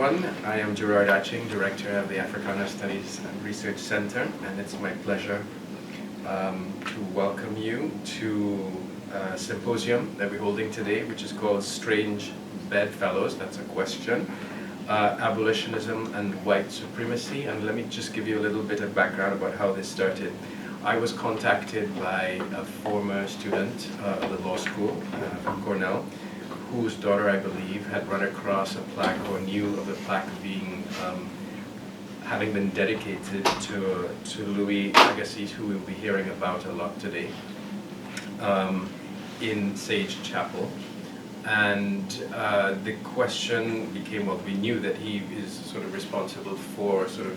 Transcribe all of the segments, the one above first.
everyone. I am Gerard, Director of the Africana Studies and Research Center, and it's my pleasure to welcome you to a symposium that we're holding today, which is called Strange Bedfellows. That's a question. Abolitionism and white supremacy. And let me just give you a little bit of background about how this started. I was contacted by a former student of the law school from Cornell, whose daughter, I believe, had run across a plaque or knew of the plaque being having been dedicated to Louis Agassiz, who we'll be hearing about a lot today, in Sage Chapel. And the question became, well, we knew that he is sort of responsible for sort of,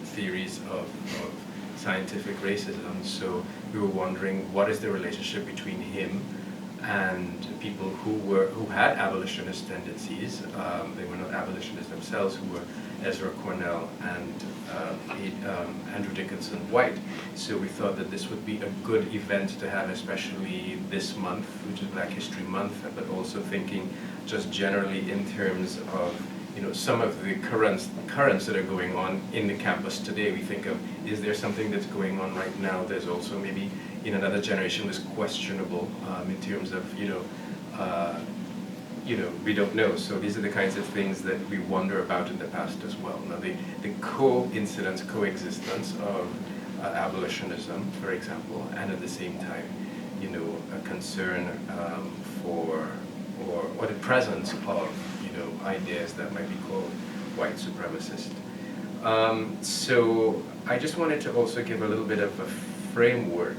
theories of scientific racism. So we were wondering, what is the relationship between him and people who had abolitionist tendencies? They were not abolitionists themselves, who were Ezra Cornell and Andrew Dickinson White. So we thought that this would be a good event to have, especially this month, which is Black History Month, but also thinking just generally in terms of some of the currents that are going on in the campus today. We think of, is there something that's going on right now? There's also maybe in another generation was questionable in terms of we don't know. So these are the kinds of things that we wonder about in the past as well. Now the coexistence of abolitionism, for example, and at the same time, a concern for or the presence of ideas that might be called white supremacist. So I just wanted to also give a little bit of a framework.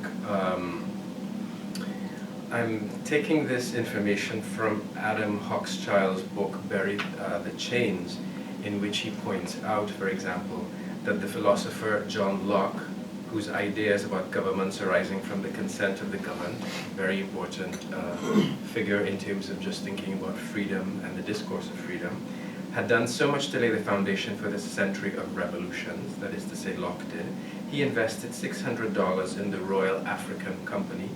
I'm taking this information from Adam Hochschild's book, Buried the Chains, in which he points out, for example, that the philosopher John Locke, whose ideas about governments arising from the consent of the governed, very important figure in terms of just thinking about freedom and the discourse of freedom, had done so much to lay the foundation for this century of revolutions, that is to say Locke did. He invested $600 in the Royal African Company,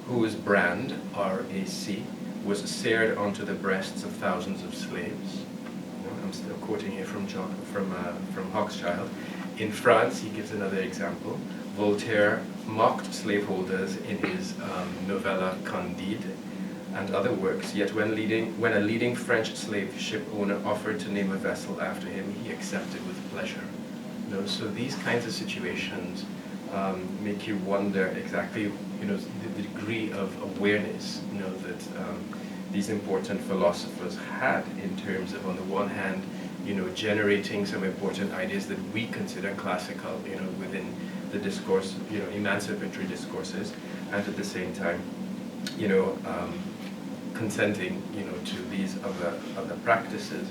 whose brand, RAC, was seared onto the breasts of thousands of slaves. I'm still quoting here from Hochschild. In France, he gives another example. Voltaire mocked slaveholders in his novella Candide and other works, yet when a leading French slave ship owner offered to name a vessel after him, he accepted with pleasure. So these kinds of situations make you wonder exactly the degree of awareness that these important philosophers had in terms of, on the one hand, generating some important ideas that we consider classical, within the discourse, emancipatory discourses, and at the same time, consenting, to these other practices.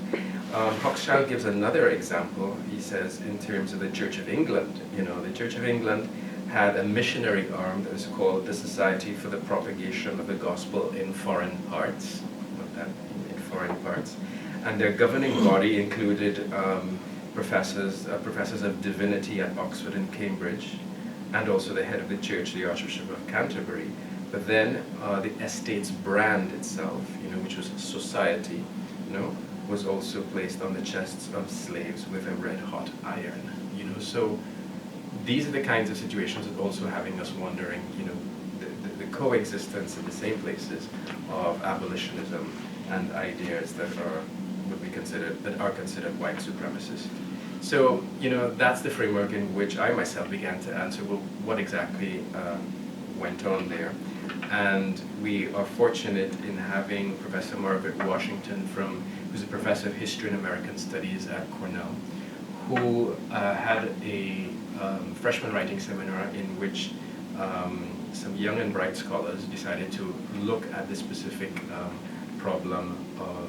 Hochschild gives another example. He says, in terms of the Church of England, the Church of England had a missionary arm that was called the Society for the Propagation of the Gospel in Foreign Parts, in foreign parts. And their governing body included professors of divinity at Oxford and Cambridge, and also the head of the church, the Archbishop of Canterbury. But then the estate's brand itself, which was society, was also placed on the chests of slaves with a red-hot iron. So these are the kinds of situations that also having us wondering, the coexistence in the same places of abolitionism and ideas that are considered white supremacist. So, that's the framework in which I myself began to answer, well, what exactly went on there? And we are fortunate in having Professor Margaret Washington, who's a professor of history and American studies at Cornell, who had a freshman writing seminar in which some young and bright scholars decided to look at the specific problem of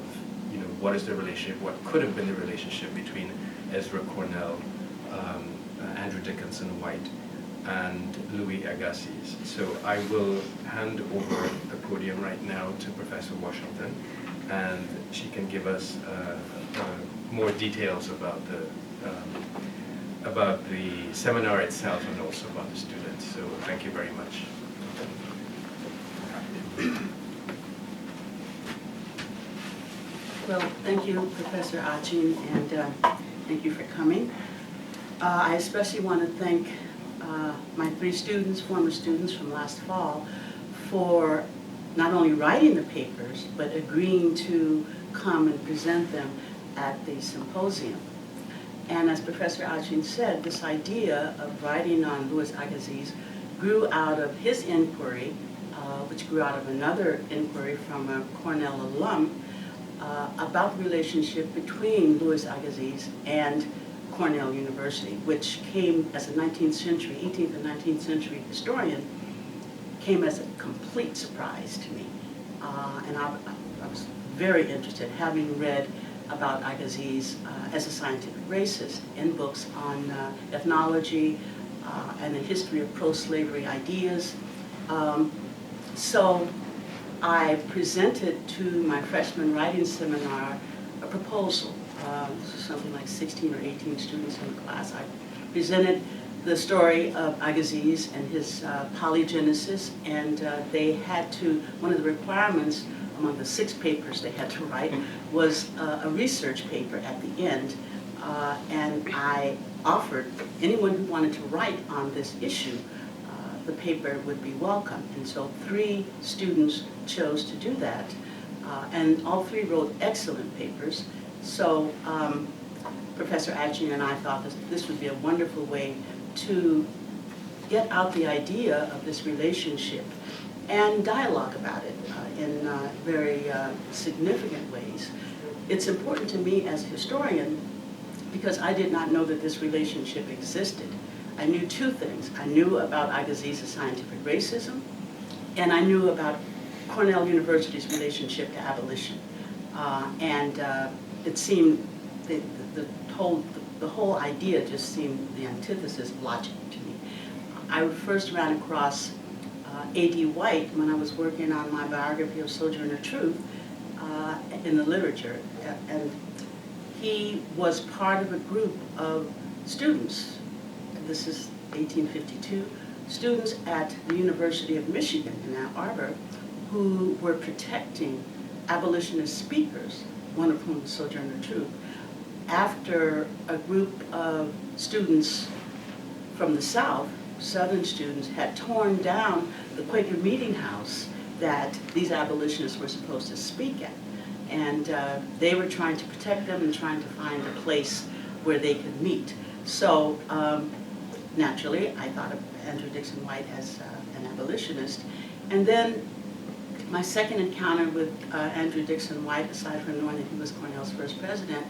what is the relationship, what could have been the relationship between Ezra Cornell, Andrew Dickinson White, and Louis Agassiz. So I will hand over the podium right now to Professor Washington, and she can give us more details about the seminar itself and also about the students. So thank you very much. Well, thank you, Professor Achin, and thank you for coming. I especially want to thank my 3 students, former students from last fall, for not only writing the papers, but agreeing to come and present them at the symposium. And as Professor Achin said, this idea of writing on Louis Agassiz grew out of his inquiry, which grew out of another inquiry from a Cornell alum, about the relationship between Louis Agassiz and Cornell University, which came as a 19th century, 18th and 19th century historian, came as a complete surprise to me. And I was very interested, having read about Agassiz as a scientific racist in books on ethnology and the history of pro-slavery ideas. So I presented to my freshman writing seminar a proposal. Something like 16 or 18 students in the class. I presented the story of Agassiz and his polygenesis, and they had to, one of the requirements among the 6 papers they had to write was a research paper at the end. And I offered anyone who wanted to write on this issue, the paper would be welcome. And so 3 students chose to do that. And all 3 wrote excellent papers. So Professor Achin and I thought this would be a wonderful way to get out the idea of this relationship and dialogue about it in very significant ways. It's important to me as a historian because I did not know that this relationship existed. I knew 2 things. I knew about Agassiz's scientific racism, and I knew about Cornell University's relationship to abolition. It seemed the whole idea just seemed the antithesis of logic to me. I first ran across A.D. White when I was working on my biography of Sojourner Truth in the literature, and he was part of a group of students, and this is 1852, students at the University of Michigan in Ann Arbor who were protecting abolitionist speakers, one of whom was Sojourner Truth, after a group of students from the South, Southern students, had torn down the Quaker meeting house that these abolitionists were supposed to speak at. And they were trying to protect them and trying to find a place where they could meet. So naturally, I thought of Andrew Dixon White as an abolitionist. And then my second encounter with Andrew Dixon White, aside from knowing that he was Cornell's first president,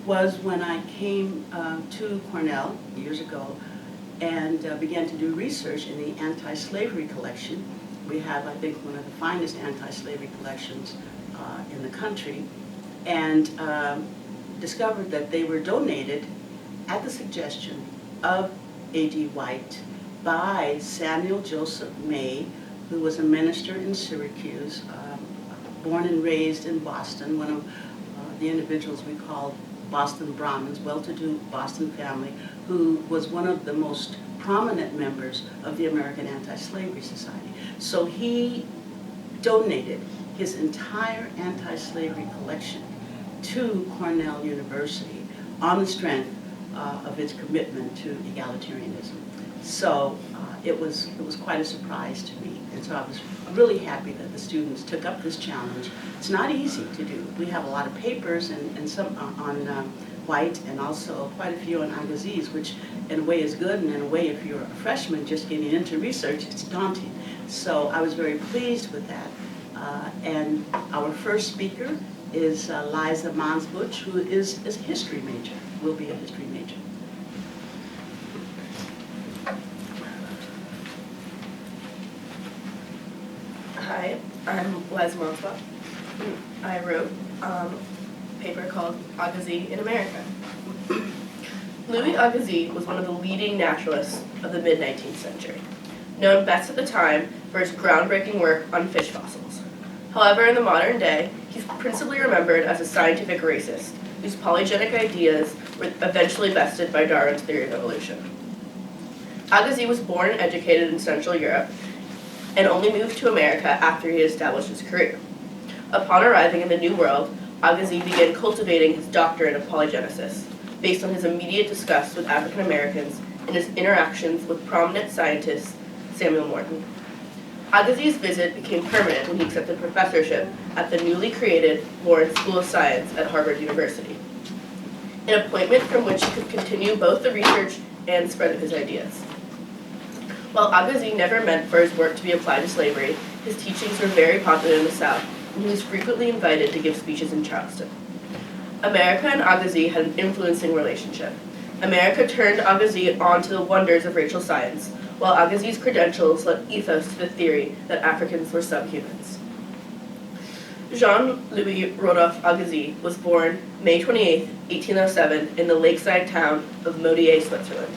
was when I came to Cornell years ago and began to do research in the anti-slavery collection. We have, I think, one of the finest anti-slavery collections in the country, and discovered that they were donated at the suggestion of A.D. White by Samuel Joseph May, who was a minister in Syracuse, born and raised in Boston, one of the individuals we called Boston Brahmins, well-to-do Boston family, who was one of the most prominent members of the American Anti-Slavery Society. So he donated his entire anti-slavery collection to Cornell University on the strength of its commitment to egalitarianism. So it was quite a surprise to me, and so I was really happy that the students took up this challenge. It's not easy to do. We have a lot of papers and some on White, and also quite a few on Agassiz, which in a way is good, and in a way, if you're a freshman just getting into research, it's daunting. So I was very pleased with that. And our first speaker is Liza Mansbuch, who is a history major, will be a history major. Hi, I'm Liza Mansbuch. I wrote a paper called Agassiz in America. Louis Agassiz was one of the leading naturalists of the mid-19th century, known best at the time for his groundbreaking work on fish fossils. However, in the modern day, he's principally remembered as a scientific racist, whose polygenic ideas were eventually bested by Darwin's theory of evolution. Agassiz was born and educated in Central Europe, and only moved to America after he established his career. Upon arriving in the New World, Agassiz began cultivating his doctrine of polygenesis, based on his immediate disgust with African Americans and his interactions with prominent scientist Samuel Morton. Agassiz's visit became permanent when he accepted professorship at the newly created Lawrence School of Science at Harvard University, an appointment from which he could continue both the research and spread of his ideas. While Agassiz never meant for his work to be applied to slavery, his teachings were very popular in the South, and he was frequently invited to give speeches in Charleston. America and Agassiz had an influencing relationship. America turned Agassiz on to the wonders of racial science, while Agassiz's credentials lent ethos to the theory that Africans were subhumans. Jean-Louis Rodolphe Agassiz was born May 28, 1807, in the lakeside town of Moutier, Switzerland.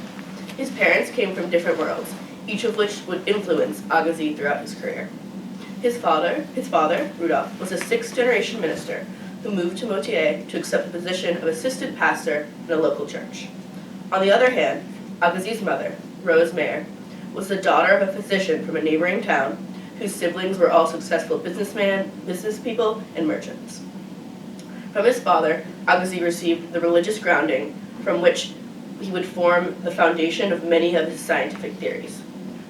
His parents came from different worlds, each of which would influence Agassiz throughout his career. His father, Rudolph, was a sixth-generation minister who moved to Moutier to accept the position of assistant pastor in a local church. On the other hand, Agassiz's mother, Rose Mayer, was the daughter of a physician from a neighboring town whose siblings were all successful business people, and merchants. From his father, Agassiz received the religious grounding from which he would form the foundation of many of his scientific theories.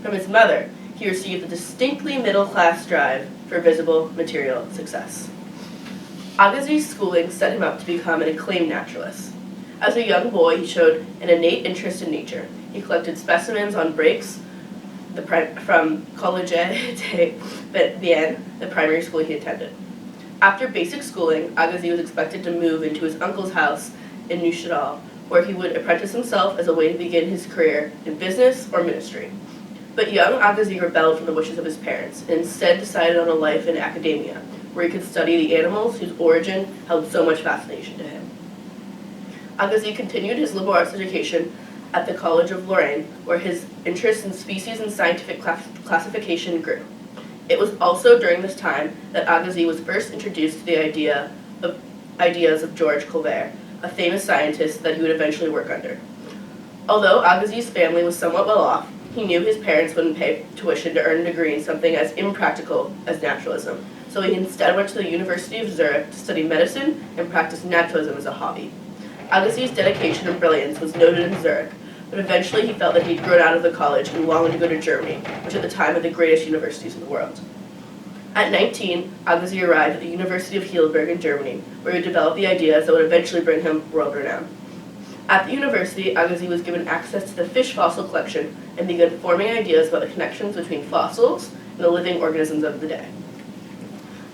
From his mother, he received a distinctly middle-class drive for visible material success. Agassiz's schooling set him up to become an acclaimed naturalist. As a young boy, he showed an innate interest in nature. He collected specimens on breaks from Collège de Vienne, the primary school he attended. After basic schooling, Agassiz was expected to move into his uncle's house in Neuchâtel, where he would apprentice himself as a way to begin his career in business or ministry. But young Agassiz rebelled from the wishes of his parents and instead decided on a life in academia, where he could study the animals whose origin held so much fascination to him. Agassiz continued his liberal arts education at the College of Lorraine, where his interest in species and scientific classification grew. It was also during this time that Agassiz was first introduced to the ideas of George Cuvier, a famous scientist that he would eventually work under. Although Agassiz's family was somewhat well off, he knew his parents wouldn't pay tuition to earn a degree in something as impractical as naturalism, so he instead went to the University of Zurich to study medicine and practice naturalism as a hobby. Agassiz's dedication and brilliance was noted in Zurich, but eventually he felt that he'd grown out of the college and longed to go to Germany, which at the time had the greatest universities in the world. At 19, Agassiz arrived at the University of Heidelberg in Germany, where he developed the ideas that would eventually bring him world renown. At the university, Agassiz was given access to the fish fossil collection and began forming ideas about the connections between fossils and the living organisms of the day.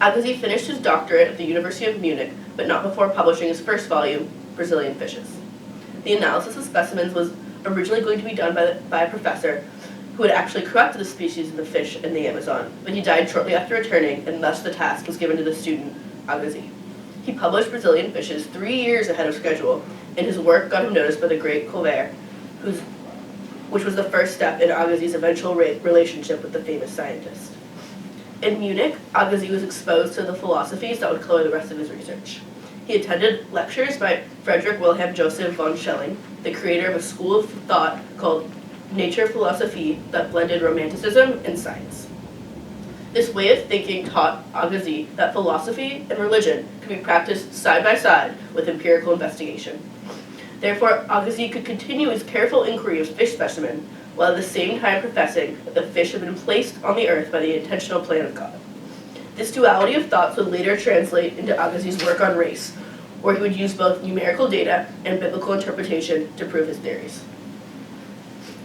Agassiz finished his doctorate at the University of Munich, but not before publishing his first volume, Brazilian Fishes. The analysis of specimens was originally going to be done by a professor who had actually collected the species of the fish in the Amazon, but he died shortly after returning, and thus the task was given to the student, Agassiz. He published Brazilian Fishes 3 years ahead of schedule, and his work got him noticed by the great Cuvier, which was the first step in Agassiz's eventual relationship with the famous scientist. In Munich, Agassiz was exposed to the philosophies that would color the rest of his research. He attended lectures by Friedrich Wilhelm Joseph von Schelling, the creator of a school of thought called Nature Philosophie that blended romanticism and science. This way of thinking taught Agassiz that philosophy and religion could be practiced side by side with empirical investigation. Therefore, Agassiz could continue his careful inquiry of fish specimen, while at the same time professing that the fish had been placed on the earth by the intentional plan of God. This duality of thoughts would later translate into Agassiz's work on race, where he would use both numerical data and biblical interpretation to prove his theories.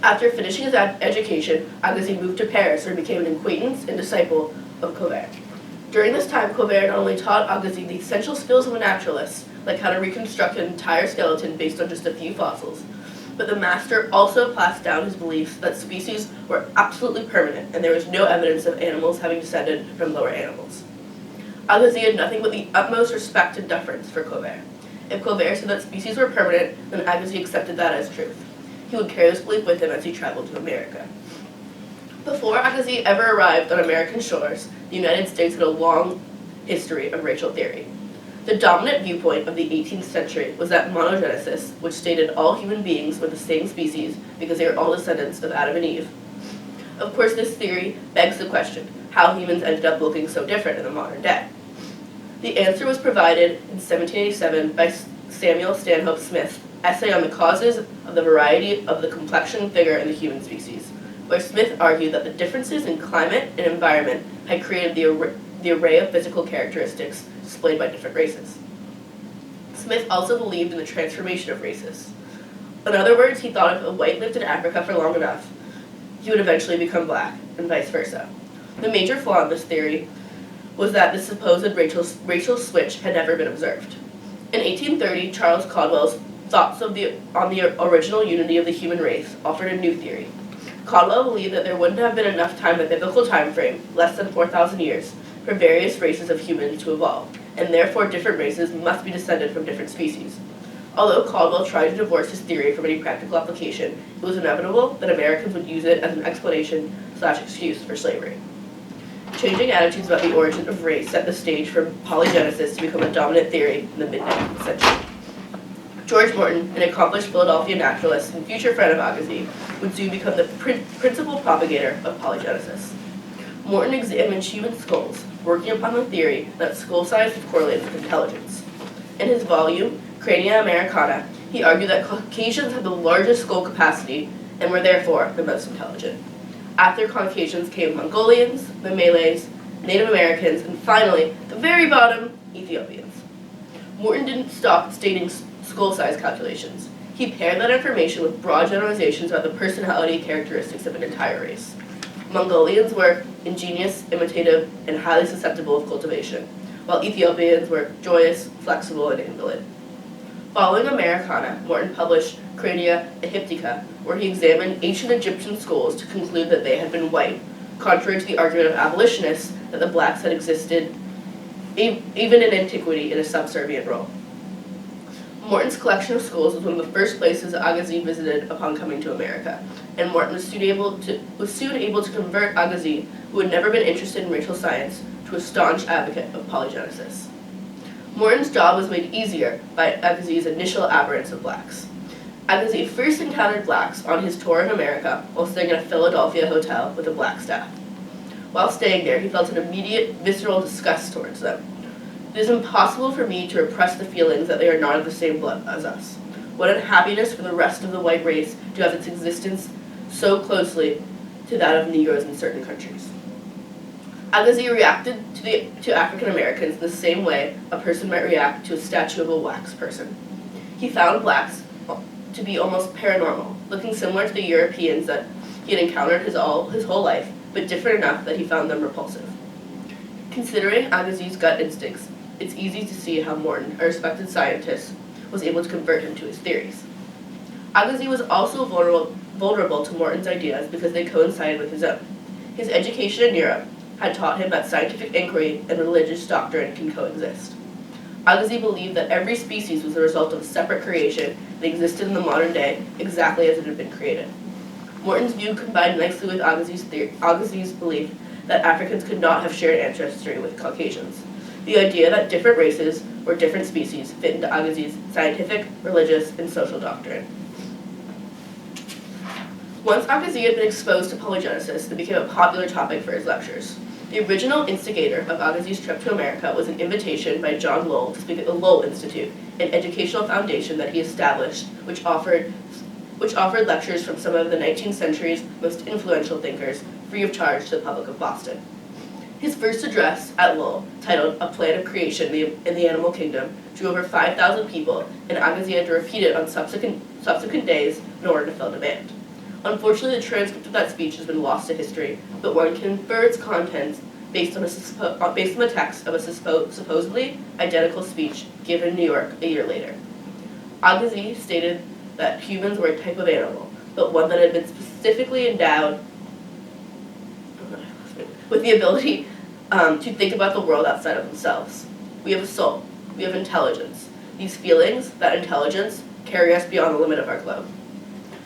After finishing his education, Agassiz moved to Paris, where he became an acquaintance and disciple of Cuvier. During this time, Cuvier not only taught Agassiz the essential skills of a naturalist, like how to reconstruct an entire skeleton based on just a few fossils, but the master also passed down his beliefs that species were absolutely permanent and there was no evidence of animals having descended from lower animals. Agassiz had nothing but the utmost respect and deference for Cuvier. If Cuvier said that species were permanent, then Agassiz accepted that as truth. He would carry this belief with him as he traveled to America. Before Agassiz ever arrived on American shores, the United States had a long history of racial theory. The dominant viewpoint of the 18th century was that monogenesis, which stated all human beings were the same species because they are all descendants of Adam and Eve. Of course, this theory begs the question, how humans ended up looking so different in the modern day. The answer was provided in 1787 by Samuel Stanhope Smith's essay on the causes of the variety of the complexion, figure, in the human species, where Smith argued that the differences in climate and environment had created the array of physical characteristics displayed by different races. Smith also believed in the transformation of races. In other words, he thought if a white lived in Africa for long enough, he would eventually become black, and vice versa. The major flaw in this theory was that the supposed racial switch had never been observed. In 1830, Charles Caldwell's thoughts on the original unity of the human race offered a new theory. Caldwell believed that there wouldn't have been enough time in the biblical time frame, less than 4,000 years, for various races of humans to evolve, and therefore different races must be descended from different species. Although Caldwell tried to divorce his theory from any practical application, it was inevitable that Americans would use it as an explanation/excuse for slavery. Changing attitudes about the origin of race set the stage for polygenesis to become a dominant theory in the mid-19th century. George Morton, an accomplished Philadelphia naturalist and future friend of Agassiz, would soon become the principal propagator of polygenesis. Morton examined human skulls, working upon the theory that skull size correlates with intelligence. In his volume, Crania Americana, he argued that Caucasians had the largest skull capacity and were therefore the most intelligent. After Caucasians came Mongolians, the Malays, Native Americans, and finally, at the very bottom, Ethiopians. Morton didn't stop stating skull size calculations. He paired that information with broad generalizations about the personality characteristics of an entire race. Mongolians were ingenious, imitative, and highly susceptible of cultivation, while Ethiopians were joyous, flexible, and indolent. Following Americana, Morton published Crania Egyptica, where he examined ancient Egyptian skulls to conclude that they had been white, contrary to the argument of abolitionists that the blacks had existed even in antiquity in a subservient role. Morton's collection of skulls was one of the first places Agassiz visited upon coming to America, and Morton was soon able to convert Agassiz, who had never been interested in racial science, to a staunch advocate of polygenesis. Morton's job was made easier by Agassiz's initial abhorrence of blacks. Agassiz first encountered blacks on his tour in America while staying in a Philadelphia hotel with a black staff. While staying there, he felt an immediate, visceral disgust towards them. It is impossible for me to repress the feelings that they are not of the same blood as us. What unhappiness for the rest of the white race to have its existence so closely to that of Negroes in certain countries. Agassiz reacted to African Americans in the same way a person might react to a statue of a wax person. He found blacks to be almost paranormal, looking similar to the Europeans that he had encountered his whole life, but different enough that he found them repulsive. Considering Agassiz's gut instincts, it's easy to see how Morton, a respected scientist, was able to convert him to his theories. Agassiz was also vulnerable to Morton's ideas because they coincided with his own. His education in Europe had taught him that scientific inquiry and religious doctrine can coexist. Agassiz believed that every species was the result of a separate creation that existed in the modern day exactly as it had been created. Morton's view combined nicely with Agassiz's belief that Africans could not have shared ancestry with Caucasians. The idea that different races or different species fit into Agassiz's scientific, religious, and social doctrine. Once Agassiz had been exposed to polygenesis, it became a popular topic for his lectures. The original instigator of Agassiz's trip to America was an invitation by John Lowell to speak at the Lowell Institute, an educational foundation that he established, which offered lectures from some of the 19th century's most influential thinkers, free of charge to the public of Boston. His first address at Lowell, titled A Plan of Creation in the Animal Kingdom, drew over 5,000 people, and Agassiz had to repeat it on subsequent days in order to fill demand. Unfortunately, the transcript of that speech has been lost to history, but one can infer its contents based on the text of a supposedly identical speech given in New York a year later. Agassiz stated that humans were a type of animal, but one that had been specifically endowed with the ability to think about the world outside of themselves. We have a soul. We have intelligence. These feelings, that intelligence, carry us beyond the limit of our globe.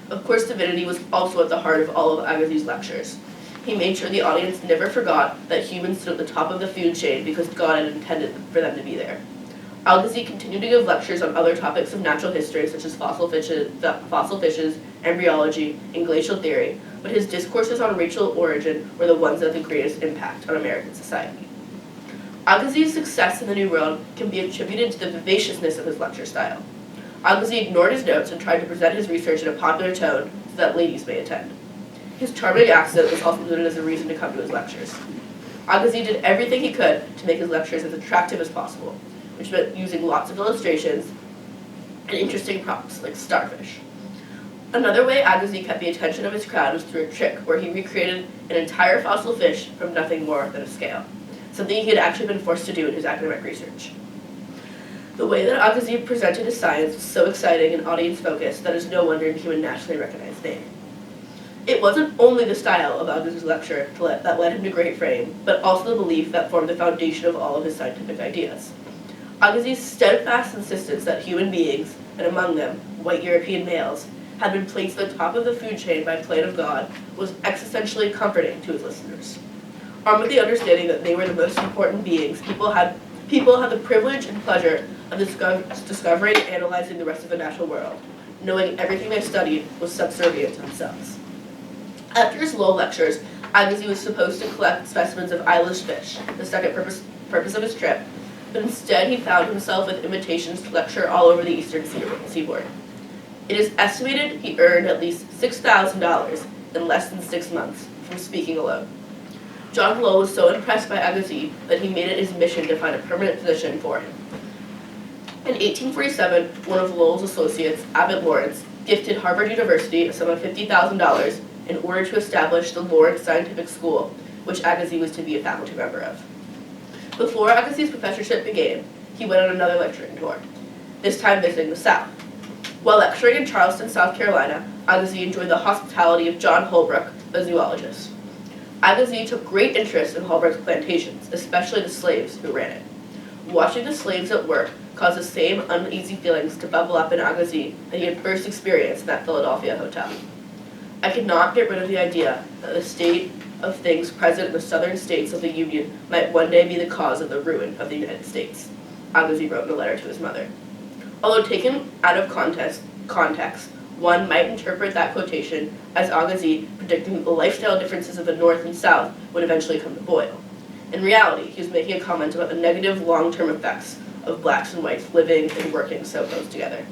Of course, divinity was also at the heart of all of Agassiz's lectures. He made sure the audience never forgot that humans stood at the top of the food chain because God had intended for them to be there. Agassiz continued to give lectures on other topics of natural history, such as fossil fishes, embryology, and glacial theory, but his discourses on racial origin were the ones that had the greatest impact on American society. Agassiz's success in the New World can be attributed to the vivaciousness of his lecture style. Agassiz ignored his notes and tried to present his research in a popular tone so that ladies may attend. His charming accent was often noted as a reason to come to his lectures. Agassiz did everything he could to make his lectures as attractive as possible, which meant using lots of illustrations and interesting props like starfish. Another way Agassiz kept the attention of his crowd was through a trick where he recreated an entire fossil fish from nothing more than a scale, something he had actually been forced to do in his academic research. The way that Agassiz presented his science was so exciting and audience-focused that it's no wonder he would naturally recognize his name. It wasn't only the style of Agassiz's lecture that led him to great fame, but also the belief that formed the foundation of all of his scientific ideas. Agassiz's steadfast insistence that human beings, and among them, white European males, had been placed at the top of the food chain by plan of God was existentially comforting to his listeners. Armed with the understanding that they were the most important beings, people had the privilege and pleasure of discovering and analyzing the rest of the natural world, knowing everything they studied was subservient to themselves. After his Lowell lectures, Agassiz was supposed to collect specimens of eyeless fish, the second purpose of his trip, but instead he found himself with invitations to lecture all over the eastern seaboard. It is estimated he earned at least $6,000 in less than 6 months from speaking alone. John Lowell was so impressed by Agassiz that he made it his mission to find a permanent position for him. In 1847, one of Lowell's associates, Abbott Lawrence, gifted Harvard University a sum of $50,000 in order to establish the Lawrence Scientific School, which Agassiz was to be a faculty member of. Before Agassiz's professorship began, he went on another lecturing tour, this time visiting the South. While lecturing in Charleston, South Carolina, Agassiz enjoyed the hospitality of John Holbrook, a zoologist. Agassiz took great interest in Holbrook's plantations, especially the slaves who ran it. Watching the slaves at work caused the same uneasy feelings to bubble up in Agassiz that he had first experienced in that Philadelphia hotel. I could not get rid of the idea that the state of things present in the southern states of the Union might one day be the cause of the ruin of the United States, Agassiz wrote in a letter to his mother. Although taken out of context, one might interpret that quotation as Agassiz predicting that the lifestyle differences of the North and South would eventually come to boil. In reality, he was making a comment about the negative long-term effects of blacks and whites living and working so close together.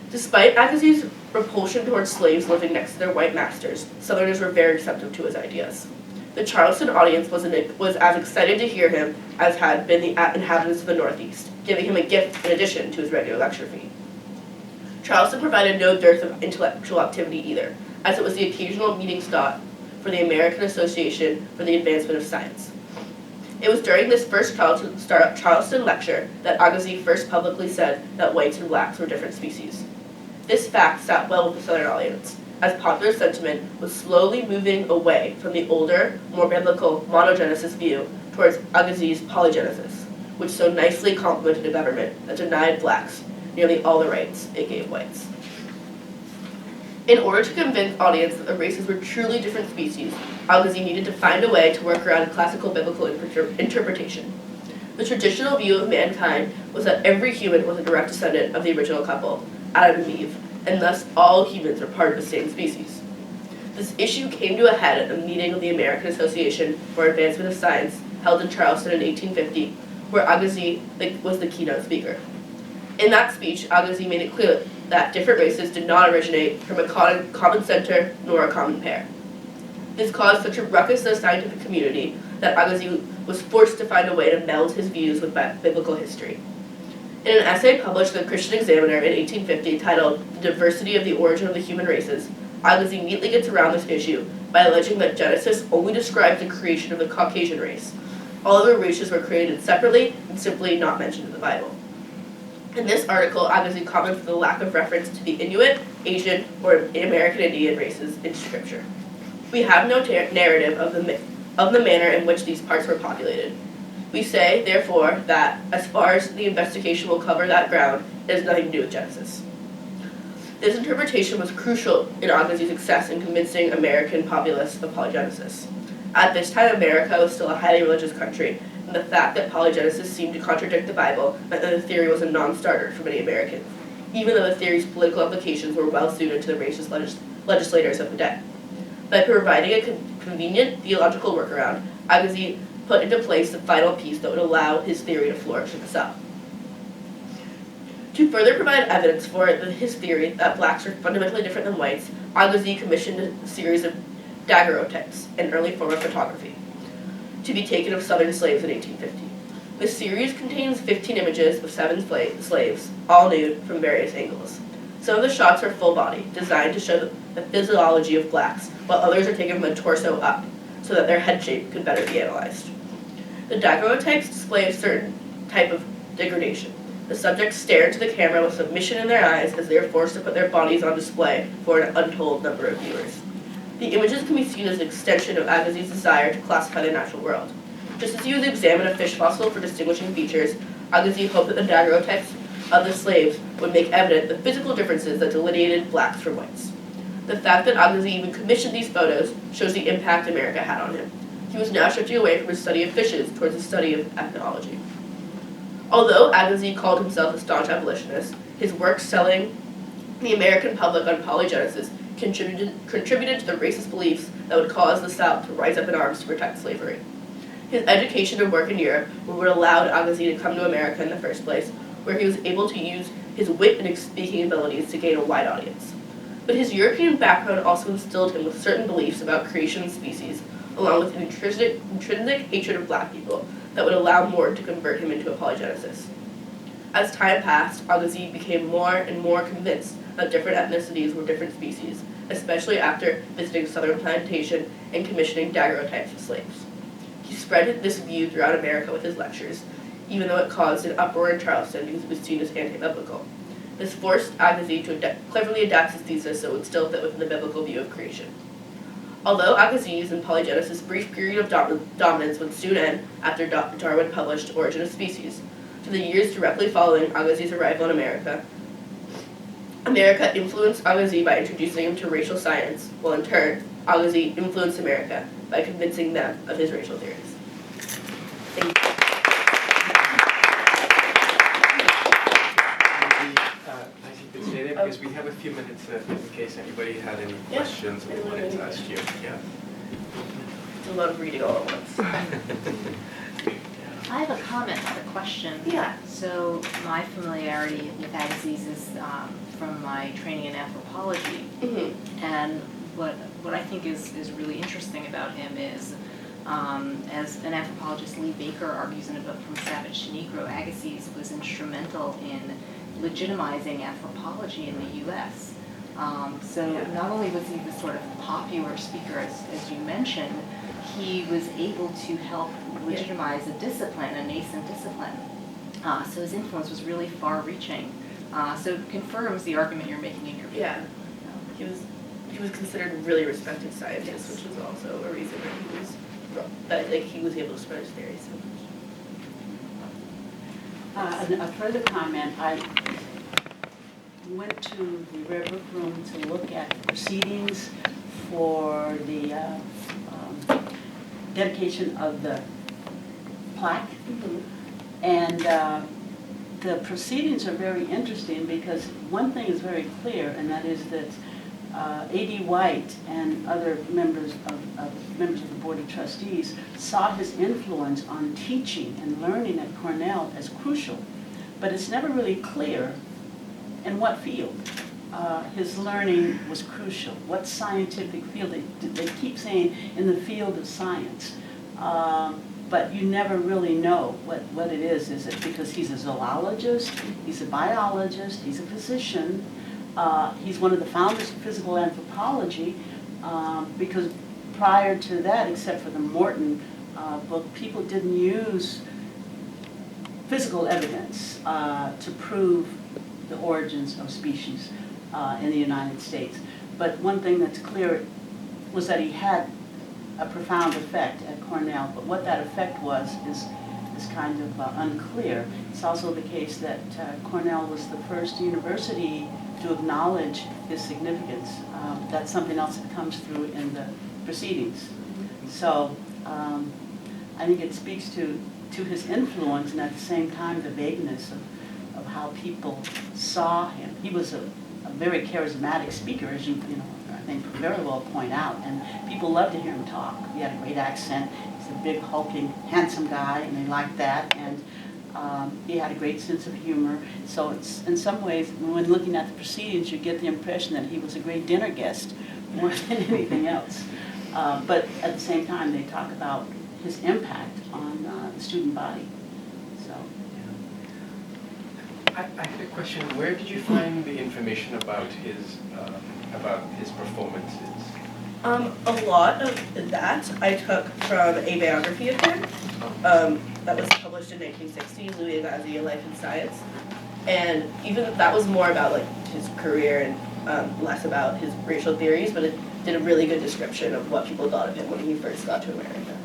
Despite Agassiz's repulsion towards slaves living next to their white masters, Southerners were very receptive to his ideas. The Charleston audience was as excited to hear him as had been the inhabitants of the Northeast, giving him a gift in addition to his regular lecture fee. Charleston provided no dearth of intellectual activity either, as it was the occasional meeting spot for the American Association for the Advancement of Science. It was during this first Charleston lecture that Agassiz first publicly said that whites and blacks were different species. This fact sat well with the Southern audience, as popular sentiment was slowly moving away from the older, more biblical monogenesis view towards Agassiz's polygenesis, which so nicely complemented a government that denied blacks nearly all the rights it gave whites. In order to convince audience that the races were truly different species, Agassiz needed to find a way to work around classical biblical interpretation. The traditional view of mankind was that every human was a direct descendant of the original couple, Adam and Eve, and thus all humans were part of the same species. This issue came to a head at a meeting of the American Association for Advancement of Science held in Charleston in 1850, where Agassiz was the keynote speaker. In that speech, Agassiz made it clear that different races did not originate from a common center nor a common pair. This caused such a ruckus in the scientific community that Agassiz was forced to find a way to meld his views with biblical history. In an essay published in the Christian Examiner in 1850 titled The Diversity of the Origin of the Human Races, Agassiz neatly gets around this issue by alleging that Genesis only describes the creation of the Caucasian race. All other races were created separately and simply not mentioned in the Bible. In this article, Agassiz comments on the lack of reference to the Inuit, Asian, or American Indian races in Scripture. We have no narrative of the manner in which these parts were populated. We say, therefore, that as far as the investigation will cover that ground, it has nothing to do with Genesis. This interpretation was crucial in Agassiz's success in convincing American populace of polygenesis. At this time, America was still a highly religious country, and the fact that polygenesis seemed to contradict the Bible meant that the theory was a non-starter for many Americans, even though the theory's political implications were well suited to the racist legislators of the day. By providing a convenient theological workaround, Agassiz put into place the final piece that would allow his theory to flourish in the South. To further provide evidence for his theory that blacks are fundamentally different than whites, Agassiz commissioned a series of daguerreotypes, an early form of photography, to be taken of Southern slaves in 1850. The series contains 15 images of 7 slaves, all nude, from various angles. Some of the shots are full body, designed to show the physiology of blacks, while others are taken from the torso up, so that their head shape could better be analyzed. The daguerreotypes display a certain type of degradation. The subjects stare into the camera with submission in their eyes as they are forced to put their bodies on display for an untold number of viewers. The images can be seen as an extension of Agassiz's desire to classify the natural world. Just as he would examine a fish fossil for distinguishing features, Agassiz hoped that the daguerreotypes of the slaves would make evident the physical differences that delineated blacks from whites. The fact that Agassiz even commissioned these photos shows the impact America had on him. He was now shifting away from his study of fishes towards his study of ethnology. Although Agassiz called himself a staunch abolitionist, his work selling the American public on polygenism contributed to the racist beliefs that would cause the South to rise up in arms to protect slavery. His education and work in Europe were what allowed Agassiz to come to America in the first place, where he was able to use his wit and speaking abilities to gain a wide audience. But his European background also instilled him with certain beliefs about creation of species, along with an intrinsic hatred of black people that would allow more to convert him into a polygenicist. As time passed, Agassiz became more and more convinced that different ethnicities were different species, especially after visiting southern plantation and commissioning daguerreotypes of slaves. He spread this view throughout America with his lectures, even though it caused an uproar in Charleston because it was seen as anti-biblical. This forced Agassiz to cleverly adapt his thesis so it would still fit within the biblical view of creation. Although Agassiz and polygenism's brief period of dominance would soon end after Darwin published Origin of Species, for the years directly following Agassiz's arrival in America, America influenced Agassiz by introducing him to racial science, while in turn, Agassiz influenced America by convincing them of his racial theories. Thank you. I think it's stay there because we have a few minutes in case anybody had any questions or wanted to ask you. Yeah. It's a lot of reading all at once. I have a comment, not a question. Yeah. So my familiarity with Agassiz is from my training in anthropology. Mm-hmm. And what I think is really interesting about him is, as an anthropologist, Lee Baker argues in a book From Savage to Negro, Agassiz was instrumental in legitimizing anthropology in the U.S. So not only was he the sort of popular speaker, as you mentioned, he was able to help legitimize a discipline, a nascent discipline. So his influence was really far-reaching. So it confirms the argument you're making in your paper. Yeah. He was considered a really respected scientist, which was also a reason that he was able to spread his theory so much. A further comment, I went to the Rare Book Room to look at proceedings for the dedication of the plaque. Mm-hmm. And the proceedings are very interesting because one thing is very clear, and that is that A.D. White and other members of the Board of Trustees saw his influence on teaching and learning at Cornell as crucial, but it's never really clear in what field his learning was crucial. What scientific field? They keep saying in the field of science, but you never really know what it is. Is it because he's a zoologist, he's a biologist, he's a physician, he's one of the founders of physical anthropology, because prior to that, except for the Morton book, people didn't use physical evidence to prove the origins of species in the United States. But one thing that's clear was that he had a profound effect at Cornell, but what that effect was is kind of unclear. It's also the case that Cornell was the first university to acknowledge his significance. That's something else that comes through in the proceedings. So I think it speaks to his influence, and at the same time the vagueness of how people saw him. He was a very charismatic speaker, as you know, I think very well point out, and people loved to hear him talk. He had a great accent. His the big, hulking, handsome guy, and they liked that. And he had a great sense of humor. So it's, in some ways, when looking at the proceedings, you get the impression that he was a great dinner guest more than anything else. But at the same time, they talk about his impact on the student body. So. I had a question. Where did you find the information about his performances? A lot of that I took from a biography of him that was published in 1960, Louis Agassiz, A Life in Science. And even that was more about like his career and less about his racial theories, but it did a really good description of what people thought of him when he first got to America.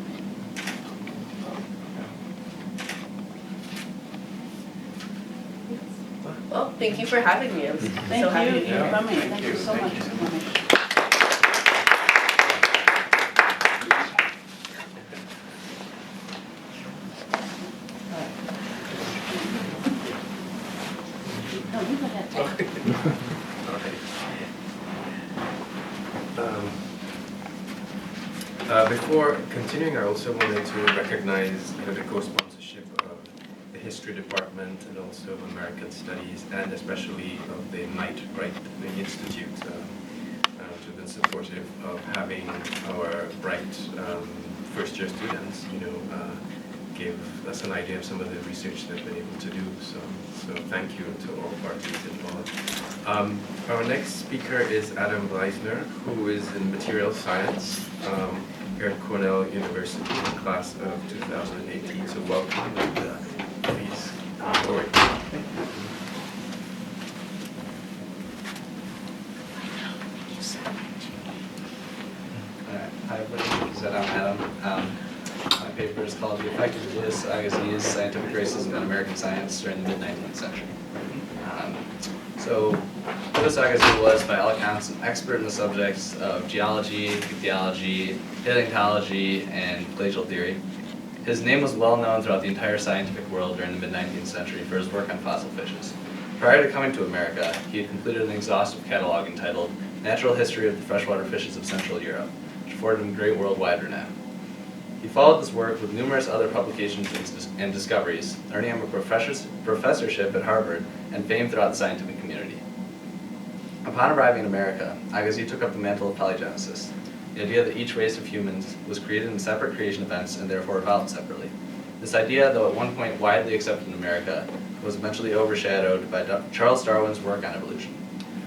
Well, thank you for having me. I'm Thank so happy you to be here. for coming. Thank you so much for coming. No, you go ahead. Before continuing, I also wanted to recognize the co-sponsorship of the History Department and also of American Studies, and especially of the Knight Wright Institute, who've been supportive of having our bright first-year students, give us an idea of some of the research they've been able to do. So thank you to all parties involved. Our next speaker is Adam Bleisner, who is in material science here at Cornell University in the class of 2018. So welcome, and please come forward. Hi everybody, so I'm Adam. My paper is called The Effect of Louis Agassiz, Scientific Racism in American Science during the mid-19th century. So Louis Agassiz was, by all accounts, an expert in the subjects of geology, ichthyology, paleontology, and glacial theory. His name was well known throughout the entire scientific world during the mid-19th century for his work on fossil fishes. Prior to coming to America, he had completed an exhaustive catalog entitled Natural History of the Freshwater Fishes of Central Europe, which afforded him great worldwide renown. He followed this work with numerous other publications and discoveries, earning him a professorship at Harvard and fame throughout the scientific community. Upon arriving in America, Agassiz took up the mantle of polygenesis, the idea that each race of humans was created in separate creation events and therefore evolved separately. This idea, though at one point widely accepted in America, was eventually overshadowed by Charles Darwin's work on evolution.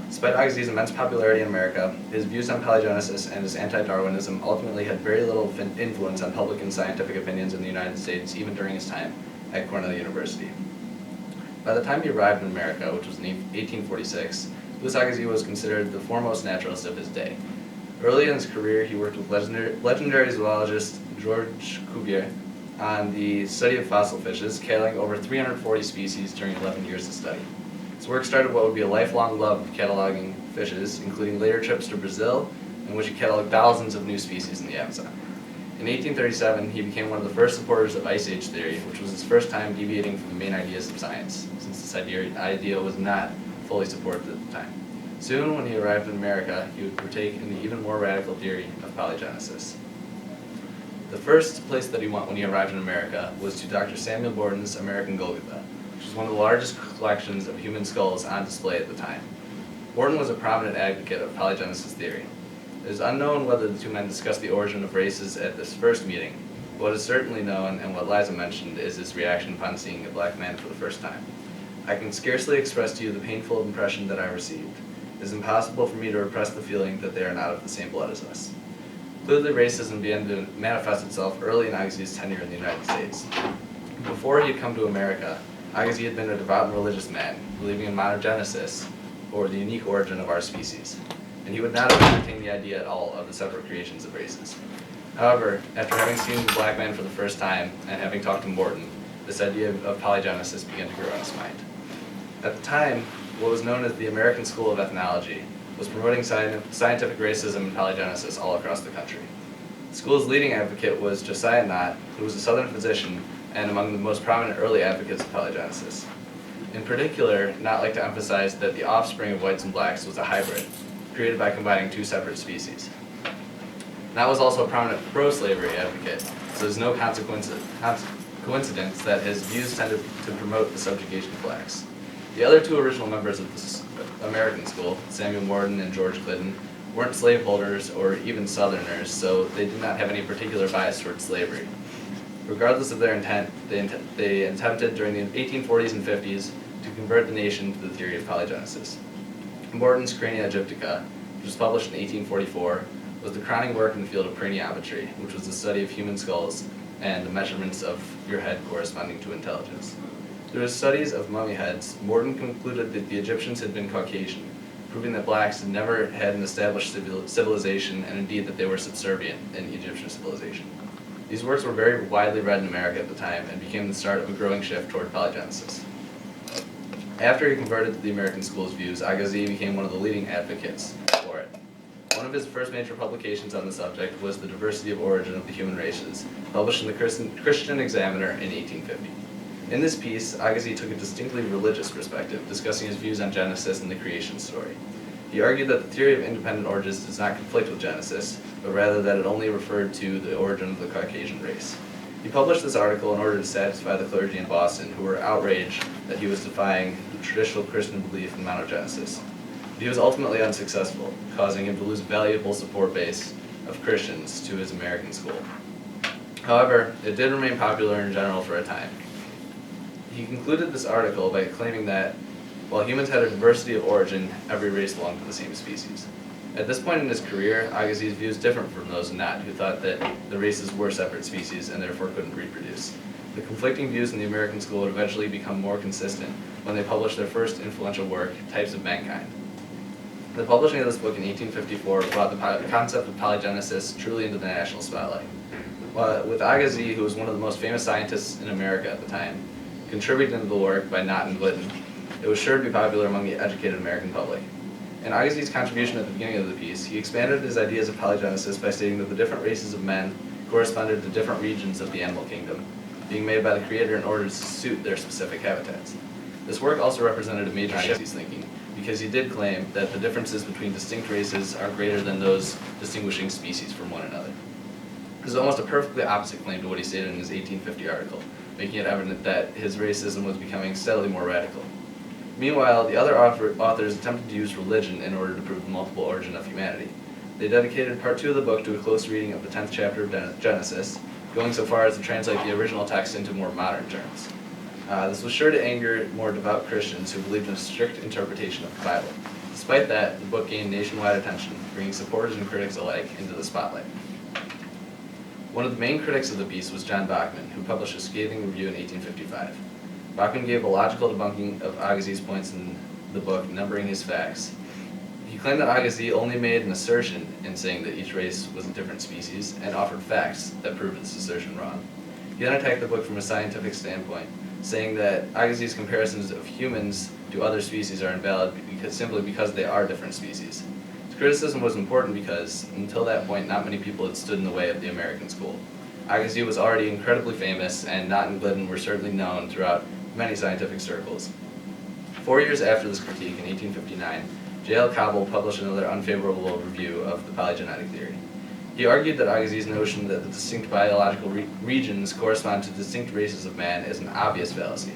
Despite Agassiz's immense popularity in America, his views on polygenesis and his anti-Darwinism ultimately had very little influence on public and scientific opinions in the United States, even during his time at Cornell University. By the time he arrived in America, which was in 1846, Louis Agassiz was considered the foremost naturalist of his day. Early in his career, he worked with legendary zoologist George Cuvier on the study of fossil fishes, cataloging over 340 species during 11 years of study. His work started what would be a lifelong love of cataloging fishes, including later trips to Brazil, in which he cataloged thousands of new species in the Amazon. In 1837, he became one of the first supporters of Ice Age theory, which was his first time deviating from the main ideas of science, since this idea was not fully supported at the time. Soon, when he arrived in America, he would partake in the even more radical theory of polygenesis. The first place that he went when he arrived in America was to Dr. Samuel Borden's American Golgotha, which was one of the largest collections of human skulls on display at the time. Borden was a prominent advocate of polygenesis theory. It is unknown whether the two men discussed the origin of races at this first meeting, but what is certainly known, and what Liza mentioned, is his reaction upon seeing a black man for the first time. I can scarcely express to you the painful impression that I received. It is impossible for me to repress the feeling that they are not of the same blood as us. Clearly, racism began to manifest itself early in Agassiz's tenure in the United States. Before he had come to America, Agassiz had been a devout and religious man, believing in monogenesis, or the unique origin of our species, and he would not have entertained the idea at all of the separate creations of races. However, after having seen the black man for the first time, and having talked to Morton, this idea of polygenesis began to grow in his mind. At the time, what was known as the American School of Ethnology was promoting scientific racism and polygenesis all across the country. The school's leading advocate was Josiah Nott, who was a Southern physician and among the most prominent early advocates of polygenesis. In particular, Nott liked to emphasize that the offspring of whites and blacks was a hybrid, created by combining two separate species. I was also a prominent pro-slavery advocate, so there's no coincidence that his views tended to promote the subjugation of blacks. The other two original members of this American school, Samuel Morton and George Clinton, weren't slaveholders or even Southerners, so they did not have any particular bias towards slavery. Regardless of their intent, they attempted during the 1840s and 50s to convert the nation to the theory of polygenesis. Morton's Crania Aegyptica, which was published in 1844, was the crowning work in the field of craniometry, which was the study of human skulls and the measurements of your head corresponding to intelligence. Through his studies of mummy heads, Morton concluded that the Egyptians had been Caucasian, proving that blacks had never had an established civilization, and indeed that they were subservient in Egyptian civilization. These works were very widely read in America at the time and became the start of a growing shift toward polygenesis. After he converted to the American school's views, Agassiz became one of the leading advocates for it. One of his first major publications on the subject was The Diversity of Origin of the Human Races, published in the Christian Examiner in 1850. In this piece, Agassiz took a distinctly religious perspective, discussing his views on Genesis and the creation story. He argued that the theory of independent origins does not conflict with Genesis, but rather that it only referred to the origin of the Caucasian race. He published this article in order to satisfy the clergy in Boston, who were outraged that he was defying the traditional Christian belief in monogenesis. But he was ultimately unsuccessful, causing him to lose a valuable support base of Christians to his American school. However, it did remain popular in general for a time. He concluded this article by claiming that while humans had a diversity of origin, every race belonged to the same species. At this point in his career, Agassiz's views differed from those of Nott, who thought that the races were separate species and therefore couldn't reproduce. The conflicting views in the American school would eventually become more consistent when they published their first influential work, Types of Mankind. The publishing of this book in 1854 brought the concept of polygenesis truly into the national spotlight. With Agassiz, who was one of the most famous scientists in America at the time, contributing to the work by Nott and Glidden, it was sure to be popular among the educated American public. In Agassiz's contribution at the beginning of the piece, he expanded his ideas of polygenesis by stating that the different races of men corresponded to different regions of the animal kingdom, being made by the Creator in order to suit their specific habitats. This work also represented a major shift in his thinking, because he did claim that the differences between distinct races are greater than those distinguishing species from one another. This is almost a perfectly opposite claim to what he stated in his 1850 article, making it evident that his racism was becoming steadily more radical. Meanwhile, the other authors attempted to use religion in order to prove the multiple origin of humanity. They dedicated part 2 of the book to a close reading of the 10th chapter of Genesis, going so far as to translate the original text into more modern terms. This was sure to anger more devout Christians who believed in a strict interpretation of the Bible. Despite that, the book gained nationwide attention, bringing supporters and critics alike into the spotlight. One of the main critics of the piece was John Bachman, who published a scathing review in 1855. Bachman gave a logical debunking of Agassiz's points in the book, numbering his facts. He claimed that Agassiz only made an assertion in saying that each race was a different species, and offered facts that proved this assertion wrong. He then attacked the book from a scientific standpoint, saying that Agassiz's comparisons of humans to other species are invalid simply because they are different species. His criticism was important because, until that point, not many people had stood in the way of the American school. Agassiz was already incredibly famous, and Nott and Glidden were certainly known throughout many scientific circles. 4 years after this critique, in 1859, J.L. Cobble published another unfavorable review of the polygenetic theory. He argued that Agassiz's notion that the distinct biological regions correspond to distinct races of man is an obvious fallacy.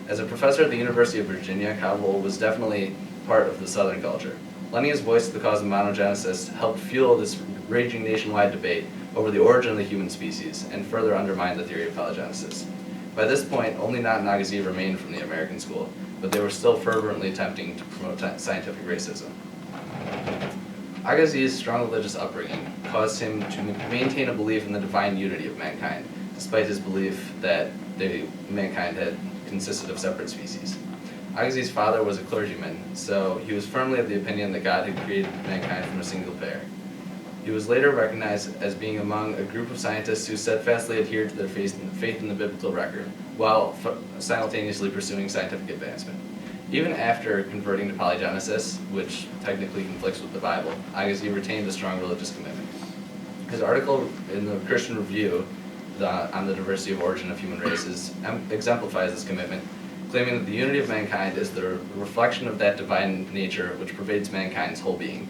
As a professor at the University of Virginia, Cobble was definitely part of the Southern culture. Lending his voice to the cause of monogenesis helped fuel this raging nationwide debate over the origin of the human species, and further undermined the theory of polygenesis. By this point, only Nott and Agassiz remained from the American school, but they were still fervently attempting to promote scientific racism. Agassiz's strong religious upbringing caused him to maintain a belief in the divine unity of mankind, despite his belief that mankind had consisted of separate species. Agassiz's father was a clergyman, so he was firmly of the opinion that God had created mankind from a single pair. He was later recognized as being among a group of scientists who steadfastly adhered to their faith in the biblical record, while simultaneously pursuing scientific advancement. Even after converting to polygenesis, which technically conflicts with the Bible, Agassiz retained a strong religious commitment. His article in the Christian Review on the diversity of origin of human races exemplifies this commitment, claiming that the unity of mankind is the reflection of that divine nature which pervades mankind's whole being.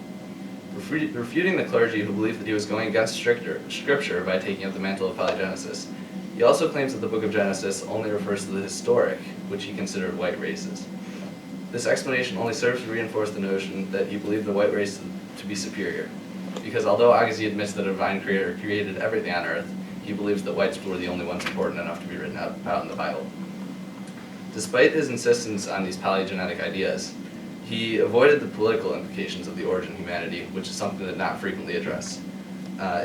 refuting the clergy who believed that he was going against scripture by taking up the mantle of polygenesis. He also claims that the book of Genesis only refers to the historic, which he considered white races. This explanation only serves to reinforce the notion that he believed the white race to be superior, because although Agassiz admits that a divine creator created everything on earth, he believes that whites were the only ones important enough to be written out in the Bible. Despite his insistence on these polygenetic ideas, he avoided the political implications of the origin of humanity, which is something that not frequently addressed.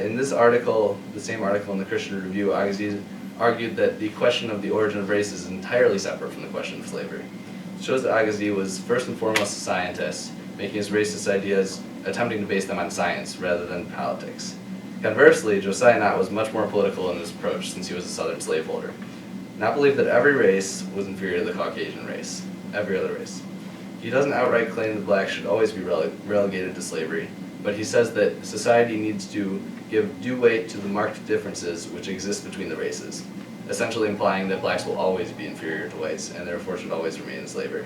In this article, the same article in the Christian Review, Agassiz argued that the question of the origin of race is entirely separate from the question of slavery. It shows that Agassiz was first and foremost a scientist, making his racist ideas attempting to base them on science rather than politics. Conversely, Josiah Nott was much more political in his approach since he was a Southern slaveholder. Nott believed that every race was inferior to the Caucasian race, every other race. He doesn't outright claim that blacks should always be relegated to slavery, but he says that society needs to give due weight to the marked differences which exist between the races, essentially implying that blacks will always be inferior to whites and therefore should always remain in slavery.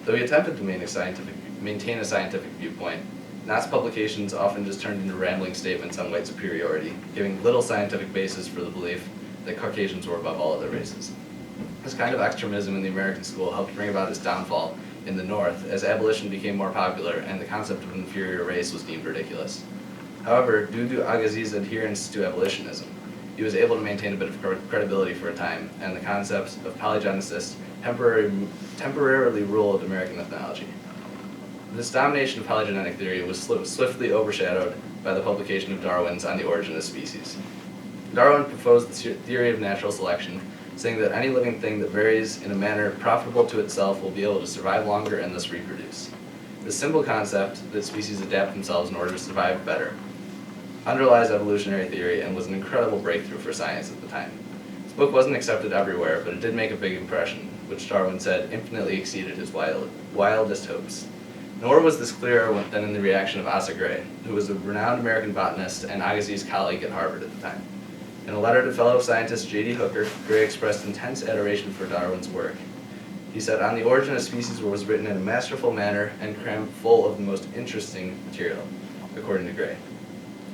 Though he attempted to maintain a scientific viewpoint, Nott's publications often just turned into rambling statements on white superiority, giving little scientific basis for the belief that Caucasians were above all other races. This kind of extremism in the American school helped bring about his downfall in the North as abolition became more popular and the concept of an inferior race was deemed ridiculous. However, due to Agassiz's adherence to abolitionism, he was able to maintain a bit of credibility for a time, and the concepts of polygenesis temporarily ruled American ethnology. This domination of polygenetic theory was swiftly overshadowed by the publication of Darwin's On the Origin of Species. Darwin proposed the theory of natural selection, saying that any living thing that varies in a manner profitable to itself will be able to survive longer and thus reproduce. This simple concept, that species adapt themselves in order to survive better, underlies evolutionary theory and was an incredible breakthrough for science at the time. This book wasn't accepted everywhere, but it did make a big impression, which Darwin said infinitely exceeded his wildest hopes. Nor was this clearer than in the reaction of Asa Gray, who was a renowned American botanist and Agassiz's colleague at Harvard at the time. In a letter to fellow scientist J.D. Hooker, Gray expressed intense adoration for Darwin's work. He said, "On the Origin of Species was written in a masterful manner and crammed full of the most interesting material," according to Gray.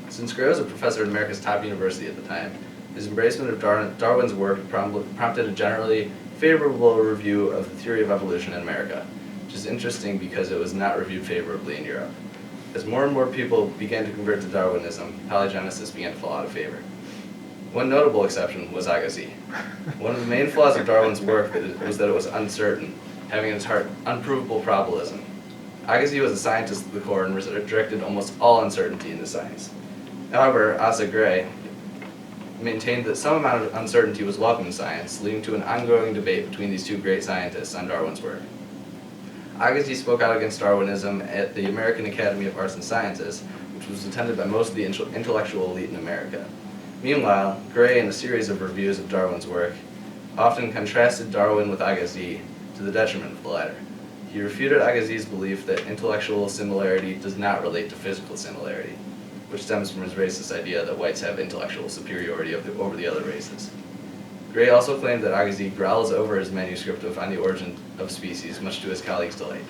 Since Gray was a professor at America's top university at the time, his embracement of Darwin's work prompted a generally favorable review of the theory of evolution in America, which is interesting because it was not reviewed favorably in Europe. As more and more people began to convert to Darwinism, polygenesis began to fall out of favor. One notable exception was Agassiz. One of the main flaws of Darwin's work was that it was uncertain, having at its heart unprovable probabilism. Agassiz was a scientist at the core and rejected almost all uncertainty in the science. However, Asa Gray maintained that some amount of uncertainty was welcome in science, leading to an ongoing debate between these two great scientists on Darwin's work. Agassiz spoke out against Darwinism at the American Academy of Arts and Sciences, which was attended by most of the intellectual elite in America. Meanwhile, Gray, in a series of reviews of Darwin's work, often contrasted Darwin with Agassiz to the detriment of the latter. He refuted Agassiz's belief that intellectual similarity does not relate to physical similarity, which stems from his racist idea that whites have intellectual superiority over the other races. Gray also claimed that Agassiz growls over his manuscript of On the Origin of Species, much to his colleagues' delight.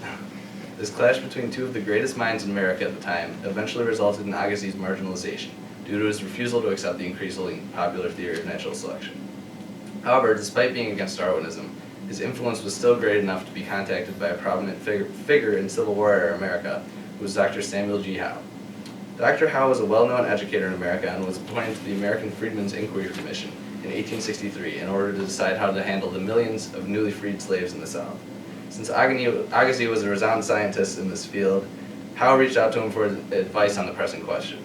This clash between two of the greatest minds in America at the time eventually resulted in Agassiz's marginalization, due to his refusal to accept the increasingly popular theory of natural selection. However, despite being against Darwinism, his influence was still great enough to be contacted by a prominent figure in Civil War era America, who was Dr. Samuel G. Howe. Dr. Howe was a well-known educator in America and was appointed to the American Freedmen's Inquiry Commission in 1863 in order to decide how to handle the millions of newly freed slaves in the South. Since Agassiz was a renowned scientist in this field, Howe reached out to him for advice on the pressing question.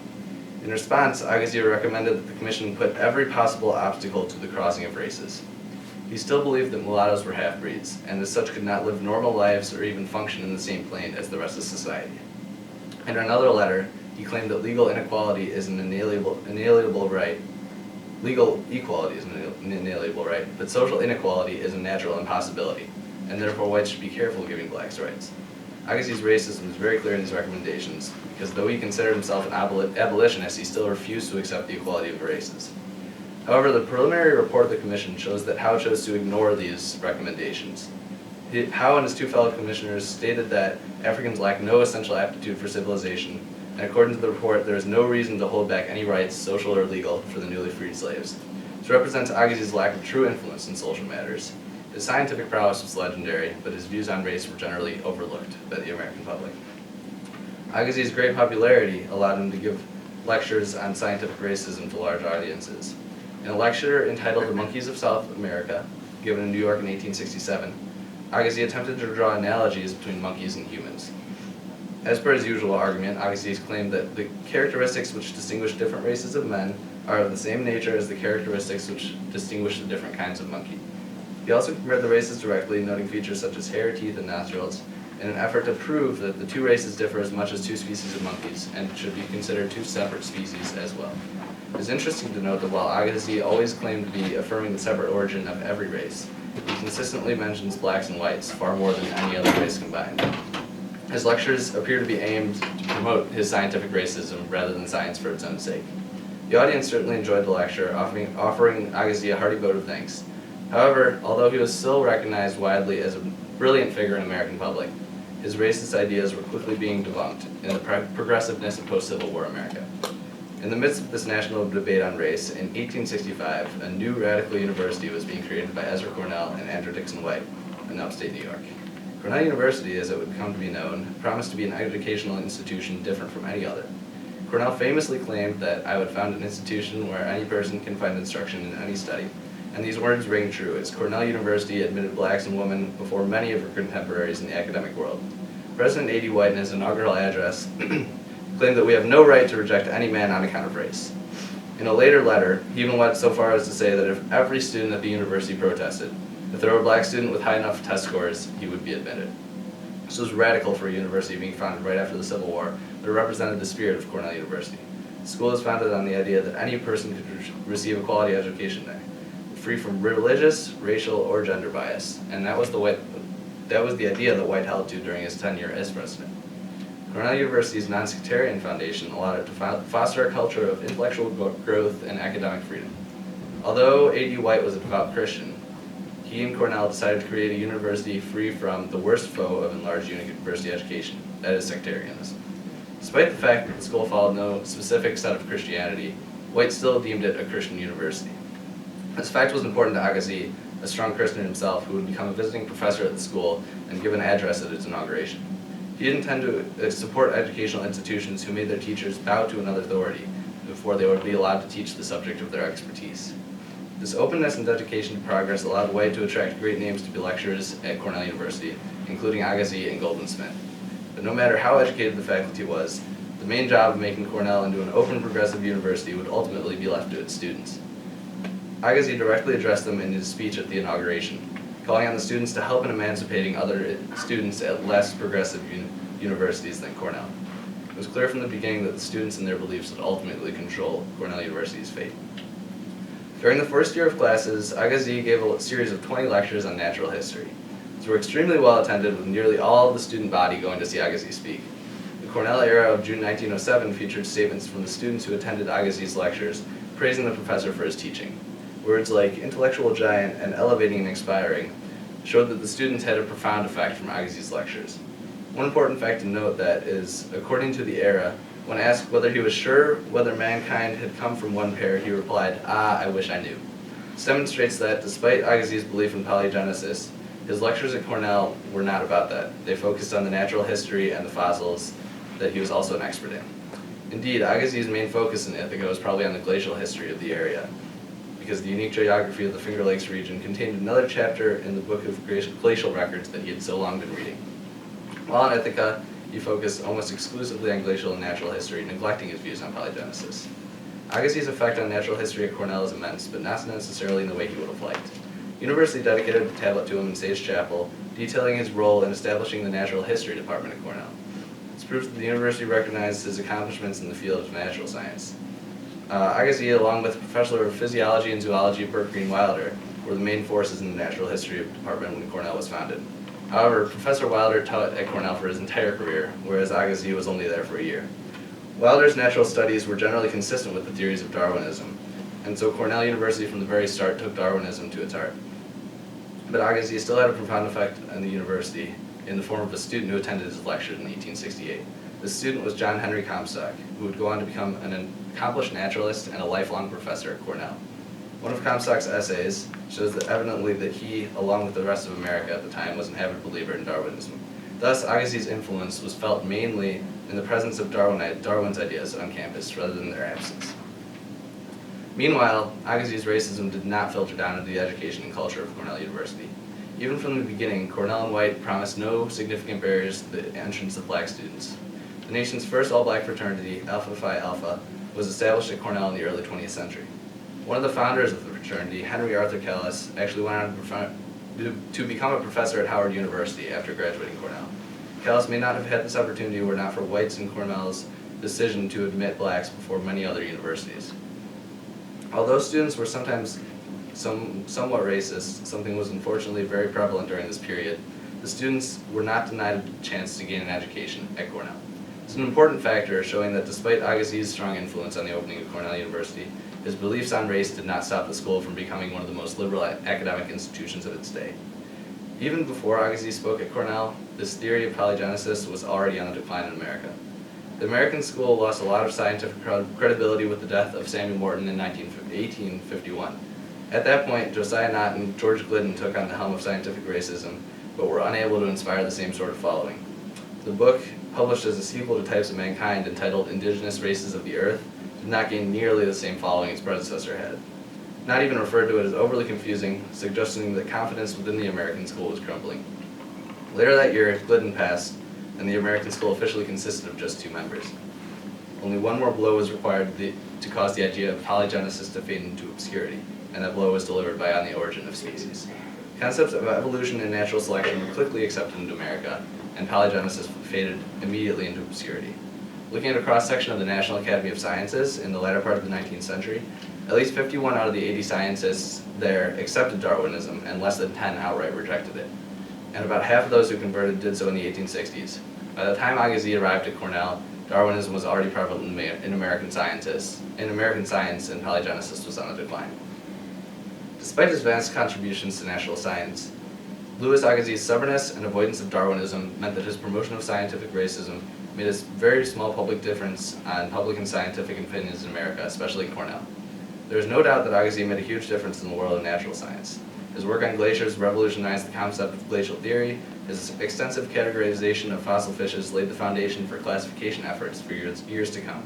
In response, Agassiz recommended that the commission put every possible obstacle to the crossing of races. He still believed that mulattoes were half-breeds, and as such could not live normal lives or even function in the same plane as the rest of society. In another letter, he claimed that legal inequality is an inalienable right. Legal equality is an inalienable right, but social inequality is a natural impossibility, and therefore whites should be careful giving blacks rights. Agassiz's racism is very clear in his recommendations, because though he considered himself an abolitionist, he still refused to accept the equality of the races. However, the preliminary report of the commission shows that Howe chose to ignore these recommendations. Howe and his two fellow commissioners stated that Africans lack no essential aptitude for civilization, and according to the report, there is no reason to hold back any rights, social or legal, for the newly freed slaves. This represents Agassiz's lack of true influence in social matters. His scientific prowess was legendary, but his views on race were generally overlooked by the American public. Agassiz's great popularity allowed him to give lectures on scientific racism to large audiences. In a lecture entitled The Monkeys of South America, given in New York in 1867, Agassiz attempted to draw analogies between monkeys and humans. As per his usual argument, Agassiz claimed that the characteristics which distinguish different races of men are of the same nature as the characteristics which distinguish the different kinds of monkey. He also compared the races directly, noting features such as hair, teeth, and nostrils, in an effort to prove that the two races differ as much as two species of monkeys, and should be considered two separate species as well. It is interesting to note that while Agassiz always claimed to be affirming the separate origin of every race, he consistently mentions blacks and whites far more than any other race combined. His lectures appear to be aimed to promote his scientific racism rather than science for its own sake. The audience certainly enjoyed the lecture, offering Agassiz a hearty vote of thanks. However, although he was still recognized widely as a brilliant figure in the American public, his racist ideas were quickly being debunked in the progressiveness of post-Civil War America. In the midst of this national debate on race, in 1865, a new radical university was being created by Ezra Cornell and Andrew Dixon White in upstate New York. Cornell University, as it would come to be known, promised to be an educational institution different from any other. Cornell famously claimed that I would found an institution where any person can find instruction in any study. And these words ring true, as Cornell University admitted blacks and women before many of her contemporaries in the academic world. President A.D. White, in his inaugural address, claimed that we have no right to reject any man on account of race. In a later letter, he even went so far as to say that if every student at the university protested, if there were a black student with high enough test scores, he would be admitted. This was radical for a university being founded right after the Civil War, but it represented the spirit of Cornell University. The school is founded on the idea that any person could receive a quality education there, free from religious, racial, or gender bias, and that was the idea that White held to during his tenure as president. Cornell University's non-sectarian foundation allowed it to foster a culture of intellectual growth and academic freedom. Although A.D. White was a devout Christian, he and Cornell decided to create a university free from the worst foe of enlarged university education, that is sectarianism. Despite the fact that the school followed no specific set of Christianity, White still deemed it a Christian university. This fact was important to Agassiz, a strong Christian himself, who would become a visiting professor at the school and give an address at its inauguration. He didn't tend to support educational institutions who made their teachers bow to another authority before they would be allowed to teach the subject of their expertise. This openness and dedication to progress allowed White to attract great names to be lecturers at Cornell University, including Agassiz and Goldwin Smith. But no matter how educated the faculty was, the main job of making Cornell into an open, progressive university would ultimately be left to its students. Agassiz directly addressed them in his speech at the inauguration, calling on the students to help in emancipating other students at less progressive universities than Cornell. It was clear from the beginning that the students and their beliefs would ultimately control Cornell University's fate. During the first year of classes, Agassiz gave a series of 20 lectures on natural history. These were extremely well attended, with nearly all of the student body going to see Agassiz speak. The Cornell era of June 1907 featured statements from the students who attended Agassiz's lectures, praising the professor for his teaching. Words like intellectual giant and elevating and inspiring showed that the students had a profound effect from Agassiz's lectures. One important fact to note that is, according to the era, when asked whether he was sure whether mankind had come from one pair, he replied, "Ah, I wish I knew." This demonstrates that, despite Agassiz's belief in polygenesis, his lectures at Cornell were not about that. They focused on the natural history and the fossils that he was also an expert in. Indeed, Agassiz's main focus in Ithaca was probably on the glacial history of the area, because the unique geography of the Finger Lakes region contained another chapter in the book of glacial records that he had so long been reading. While in Ithaca, he focused almost exclusively on glacial and natural history, neglecting his views on polygenesis. Agassiz's effect on natural history at Cornell is immense, but not necessarily in the way he would have liked. The university dedicated a tablet to him in Sage Chapel, detailing his role in establishing the natural history department at Cornell. This proves that the university recognized his accomplishments in the field of natural science. Agassiz, along with Professor of Physiology and Zoology Burt Green Wilder, were the main forces in the natural history department when Cornell was founded. However, Professor Wilder taught at Cornell for his entire career, whereas Agassiz was only there for a year. Wilder's natural studies were generally consistent with the theories of Darwinism, and so Cornell University from the very start took Darwinism to its heart. But Agassiz still had a profound effect on the university in the form of a student who attended his lectures in 1868. This student was John Henry Comstock, who would go on to become an accomplished naturalist and a lifelong professor at Cornell. One of Comstock's essays shows that evidently that he, along with the rest of America at the time, was an avid believer in Darwinism. Thus, Agassiz's influence was felt mainly in the presence of Darwin's ideas on campus rather than their absence. Meanwhile, Agassiz's racism did not filter down into the education and culture of Cornell University. Even from the beginning, Cornell and White promised no significant barriers to the entrance of black students. The nation's first all-black fraternity, Alpha Phi Alpha, was established at Cornell in the early 20th century. One of the founders of the fraternity, Henry Arthur Callis, actually went on to become a professor at Howard University after graduating Cornell. Callis may not have had this opportunity were it not for White's and Cornell's decision to admit blacks before many other universities. Although students were sometimes somewhat racist, something was unfortunately very prevalent during this period, the students were not denied a chance to gain an education at Cornell. It's an important factor showing that despite Agassiz's strong influence on the opening of Cornell University, his beliefs on race did not stop the school from becoming one of the most liberal academic institutions of its day. Even before Agassiz spoke at Cornell, this theory of polygenesis was already on the decline in America. The American school lost a lot of scientific credibility with the death of Samuel Morton in 1851. At that point, Josiah Nott and George Glidden took on the helm of scientific racism, but were unable to inspire the same sort of following. The book, published as a sequel to Types of Mankind entitled Indigenous Races of the Earth, did not gain nearly the same following its predecessor had. Not even referred to it as overly confusing, suggesting that confidence within the American school was crumbling. Later that year, Glidden passed, and the American school officially consisted of just 2 members. Only one more blow was required to cause the idea of polygenesis to fade into obscurity, and that blow was delivered by On the Origin of Species. Concepts of evolution and natural selection were quickly accepted into America, and polygenesis faded immediately into obscurity. Looking at a cross-section of the National Academy of Sciences in the latter part of the 19th century, at least 51 out of the 80 scientists there accepted Darwinism, and less than 10 outright rejected it. And about half of those who converted did so in the 1860s. By the time Agassiz arrived at Cornell, Darwinism was already prevalent in American science, and polygenesis was on a decline. Despite his vast contributions to natural science, Louis Agassiz's stubbornness and avoidance of Darwinism meant that his promotion of scientific racism made a very small public difference on public and scientific opinions in America, especially at Cornell. There is no doubt that Agassiz made a huge difference in the world of natural science. His work on glaciers revolutionized the concept of glacial theory. His extensive categorization of fossil fishes laid the foundation for classification efforts for years to come.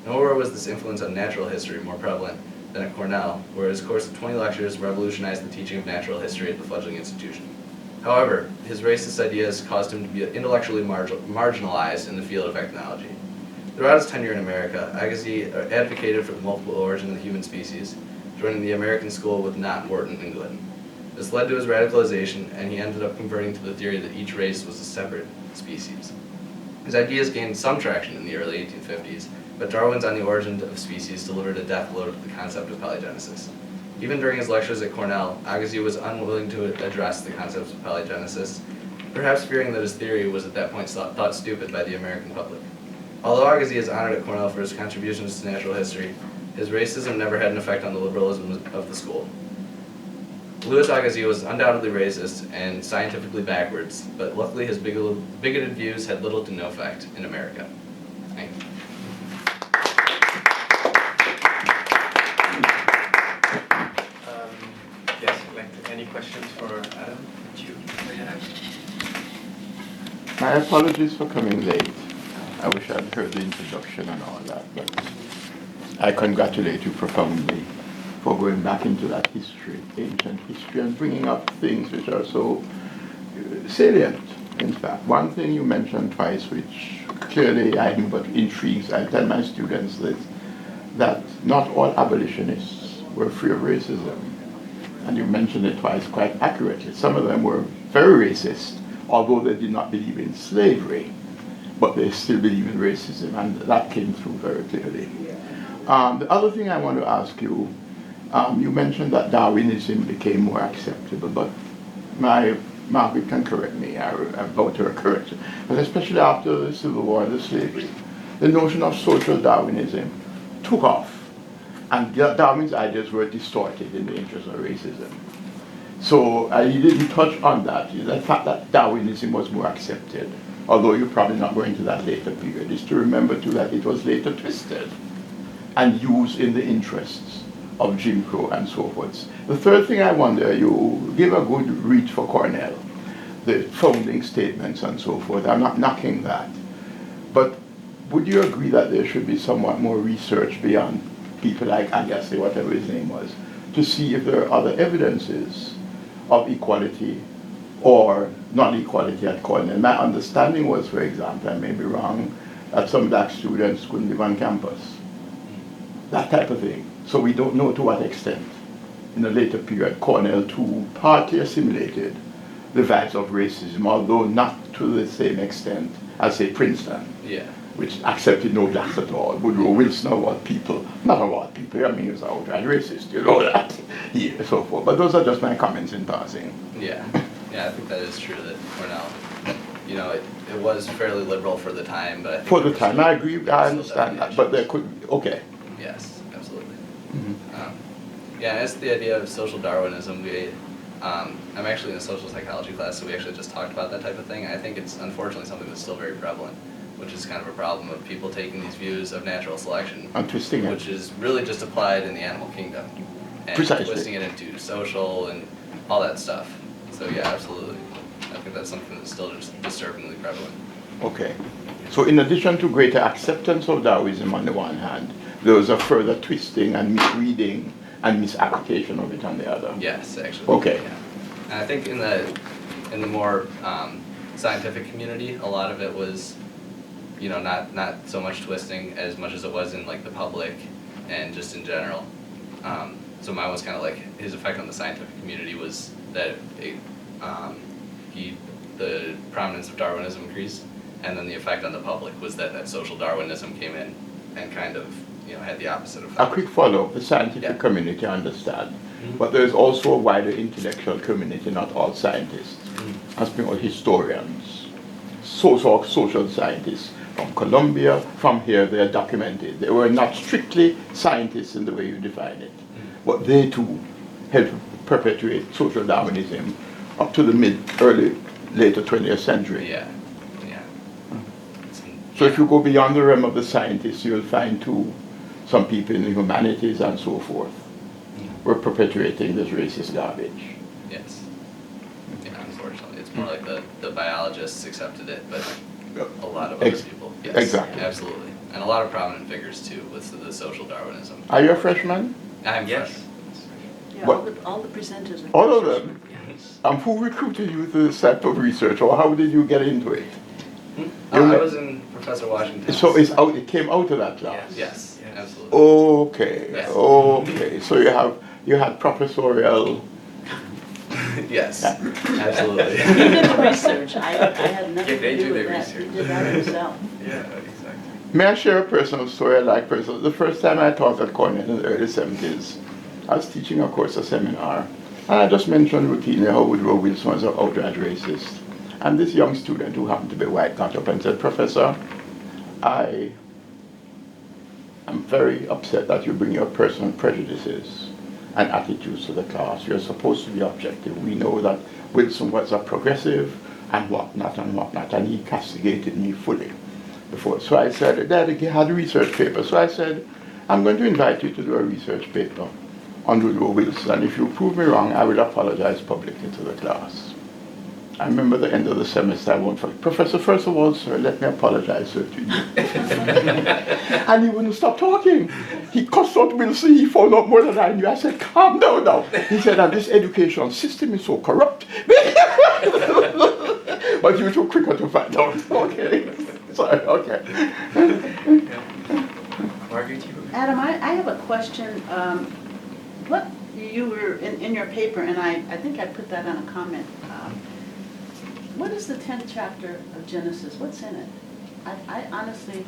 Nowhere was this influence on natural history more prevalent than at Cornell, where his course of 20 lectures revolutionized the teaching of natural history at the fledgling institution. However, his racist ideas caused him to be intellectually marginalized in the field of ethnology. Throughout his tenure in America, Agassiz advocated for the multiple origin of the human species, joining the American school with Nott, Morton, and Glidden. This led to his radicalization, and he ended up converting to the theory that each race was a separate species. His ideas gained some traction in the early 1850s, but Darwin's On the Origin of Species delivered a death blow to the concept of polygenesis. Even during his lectures at Cornell, Agassiz was unwilling to address the concepts of polygenesis, perhaps fearing that his theory was at that point thought stupid by the American public. Although Agassiz is honored at Cornell for his contributions to natural history, his racism never had an effect on the liberalism of the school. Louis Agassiz was undoubtedly racist and scientifically backwards, but luckily his bigoted views had little to no effect in America. Thank you. Yes, any questions for Adam? My apologies for coming late. I wish I'd heard the introduction and all that, but I congratulate you profoundly for going back into that history, ancient history, and bringing up things which are so salient. In fact, one thing you mentioned twice, which clearly I know but intrigues, I tell my students this, that not all abolitionists were free of racism. And you mentioned it twice quite accurately. Some of them were very racist, although they did not believe in slavery, but they still believe in racism, and that came through very clearly. The other thing I want to ask you, you mentioned that Darwinism became more acceptable, but Margaret can correct me, I vote her correction, but especially after the Civil War and the slavery, the notion of social Darwinism took off, and Darwin's ideas were distorted in the interest of racism. So you didn't touch on that, the fact that Darwinism was more accepted. although you're probably not going to that later period, is to remember too that it was later twisted and used in the interests of Jim Crow and so forth. The third thing I wonder, you give a good read for Cornell, the founding statements and so forth. I'm not knocking that. But would you agree that there should be somewhat more research beyond people like Agassiz, whatever his name was, to see if there are other evidences of equality or non-equality at Cornell? My understanding was, for example, I may be wrong, that some black students couldn't live on campus. That type of thing. So we don't know to what extent, in a later period, Cornell too partly assimilated the vibes of racism, although not to the same extent as, say, Princeton, which accepted no blacks at all. Woodrow Wilson of all people, not of all people, I mean, he was outright racist, you know that, so forth. But those are just my comments in passing. Yeah, I think that is true that Cornell, you know, it was fairly liberal for the time, but I think for the time, I agree, I understand that, but there could be, okay. Yes, absolutely. Mm-hmm. Yeah, and as the idea of social Darwinism, I'm actually in a social psychology class, so we actually just talked about that type of thing. I think it's unfortunately something that's still very prevalent, which is kind of a problem of people taking these views of natural selection, And twisting it. which is really just applied in the animal kingdom, and Precisely. twisting it into social and all that stuff. So yeah, absolutely. I think that's something that's still just disturbingly prevalent. Okay. So in addition to greater acceptance of Darwinism on the one hand, there was a further twisting and misreading and misapplication of it on the other. Yes, actually. Okay. Yeah. And I think in the more scientific community, a lot of it was, you know, not so much twisting as much as it was in like the public and just in general. So mine was kind of like his effect on the scientific community was that the prominence of Darwinism increased, and then the effect on the public was that social Darwinism came in and kind of, you know, had the opposite effect. A quick follow-up, the scientific community, I understand, but there's also a wider intellectual community, not all scientists, as being all historians, social scientists from Colombia, from here, they are documented. They were not strictly scientists in the way you define it, but they too helped perpetuate social Darwinism up to the later 20th century. Yeah. So if you go beyond the realm of the scientists, you'll find too some people in the humanities and so forth were perpetuating this racist garbage. Yes. Yeah, unfortunately. It's more like the biologists accepted it, but a lot of other people. Yes, exactly. Absolutely. And a lot of prominent figures too with the social Darwinism. Are you a freshman? I'm Yes. fresh. Yeah, What? all the presenters are. All of them? Yes. Who recruited you to this type of research, or how did you get into it? I was in Professor Washington's. So it came out of that class? Yes, Yes. absolutely. Okay, Yes. okay. So you had professorial. Yes, absolutely. He did the research. I had nothing Yeah, they to do do with the that. He research. did that himself. Yeah, exactly. May I share a personal story I like personal? The first time I taught at Cornell in the early 70s, I was teaching a course, a seminar, and I just mentioned routinely how Woodrow Wilson was an outright racist. And this young student who happened to be white got up and said, "Professor, I am very upset that you bring your personal prejudices and attitudes to the class. You're supposed to be objective. We know that Wilson was a progressive and whatnot, and he castigated me fully before." So I said, Dad, he had a research paper. So I said, "I'm going to invite you to do a research paper on Woodrow Wilson, and if you prove me wrong, I will apologize publicly to the class." I remember the end of the semester, I won't forget. "Professor, first of all, sir, let me apologize, sir, to you." And he wouldn't stop talking. He cussed out Wilson, he found out more than I knew. I said, "Calm down now." He said, "And this education system is so corrupt." But you were too quicker to find out. Okay. Sorry, okay. Margaret, you were? Adam, I have a question. What you were in your paper, and I think I put that on a comment. What is the 10th chapter of Genesis? What's in it? I honestly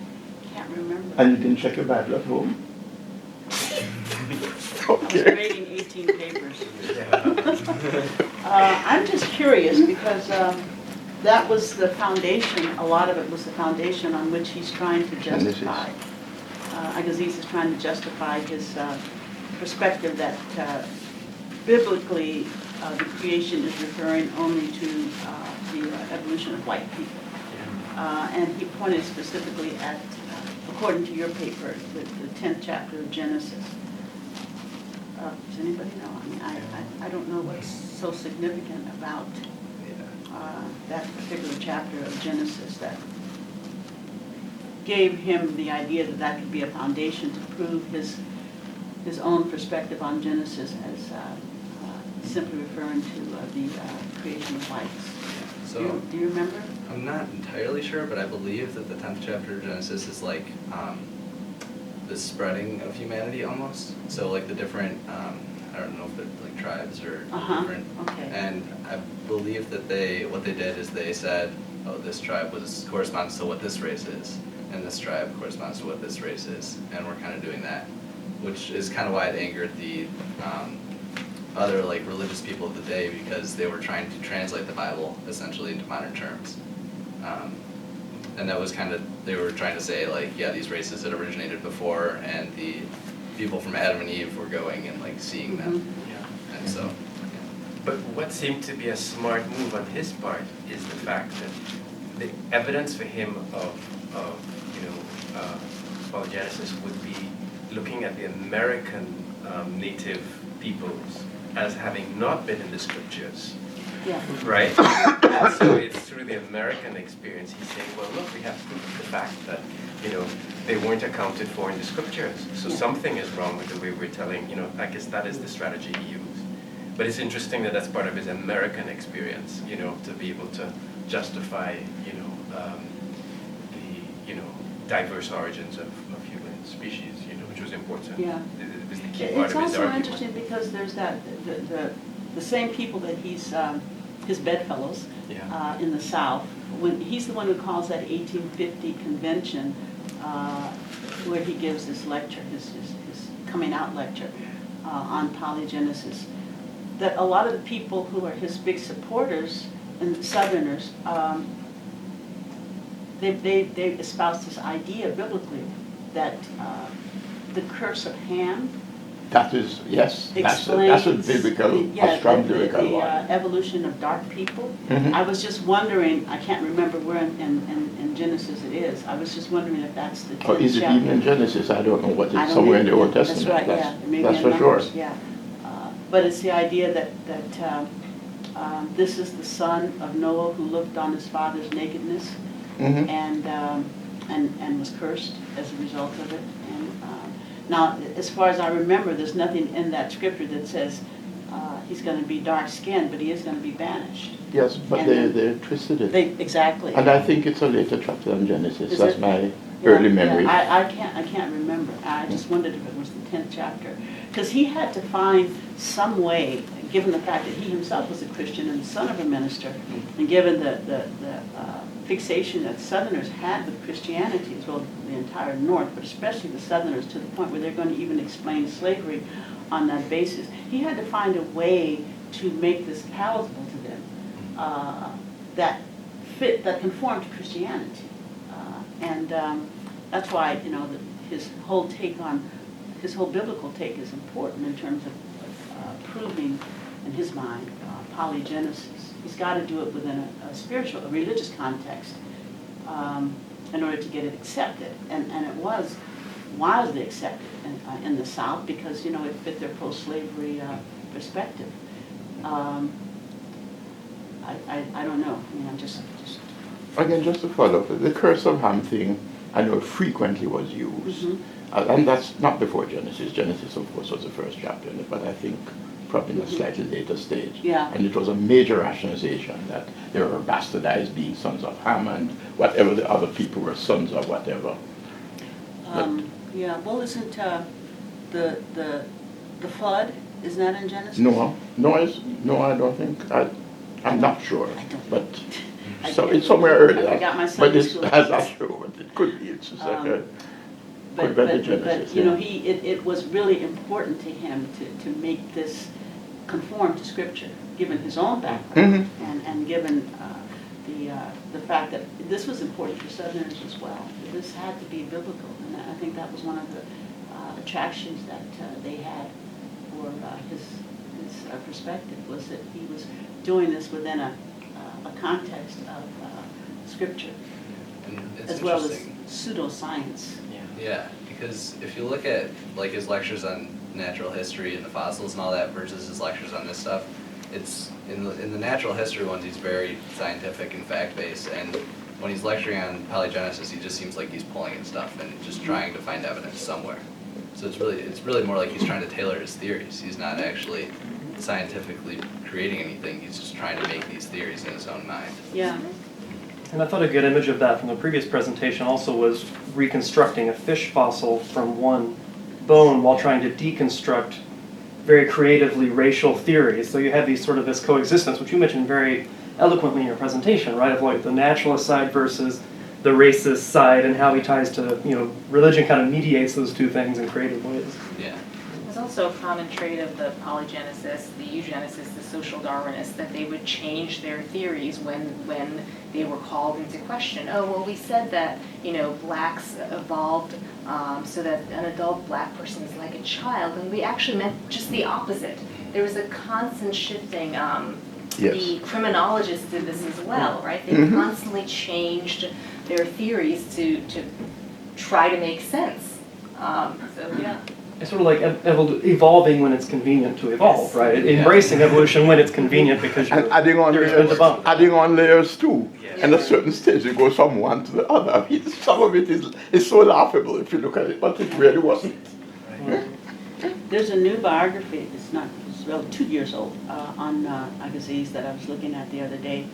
can't remember. And you didn't check your Bible at home? I was Okay. grading 18 papers. Yeah. I'm just curious because that was the foundation, a lot of it was the foundation on which he's trying to justify. Agassiz is trying to justify his perspective that biblically the creation is referring only to the evolution of white people. and he pointed specifically at, according to your paper, the 10th chapter of Genesis. Does anybody know? I mean, I don't know what's so significant about that particular chapter of Genesis that gave him the idea that that could be a foundation to prove his own perspective on Genesis as simply referring to the creation of lights. So Do you remember? I'm not entirely sure, but I believe that the 10th chapter of Genesis is like the spreading of humanity almost. So like the different, I don't know if they're like tribes or different. Okay. And I believe that what they did is they said, oh, this tribe corresponds to what this race is, and this tribe corresponds to what this race is, and we're kind of doing that, which is kind of why it angered the other like religious people of the day, because they were trying to translate the Bible essentially into modern terms. And that was kind of, they were trying to say like, yeah, these races had originated before, and the people from Adam and Eve were going and like seeing them. Yeah. And so, But what seemed to be a smart move on his part is the fact that the evidence for him of polygenesis would be looking at the American native peoples as having not been in the scriptures, Yeah. right? And so it's through the American experience he's saying, well, look, we have proof of the fact that they weren't accounted for in the scriptures. So Yeah. something is wrong with the way we're telling. I guess that is the strategy he used. But it's interesting that that's part of his American experience, to be able to justify, the diverse origins of human species, which was important. Yeah. It was the key part It's of his also argument. interesting because there's the same people that he's, his bedfellows Yeah. in the South, when he's the one who calls that 1850 convention, where he gives this lecture, his coming out lecture on polygenesis, that a lot of the people who are his big supporters and Southerners, they espouse this idea biblically that the curse of Ham That is, yes, that's a explains biblical, yeah, a strong the biblical one. evolution of dark people. Mhm. I was just wondering, I can't remember where in Genesis it is. I was just wondering if that's the 10th Or is it chapter. even in Genesis? I don't know what I it's, don't somewhere in the know. Old Testament. That's right, yeah. Maybe That's in for sure. Numbers, yeah. But it's the idea that this is the son of Noah who looked on his father's nakedness Mhm. and was cursed as a result of it. And now, as far as I remember, there's nothing in that scripture that says he's going to be dark-skinned, but he is going to be banished. Yes, but And they twisted it. Exactly. And I think it's a later chapter than Genesis. Is That's it? my Yeah, early yeah. memory. I can't remember. I just wondered if it was the 10th chapter. Because he had to find some way, given the fact that he himself was a Christian and the son of a minister, and given the fixation that Southerners had with Christianity, as well as the entire North, but especially the Southerners, to the point where they're going to even explain slavery on that basis. He had to find a way to make this palatable to them that conformed to Christianity. And that's why, his whole biblical take is important in terms of proving, in his mind, polygenesis. He's got to do it within a spiritual, a religious context in order to get it accepted. And it was widely accepted in the South because, it fit their pro-slavery perspective. I don't know. I'm just Again, just to follow up, the curse of Ham thing, I know frequently was used. Mhm. And that's not before Genesis. Genesis, of course, was the first chapter, but I think probably in a slightly later stage. Yeah. And it was a major rationalization that they were bastardized being sons of Ham and whatever the other people were sons of whatever. Yeah, well, isn't the flood, isn't that in Genesis? No, I don't think. I'm not sure. I don't- But I so can't it's somewhere remember. earlier. I got my But Sunday it's, school I'm not days. sure. But it could be. It's just like a. But Genesis, yeah. it was really important to him to make this conform to Scripture, given his own background, and given the fact that this was important for Southerners as well. This had to be biblical, and I think that was one of the attractions that they had for his perspective, was that he was doing this within a context of Scripture. And it's as well as interesting. pseudoscience. Yeah, because if you look at like his lectures on natural history and the fossils and all that versus his lectures on this stuff, it's in the natural history ones he's very scientific and fact-based, and when he's lecturing on polygenesis he just seems like he's pulling at stuff and just trying to find evidence somewhere. So it's really more like he's trying to tailor his theories. He's not actually scientifically creating anything, he's just trying to make these theories in his own mind. Yeah. And I thought a good image of that from the previous presentation also was reconstructing a fish fossil from one bone while trying to deconstruct very creatively racial theories. So you have these sort of this coexistence, which you mentioned very eloquently in your presentation, right? Of like the naturalist side versus the racist side, and how he ties to, religion kind of mediates those two things in creative ways. Yeah. There's also a common trait of the polygenicists, the eugenicists, the social Darwinists, that they would change their theories when they were called into question. Oh, well, we said that, blacks evolved so that an adult black person is like a child, and we actually meant just the opposite. There was a constant shifting. The criminologists did this as well, right? They constantly changed their theories to try to make sense. It's sort of like evolving when it's convenient to evolve, right? Embracing evolution when it's convenient because And adding on layers too. Yes. And at a certain stage it goes from one to the other. Some of it is so laughable if you look at it, but it really wasn't. There's a new biography, it's 2 years old, on Agassiz that I was looking at the other day.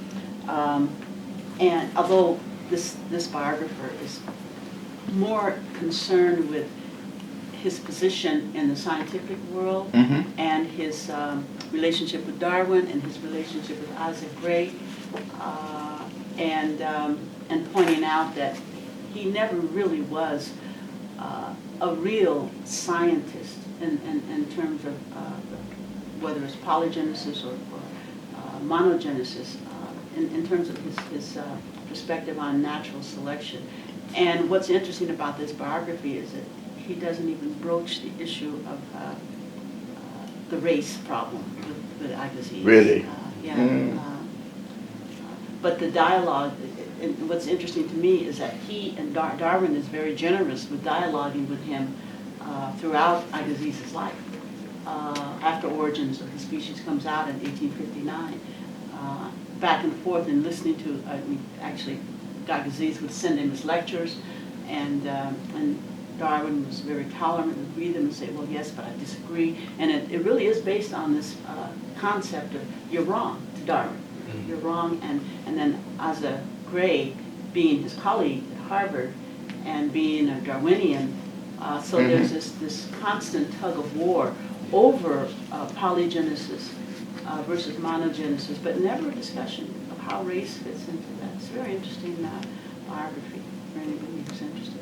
And although this biographer is more concerned with his position in the scientific world and his relationship with Darwin and his relationship with Isaac Gray, and pointing out that he never really was a real scientist in terms of whether it's polygenesis or monogenesis, in terms of his perspective on natural selection. And what's interesting about this biography is that he doesn't even broach the issue of the race problem with Agassiz. Really? But the dialogue, and what's interesting to me is that he and Darwin is very generous with dialoguing with him throughout Agassiz's life. After Origins of the Species comes out in 1859, back and forth and listening to, actually Agassiz would send him his lectures, and Darwin was very tolerant and read them and say, well, yes, but I disagree. And it really is based on this concept of you're wrong to Darwin. You're wrong. And then Asa Gray, being his colleague at Harvard and being a Darwinian, so there's this constant tug of war over polygenesis versus monogenesis, but never a discussion of how race fits into that. It's a very interesting biography for anybody who's interested.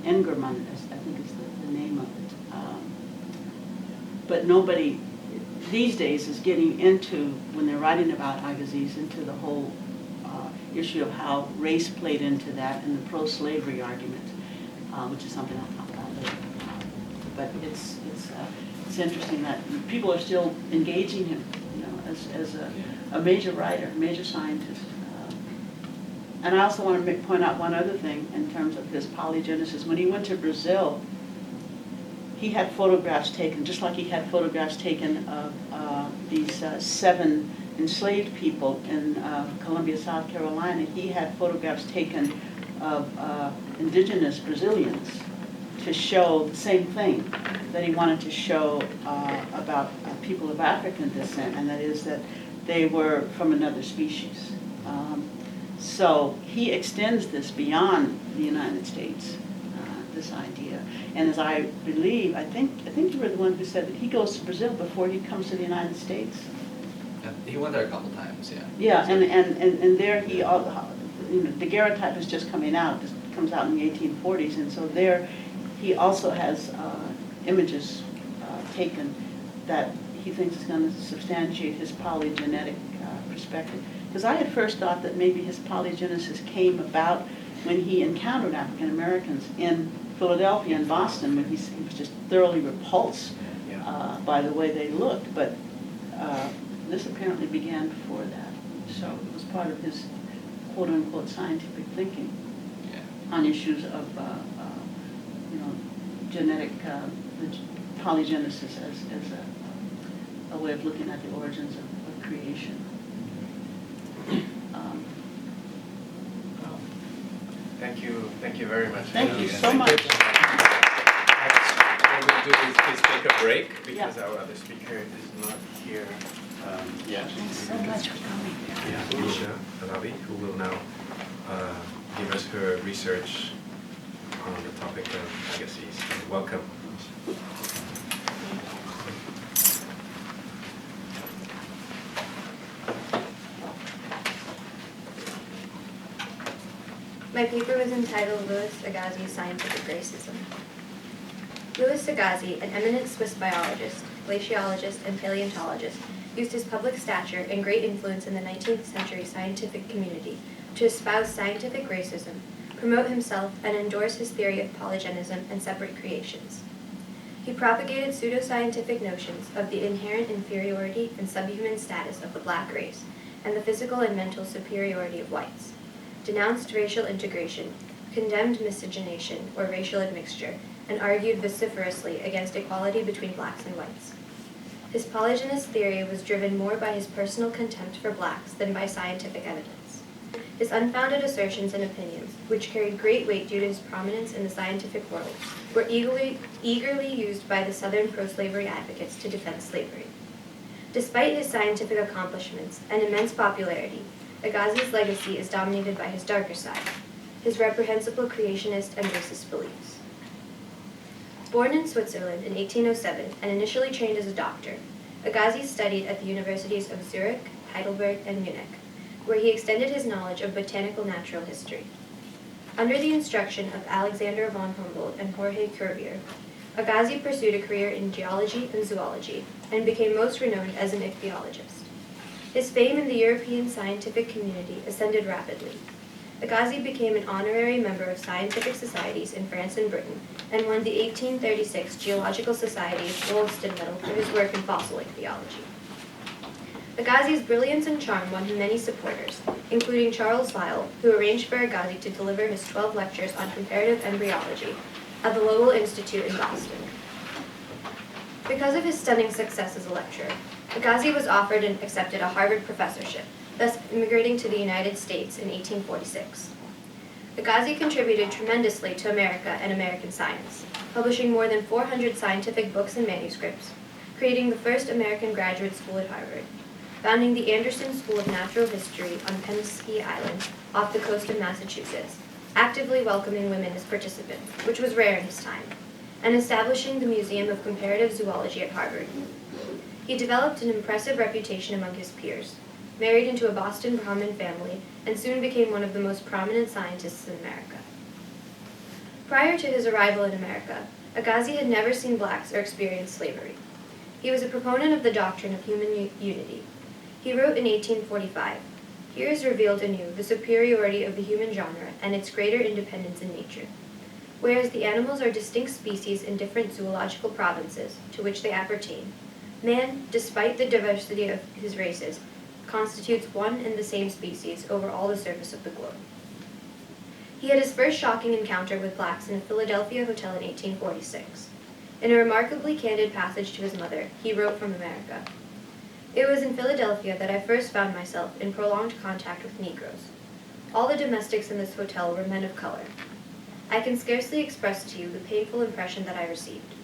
Engerman, I think is the name of it. But nobody these days is getting into, when they're writing about Agassiz, into the whole issue of how race played into that and the pro-slavery argument, which is something I'll talk about later. But it's interesting that people are still engaging him, as a major writer, major scientist. And I also want to point out one other thing in terms of his polygenesis. When he went to Brazil, he had photographs taken, just like he had photographs taken of these 7 enslaved people in Columbia, South Carolina. He had photographs taken of indigenous Brazilians to show the same thing that he wanted to show about people of African descent, and that is that they were from another species. So he extends this beyond the United States, this idea. And as I believe, I think you were the one who said that he goes to Brazil before he comes to the United States. He went there a couple times, yeah. Yeah, and there he, the daguerreotype is just coming out. It comes out in the 1840s, and so there he also has images taken that he thinks is going to substantiate his polygenetic perspective. Because I had first thought that maybe his polygenesis came about when he encountered African Americans in Philadelphia and Boston, when he was just thoroughly repulsed by the way they looked. But this apparently began before that. So it was part of his quote-unquote scientific thinking. on issues of, genetic polygenesis as a way of looking at the origins of creation. Thank you very much. Thank you so much. What we'll do is take a break because Yeah. our other speaker is not here yet. Thanks so much for coming. Yeah, Misha Alavi, who will now give us her research on the topic of Agassiz. Welcome. My paper was entitled Louis Agassiz, Scientific Racism. Louis Agassiz, an eminent Swiss biologist, glaciologist, and paleontologist, used his public stature and great influence in the 19th century scientific community to espouse scientific racism, promote himself, and endorse his theory of polygenism and separate creations. He propagated pseudoscientific notions of the inherent inferiority and subhuman status of the black race and the physical and mental superiority of whites, denounced racial integration, condemned miscegenation or racial admixture, and argued vociferously against equality between blacks and whites. His polygynous theory was driven more by his personal contempt for blacks than by scientific evidence. His unfounded assertions and opinions, which carried great weight due to his prominence in the scientific world, were eagerly used by the Southern pro-slavery advocates to defend slavery. Despite his scientific accomplishments and immense popularity, Agassiz's legacy is dominated by his darker side, his reprehensible creationist and racist beliefs. Born in Switzerland in 1807 and initially trained as a doctor, Agassiz studied at the universities of Zurich, Heidelberg, and Munich, where he extended his knowledge of botanical natural history. Under the instruction of Alexander von Humboldt and Jorge Cuvier, Agassiz pursued a career in geology and zoology and became most renowned as an ichthyologist. His fame in the European scientific community ascended rapidly. Agassiz became an honorary member of scientific societies in France and Britain and won the 1836 Geological Society's Wollaston Medal for his work in fossil ichthyology. Agassiz's brilliance and charm won him many supporters, including Charles Lyell, who arranged for Agassiz to deliver his 12 lectures on comparative embryology at the Lowell Institute in Boston. Because of his stunning success as a lecturer, Agassiz was offered and accepted a Harvard professorship, thus immigrating to the United States in 1846. Agassiz contributed tremendously to America and American science, publishing more than 400 scientific books and manuscripts, creating the first American graduate school at Harvard, founding the Anderson School of Natural History on Pennsylvania Island off the coast of Massachusetts, actively welcoming women as participants, which was rare in his time, and establishing the Museum of Comparative Zoology at Harvard. He developed an impressive reputation among his peers, married into a Boston Brahmin family, and soon became one of the most prominent scientists in America. Prior to his arrival in America, Agassiz had never seen blacks or experienced slavery. He was a proponent of the doctrine of human unity. He wrote in 1845, "Here is revealed anew the superiority of the human genre and its greater independence in nature. Whereas the animals are distinct species in different zoological provinces to which they appertain, man, despite the diversity of his races, constitutes one and the same species over all the surface of the globe." He had his first shocking encounter with blacks in a Philadelphia hotel in 1846. In a remarkably candid passage to his mother, he wrote from America, "It was in Philadelphia that I first found myself in prolonged contact with Negroes. All the domestics in this hotel were men of color. I can scarcely express to you the painful impression that I received,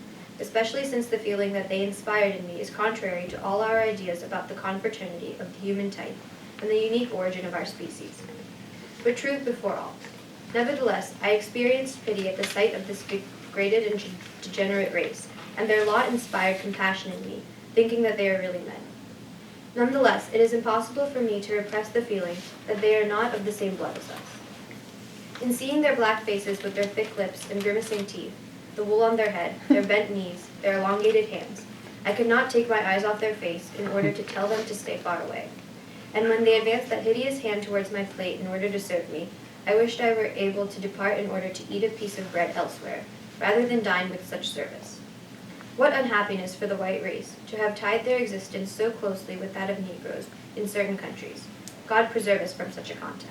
especially since the feeling that they inspired in me is contrary to all our ideas about the confraternity of the human type and the unique origin of our species. But truth before all. Nevertheless, I experienced pity at the sight of this degraded and degenerate race, and their lot inspired compassion in me, thinking that they are really men. Nonetheless, it is impossible for me to repress the feeling that they are not of the same blood as us. In seeing their black faces with their thick lips and grimacing teeth, the wool on their head, their bent knees, their elongated hands, I could not take my eyes off their face in order to tell them to stay far away. And when they advanced that hideous hand towards my plate in order to serve me, I wished I were able to depart in order to eat a piece of bread elsewhere, rather than dine with such service. What unhappiness for the white race, to have tied their existence so closely with that of Negroes in certain countries. God preserve us from such a contact."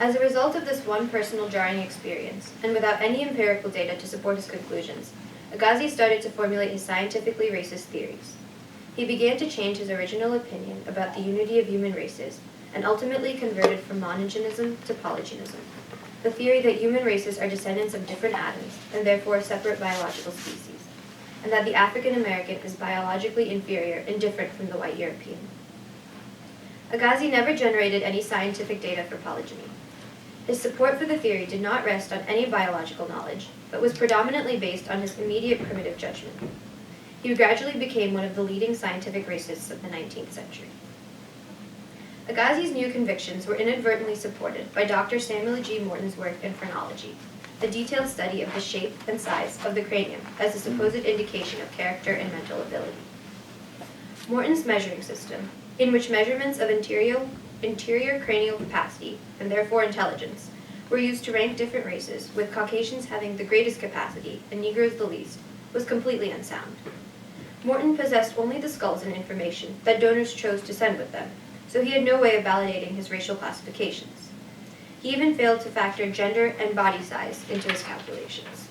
As a result of this one personal jarring experience, and without any empirical data to support his conclusions, Agassiz started to formulate his scientifically racist theories. He began to change his original opinion about the unity of human races, and ultimately converted from monogenism to polygenism, the theory that human races are descendants of different atoms, and therefore separate biological species, and that the African American is biologically inferior and different from the white European. Agassiz never generated any scientific data for polygyny. His support for the theory did not rest on any biological knowledge, but was predominantly based on his immediate primitive judgment. He gradually became one of the leading scientific racists of the 19th century. Agassiz's new convictions were inadvertently supported by Dr. Samuel G. Morton's work in phrenology, a detailed study of the shape and size of the cranium as a supposed indication of character and mental ability. Morton's measuring system, in which measurements of interior cranial capacity, and therefore intelligence, were used to rank different races, with Caucasians having the greatest capacity and Negroes the least, was completely unsound. Morton possessed only the skulls and information that donors chose to send with them, so he had no way of validating his racial classifications. He even failed to factor gender and body size into his calculations.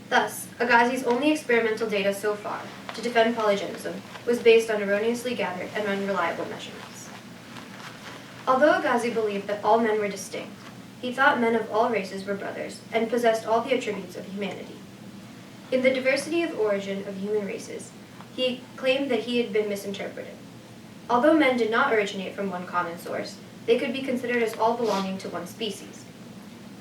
Thus, Agassiz's only experimental data so far to defend polygenism was based on erroneously gathered and unreliable measurements. Although Agassiz believed that all men were distinct, he thought men of all races were brothers and possessed all the attributes of humanity. In the diversity of origin of human races, he claimed that he had been misinterpreted. Although men did not originate from one common source, they could be considered as all belonging to one species.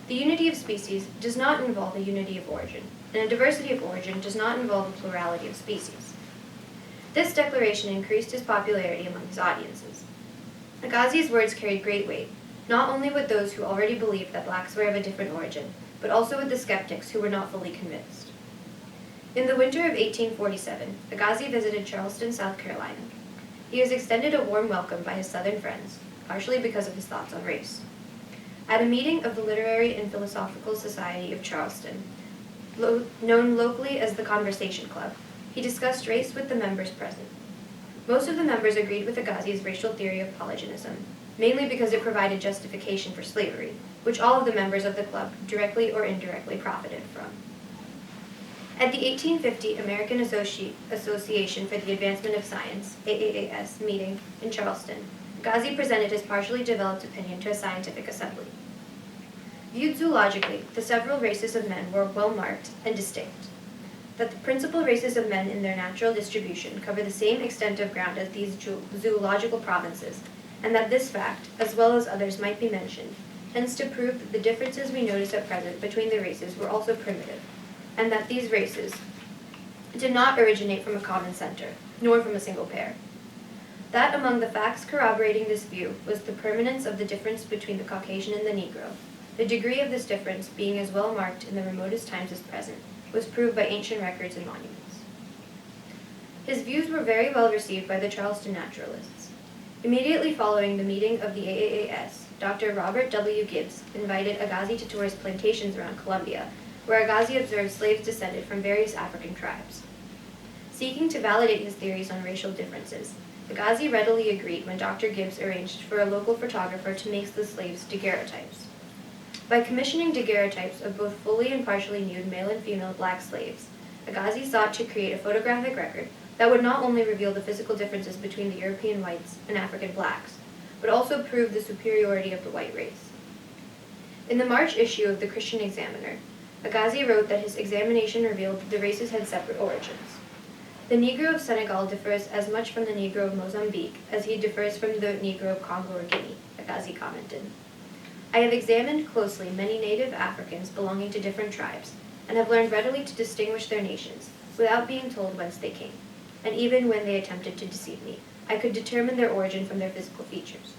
The unity of species does not involve a unity of origin, and a diversity of origin does not involve a plurality of species. This declaration increased his popularity among his audiences. Agassiz's words carried great weight, not only with those who already believed that blacks were of a different origin, but also with the skeptics who were not fully convinced. In the winter of 1847, Agassiz visited Charleston, South Carolina. He was extended a warm welcome by his Southern friends, partially because of his thoughts on race. At a meeting of the Literary and Philosophical Society of Charleston, known locally as the Conversation Club, he discussed race with the members present. Most of the members agreed with Agassiz's racial theory of polygenism, mainly because it provided justification for slavery, which all of the members of the club directly or indirectly profited from. At the 1850 American Association for the Advancement of Science, AAAS, meeting in Charleston, Agassiz presented his partially developed opinion to a scientific assembly. Viewed zoologically, the several races of men were well marked and distinct. That the principal races of men in their natural distribution cover the same extent of ground as these zoological provinces, and that this fact, as well as others might be mentioned, tends to prove that the differences we notice at present between the races were also primitive, and that these races did not originate from a common center, nor from a single pair. That among the facts corroborating this view was the permanence of the difference between the Caucasian and the Negro, the degree of this difference being as well marked in the remotest times as present, was proved by ancient records and monuments. His views were very well received by the Charleston naturalists. Immediately following the meeting of the AAAS, Dr. Robert W. Gibbs invited Agassiz to tour his plantations around Columbia, where Agassiz observed slaves descended from various African tribes. Seeking to validate his theories on racial differences, Agassiz readily agreed when Dr. Gibbs arranged for a local photographer to make the slaves daguerreotypes. By commissioning daguerreotypes of both fully and partially nude male and female black slaves, Agassiz sought to create a photographic record that would not only reveal the physical differences between the European whites and African blacks, but also prove the superiority of the white race. In the March issue of the Christian Examiner, Agassiz wrote that his examination revealed that the races had separate origins. The Negro of Senegal differs as much from the Negro of Mozambique as he differs from the Negro of Congo or Guinea, Agassiz commented. I have examined closely many native Africans belonging to different tribes, and have learned readily to distinguish their nations, without being told whence they came, and even when they attempted to deceive me, I could determine their origin from their physical features.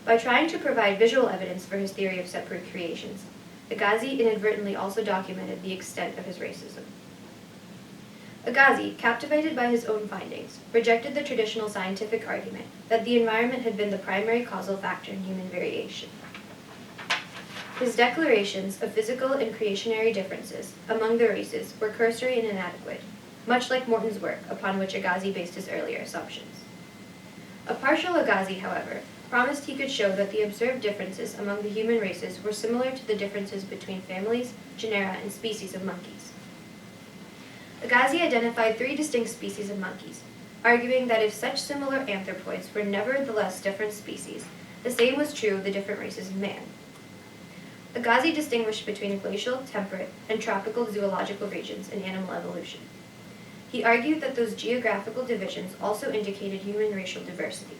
By trying to provide visual evidence for his theory of separate creations, Agassiz inadvertently also documented the extent of his racism. Agassiz, captivated by his own findings, rejected the traditional scientific argument that the environment had been the primary causal factor in human variation. His declarations of physical and creationary differences among the races were cursory and inadequate, much like Morton's work, upon which Agassiz based his earlier assumptions. A partial Agassiz, however, promised he could show that the observed differences among the human races were similar to the differences between families, genera, and species of monkeys. Agassiz identified 3 distinct species of monkeys, arguing that if such similar anthropoids were nevertheless different species, the same was true of the different races of man. Agassiz distinguished between glacial, temperate, and tropical zoological regions in animal evolution. He argued that those geographical divisions also indicated human racial diversity.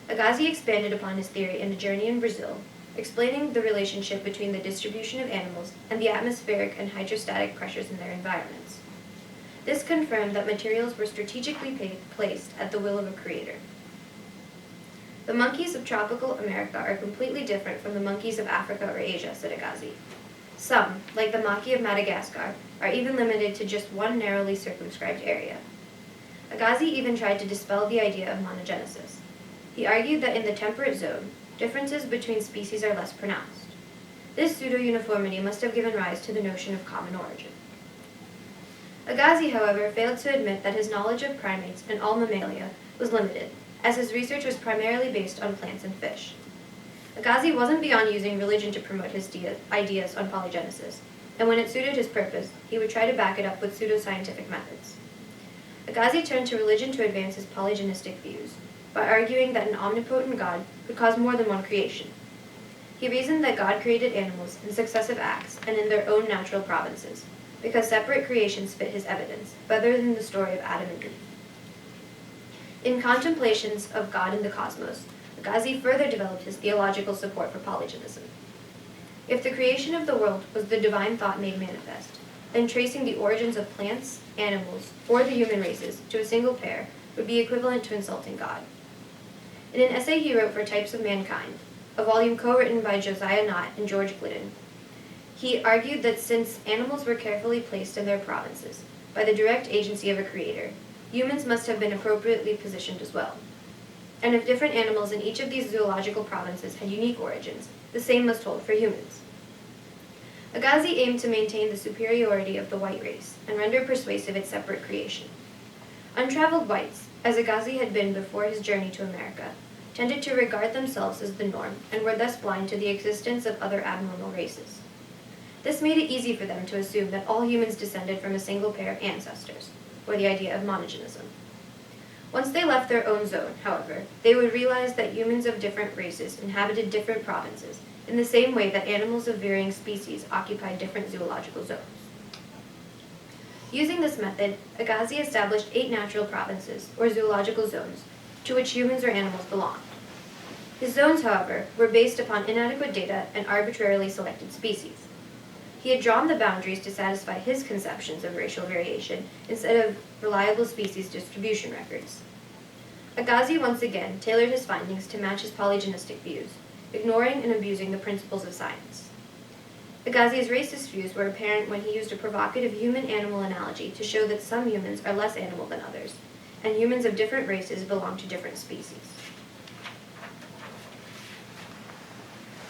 Agassiz expanded upon his theory in A Journey in Brazil, explaining the relationship between the distribution of animals and the atmospheric and hydrostatic pressures in their environments. This confirmed that materials were strategically placed at the will of a creator. The monkeys of tropical America are completely different from the monkeys of Africa or Asia, said Agassiz. Some, like the maki of Madagascar, are even limited to just one narrowly circumscribed area. Agassiz even tried to dispel the idea of monogenesis. He argued that in the temperate zone, differences between species are less pronounced. This pseudo-uniformity must have given rise to the notion of common origin. Agassiz, however, failed to admit that his knowledge of primates and all mammalia was limited, as his research was primarily based on plants and fish. Agassiz wasn't beyond using religion to promote his ideas on polygenesis, and when it suited his purpose, he would try to back it up with pseudoscientific methods. Agassiz turned to religion to advance his polygenistic views, by arguing that an omnipotent God could cause more than one creation. He reasoned that God created animals in successive acts and in their own natural provinces, because separate creations fit his evidence, rather than the story of Adam and Eve. In Contemplations of God and the Cosmos, Agassiz further developed his theological support for polygenism. If the creation of the world was the divine thought made manifest, then tracing the origins of plants, animals, or the human races to a single pair would be equivalent to insulting God. In an essay he wrote for Types of Mankind, a volume co-written by Josiah Nott and George Glidden, he argued that since animals were carefully placed in their provinces by the direct agency of a creator, humans must have been appropriately positioned as well. And if different animals in each of these zoological provinces had unique origins, the same must hold for humans. Agassiz aimed to maintain the superiority of the white race and render persuasive its separate creation. Untraveled whites, as Agassiz had been before his journey to America, tended to regard themselves as the norm and were thus blind to the existence of other abnormal races. This made it easy for them to assume that all humans descended from a single pair of ancestors, or the idea of monogenism. Once they left their own zone, however, they would realize that humans of different races inhabited different provinces, in the same way that animals of varying species occupied different zoological zones. Using this method, Agassiz established 8 natural provinces, or zoological zones, to which humans or animals belonged. His zones, however, were based upon inadequate data and arbitrarily selected species. He had drawn the boundaries to satisfy his conceptions of racial variation instead of reliable species distribution records. Agassiz once again tailored his findings to match his polygenistic views, ignoring and abusing the principles of science. Agassiz's racist views were apparent when he used a provocative human-animal analogy to show that some humans are less animal than others, and humans of different races belong to different species.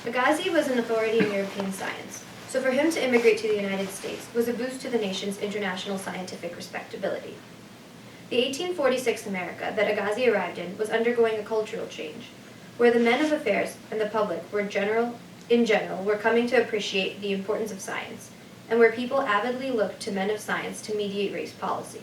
Agassiz was an authority in European science, so for him to immigrate to the United States was a boost to the nation's international scientific respectability. The 1846 America that Agassiz arrived in was undergoing a cultural change, where the men of affairs and the public in general were coming to appreciate the importance of science, and where people avidly looked to men of science to mediate race policy.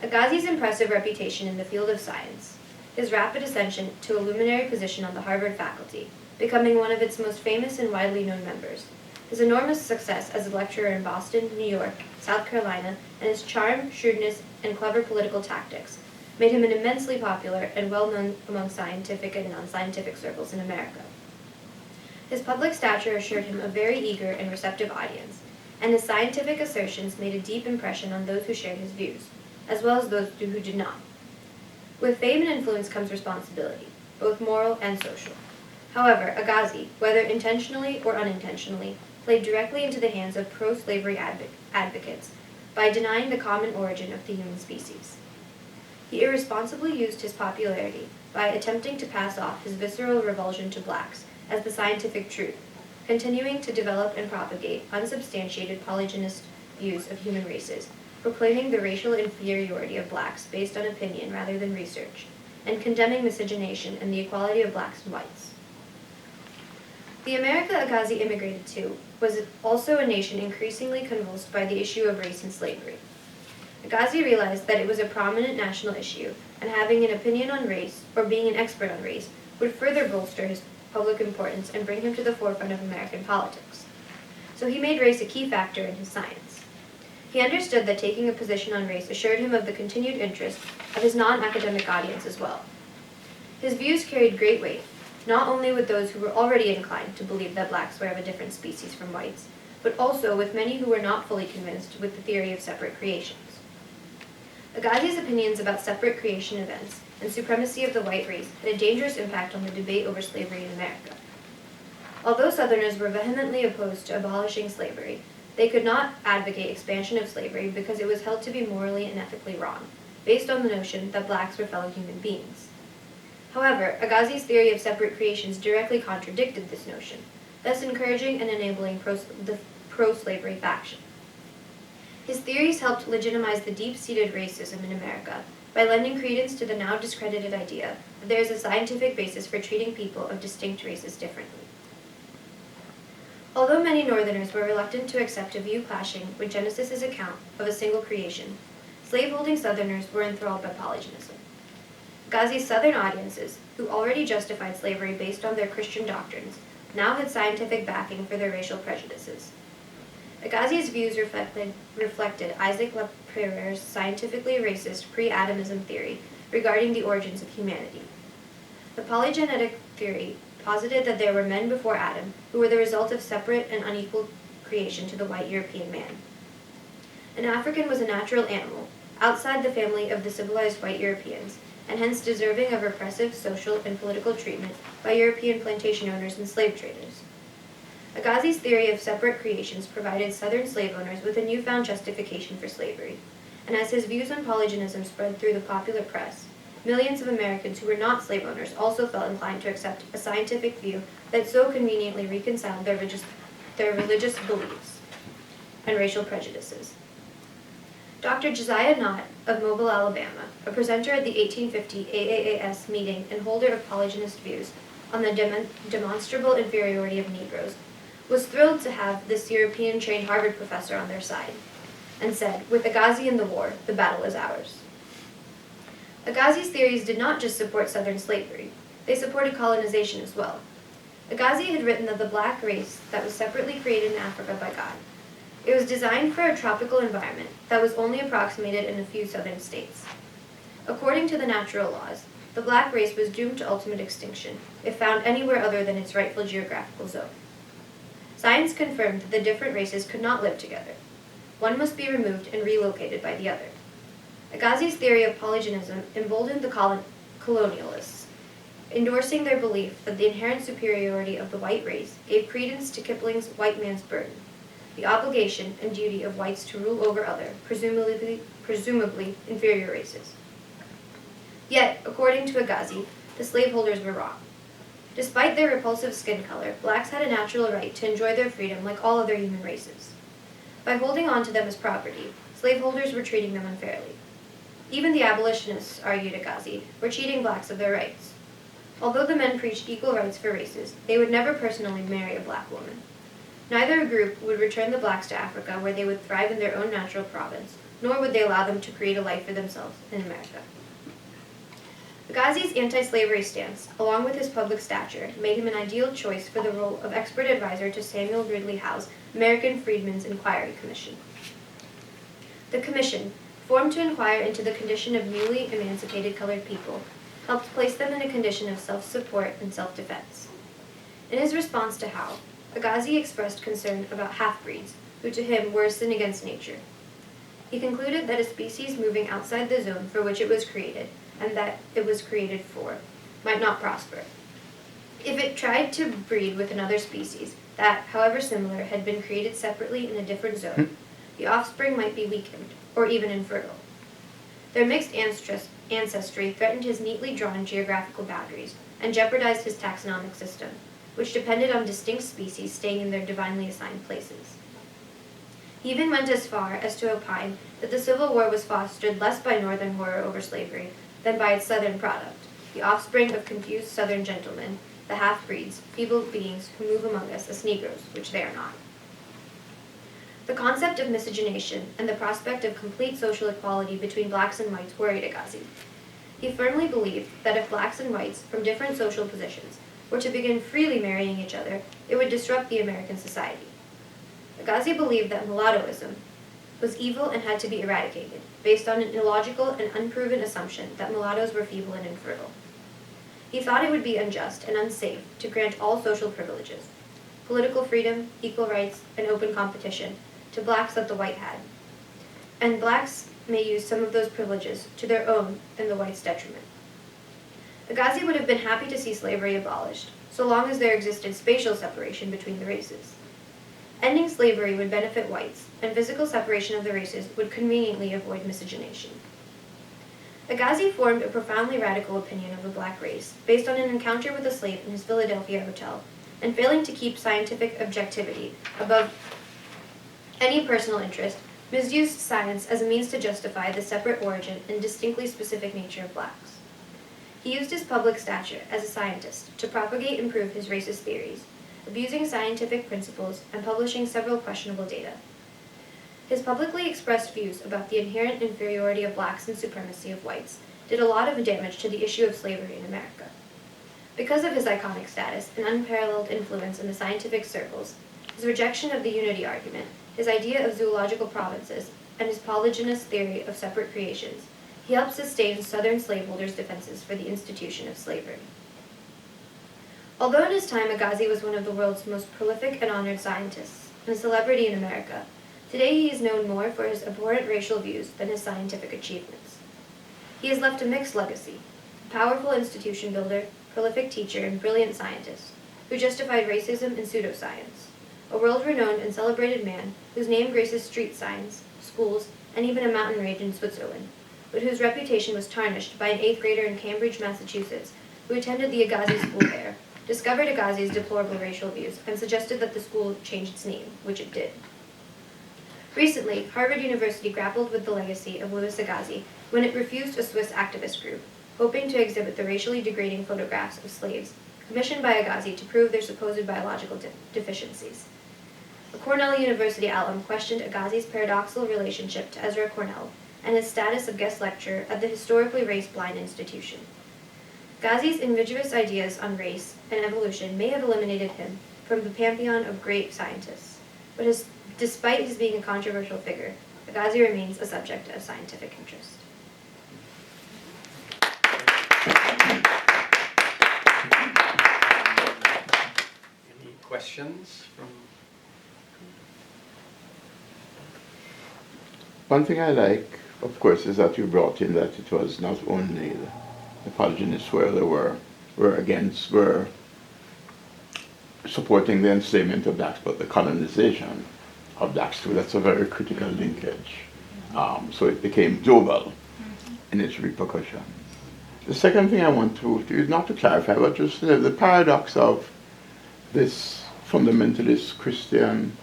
Agassiz's impressive reputation in the field of science, his rapid ascension to a luminary position on the Harvard faculty, becoming one of its most famous and widely known members, his enormous success as a lecturer in Boston, New York, South Carolina, and his charm, shrewdness, and clever political tactics made him an immensely popular and well-known among scientific and non-scientific circles in America. His public stature assured him a very eager and receptive audience, and his scientific assertions made a deep impression on those who shared his views, as well as those who did not. With fame and influence comes responsibility, both moral and social. However, Agassiz, whether intentionally or unintentionally, played directly into the hands of pro-slavery advocates by denying the common origin of the human species. He irresponsibly used his popularity by attempting to pass off his visceral revulsion to blacks as the scientific truth, continuing to develop and propagate unsubstantiated polygynist views of human races, proclaiming the racial inferiority of blacks based on opinion rather than research, and condemning miscegenation and the equality of blacks and whites. The America Agassiz immigrated to was also a nation increasingly convulsed by the issue of race and slavery. Agassiz realized that it was a prominent national issue, and having an opinion on race, or being an expert on race, would further bolster his public importance and bring him to the forefront of American politics. So he made race a key factor in his science. He understood that taking a position on race assured him of the continued interest of his non-academic audience as well. His views carried great weight, not only with those who were already inclined to believe that blacks were of a different species from whites, but also with many who were not fully convinced with the theory of separate creations. Agassiz's opinions about separate creation events and supremacy of the white race had a dangerous impact on the debate over slavery in America. Although Southerners were vehemently opposed to abolishing slavery, they could not advocate expansion of slavery because it was held to be morally and ethically wrong, based on the notion that blacks were fellow human beings. However, Agassiz's theory of separate creations directly contradicted this notion, thus encouraging and enabling the pro-slavery faction. His theories helped legitimize the deep-seated racism in America by lending credence to the now discredited idea that there is a scientific basis for treating people of distinct races differently. Although many Northerners were reluctant to accept a view clashing with Genesis's account of a single creation, slaveholding Southerners were enthralled by polygenism. Agassiz's Southern audiences, who already justified slavery based on their Christian doctrines, now had scientific backing for their racial prejudices. Agassiz's views reflected Isaac Lepriere's scientifically racist pre-Adamism theory regarding the origins of humanity. The polygenetic theory posited that there were men before Adam who were the result of separate and unequal creation to the white European man. An African was a natural animal, outside the family of the civilized white Europeans, and hence deserving of repressive social and political treatment by European plantation owners and slave traders. Agassiz's theory of separate creations provided Southern slave owners with a newfound justification for slavery, and as his views on polygenism spread through the popular press, millions of Americans who were not slave owners also felt inclined to accept a scientific view that so conveniently reconciled their religious beliefs and racial prejudices. Dr. Josiah Nott of Mobile, Alabama, a presenter at the 1850 AAAS meeting and holder of polygynist views on the demonstrable inferiority of Negroes, was thrilled to have this European-trained Harvard professor on their side, and said, "With Agassiz in the war, the battle is ours." Agassiz's theories did not just support Southern slavery, they supported colonization as well. Agassiz had written that the black race that was separately created in Africa by God. It was designed for a tropical environment that was only approximated in a few southern states. According to the natural laws, the black race was doomed to ultimate extinction if found anywhere other than its rightful geographical zone. Science confirmed that the different races could not live together. One must be removed and relocated by the other. Agassiz's theory of polygenism emboldened the colonialists, endorsing their belief that the inherent superiority of the white race gave credence to Kipling's white man's burden, the obligation and duty of whites to rule over other, presumably inferior races. Yet, according to Agassiz, the slaveholders were wrong. Despite their repulsive skin color, blacks had a natural right to enjoy their freedom like all other human races. By holding on to them as property, slaveholders were treating them unfairly. Even the abolitionists, argued Agassiz, were cheating blacks of their rights. Although the men preached equal rights for races, they would never personally marry a black woman. Neither group would return the blacks to Africa where they would thrive in their own natural province, nor would they allow them to create a life for themselves in America. Agassiz's anti-slavery stance, along with his public stature, made him an ideal choice for the role of expert advisor to Samuel Ridley Howe's American Freedmen's Inquiry Commission. The commission, formed to inquire into the condition of newly emancipated colored people, helped place them in a condition of self-support and self-defense. In his response to Howe, Agassiz expressed concern about half-breeds, who to him were a sin against nature. He concluded that a species moving outside the zone for which it was created, and that it was created for, might not prosper. If it tried to breed with another species that, however similar, had been created separately in a different zone, the offspring might be weakened, or even infertile. Their mixed ancestry threatened his neatly drawn geographical boundaries and jeopardized his taxonomic system, which depended on distinct species staying in their divinely assigned places. He even went as far as to opine that the Civil War was fostered less by Northern horror over slavery than by its Southern product, the offspring of confused southern gentlemen, the half-breeds, feeble beings who move among us as Negroes, which they are not. The concept of miscegenation and the prospect of complete social equality between blacks and whites worried Agassiz. He firmly believed that if blacks and whites from different social positions were to begin freely marrying each other, it would disrupt the American society. Agassiz believed that mulattoism was evil and had to be eradicated, based on an illogical and unproven assumption that mulattoes were feeble and infertile. He thought it would be unjust and unsafe to grant all social privileges, political freedom, equal rights, and open competition, to blacks that the white had, and blacks may use some of those privileges to their own and the whites' detriment. Agassiz would have been happy to see slavery abolished, so long as there existed spatial separation between the races. Ending slavery would benefit whites, and physical separation of the races would conveniently avoid miscegenation. Agassiz formed a profoundly radical opinion of the black race, based on an encounter with a slave in his Philadelphia hotel, and failing to keep scientific objectivity above any personal interest, misused science as a means to justify the separate origin and distinctly specific nature of blacks. He used his public stature as a scientist to propagate and prove his racist theories, abusing scientific principles and publishing several questionable data. His publicly expressed views about the inherent inferiority of blacks and supremacy of whites did a lot of damage to the issue of slavery in America. Because of his iconic status and unparalleled influence in the scientific circles, his rejection of the unity argument, his idea of zoological provinces, and his polygynous theory of separate creations, he helped sustain Southern slaveholders' defenses for the institution of slavery. Although in his time Agassiz was one of the world's most prolific and honored scientists, and a celebrity in America, today he is known more for his abhorrent racial views than his scientific achievements. He has left a mixed legacy: powerful institution builder, prolific teacher, and brilliant scientist, who justified racism and pseudoscience, a world-renowned and celebrated man whose name graces street signs, schools, and even a mountain range in Switzerland, but whose reputation was tarnished by an 8th grader in Cambridge, Massachusetts, who attended the Agassiz school there, discovered Agassiz's deplorable racial views, and suggested that the school change its name, which it did. Recently, Harvard University grappled with the legacy of Louis Agassiz when it refused a Swiss activist group, hoping to exhibit the racially degrading photographs of slaves commissioned by Agassiz to prove their supposed biological deficiencies. A Cornell University alum questioned Agassiz's paradoxical relationship to Ezra Cornell and his status of guest lecturer at the historically race-blind institution. Agassiz's invidious ideas on race and evolution may have eliminated him from the pantheon of great scientists, but despite his being a controversial figure, Agassiz remains a subject of scientific interest. Any questions from? One thing I like, of course, is that you brought in that it was not only the polygenists were supporting the enslavement of blacks, but the colonization of blacks too. That's a very critical linkage. So it became global in its repercussions. The second thing I want to not to clarify, but just the paradox of this fundamentalist Christian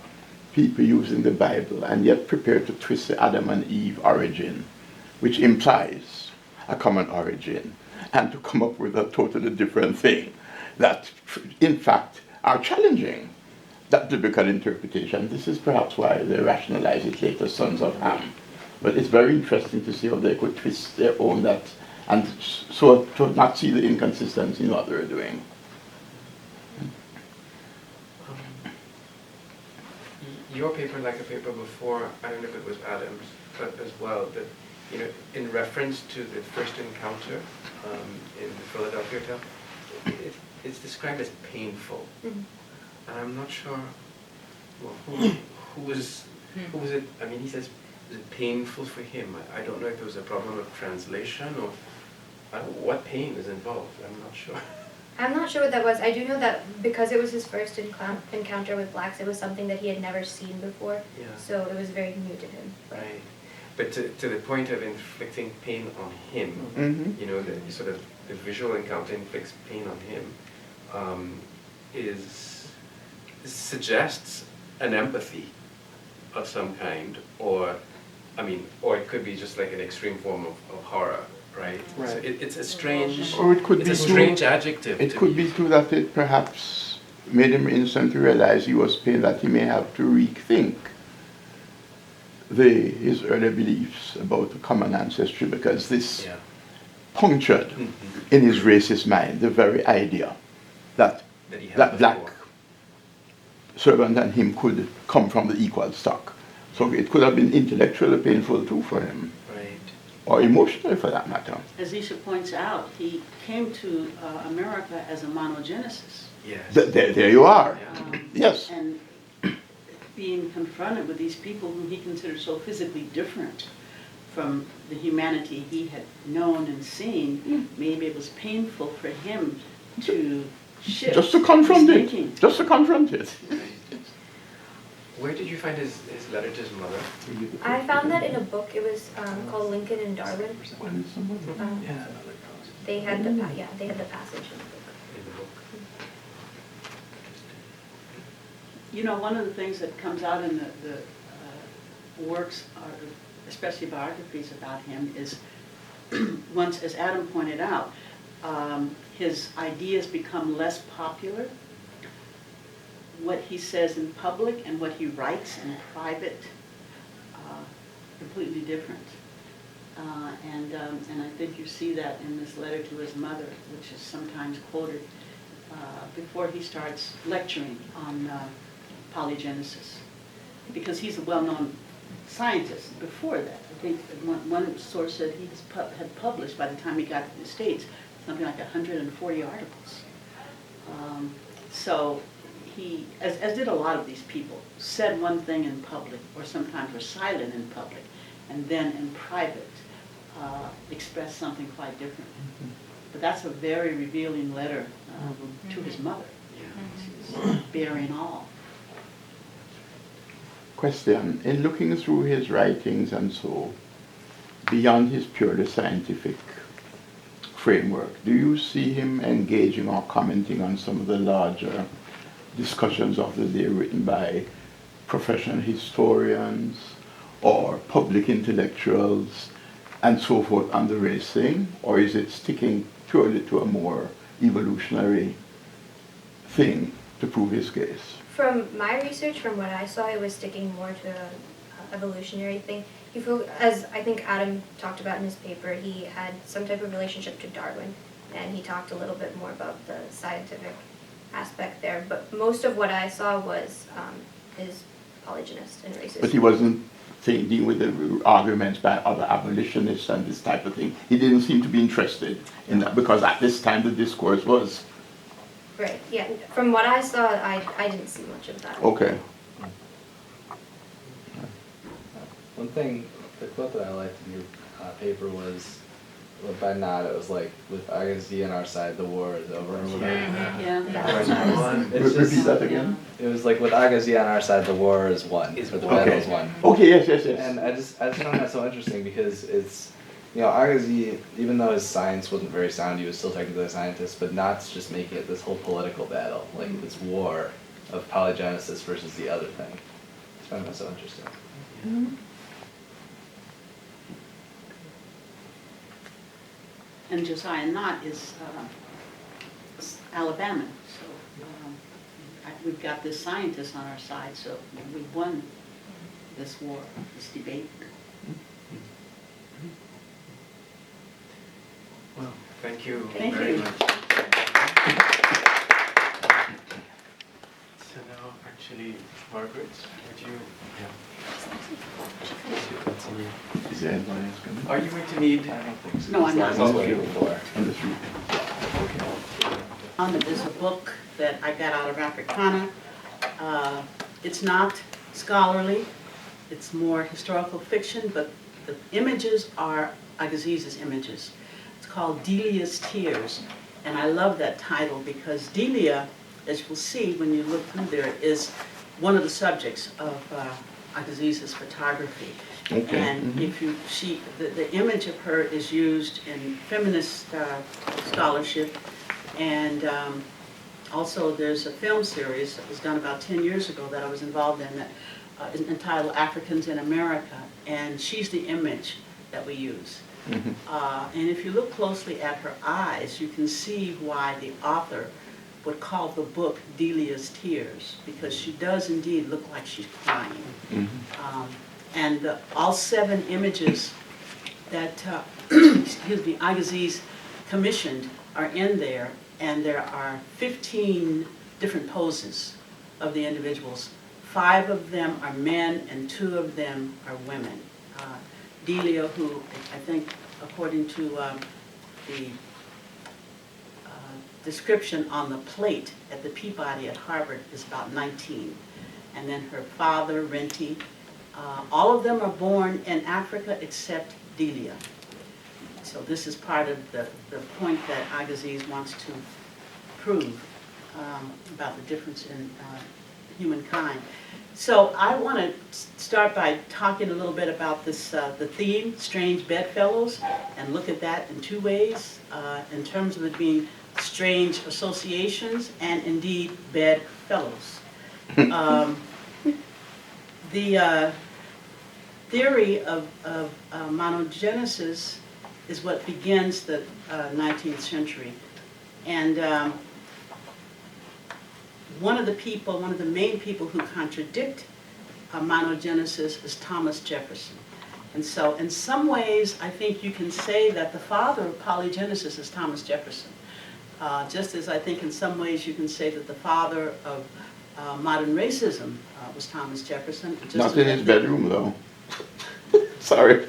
people using the Bible and yet prepared to twist the Adam and Eve origin, which implies a common origin, and to come up with a totally different thing that, in fact, are challenging that biblical interpretation. This is perhaps why they rationalize it later, sons of Ham. But it's very interesting to see how they could twist their own that, and so to not see the inconsistency in what they're doing. Your paper, like a paper before, I don't know if it was Adam's, but as well, that, you know, in reference to the first encounter in the Philadelphia hotel, it's described as painful. Mm-hmm. And I'm not sure, well, who was it? I mean, he says, was it painful for him? I don't know if there was a problem of translation or what pain is involved. I'm not sure. I'm not sure what that was. I do know that because it was his first encounter with blacks, it was something that he had never seen before. Yeah. So it was very new to him. Right. But to the point of inflicting pain on him, Mm-hmm. you know, the sort of the visual encounter inflicts pain on him, suggests an empathy of some kind, or it could be just like an extreme form of horror, right? Right. So it's a strange, Or it could it's be a too, strange adjective. it to could be use. too that it perhaps made him instantly realize he was pain, that he may have to rethink his earlier beliefs about the common ancestry, because this Yeah. punctured Mhm. in his racist mind the very idea that That he had that black before. servant and him could come from the equal stock. So it could have been intellectually painful too for him, Right. or emotionally for that matter. As Isha points out, he came to America as a monogenesis. Yes. There you are. Yeah. Yes. And being confronted with these people whom he considered so physically different from the humanity he had known and seen, maybe it was painful for him to shift Just to confront his it. thinking. Just to confront it. Right. Where did you find his letter to his mother? I found that in a book. It was called Lincoln and Darwin. Yeah. They had the they had the passage in the book. In the book. You know, one of the things that comes out in the works, especially biographies about him, is once, as Adam pointed out, his ideas become less popular. What he says in public and what he writes in private, completely different. And I think you see that in this letter to his mother, which is sometimes quoted before he starts lecturing on polygenesis, because he's a well-known scientist before that. I think one source said he had published, by the time he got to the States, something like 140 articles. So he, as did a lot of these people, said one thing in public, or sometimes were silent in public, and then in private expressed something quite different. But that's a very revealing letter to his mother. Yeah. She's bearing all. Question. In looking through his writings and so, beyond his purely scientific framework, do you see him engaging or commenting on some of the larger discussions of the day written by professional historians or public intellectuals and so forth on the race thing? Or is it sticking purely to a more evolutionary thing to prove his case? From my research, from what I saw, it was sticking more to an evolutionary thing. As I think Adam talked about in his paper, he had some type of relationship to Darwin, and he talked a little bit more about the scientific aspect there. But most of what I saw was his polygynist and racist. But he wasn't dealing with the arguments by other abolitionists and this type of thing. He didn't seem to be interested in that, because at this time the discourse was Right, yeah. From what I saw, I didn't see much of that. okay. One thing, the quote that I liked in your paper was, by Nod, it was like, with Agassiz on our side, the war is over, or whatever. Yeah. It's Repeat just, that again. it was like, with Agassiz on our side, the war is won, or the battle is won. Okay, yes. And I just found that so interesting, because it's, you know, Agassiz, even though his science wasn't very sound, he was still technically a scientist, but Knott's just making it this whole political battle, like this war of polygenesis versus the other thing. I found that so interesting. And Josiah Knott is Alabama, so we've got this scientist on our side, so we've won this war, this debate. Well, thank you Thank very you. much. So now, actually, Margaret, would you continue? Is there anyone else coming? Are you going to need? I don't think so. No, I'm not. That's what we were for. On the street. There's a book that I got out of Africana. It's not scholarly, it's more historical fiction, but the images are Agassiz's images. It's called Delia's Tears, and I love that title because Delia, as you'll see when you look through there, is one of the subjects of Agassiz's photography. Okay. And if you the image of her is used in feminist scholarship, and also there's a film series that was done about 10 years ago that I was involved in that is entitled Africans in America, and she's the image that we use. And if you look closely at her eyes, you can see why the author would call the book Delia's Tears, because she does indeed look like she's crying. And all 7 images that excuse me, Agassiz commissioned are in there, and there are 15 different poses of the individuals. 5 of them are men and 2 of them are women. Delia, who I think according to the description on the plate at the Peabody at Harvard, is about 19. And then her father, Renti, all of them are born in Africa except Delia. So this is part of the point that Agassiz wants to prove about the difference in humankind. So I want to start by talking a little bit about this, the theme, strange bedfellows, and look at that in 2 ways, in terms of it being strange associations and indeed bedfellows. The theory of monogenesis is what begins the 19th century. And one of the main people who contradict monogenesis is Thomas Jefferson. And so in some ways, I think you can say that the father of polygenesis is Thomas Jefferson. Just as I think in some ways you can say that the father of modern racism was Thomas Jefferson. Not in his bedroom, though. Sorry.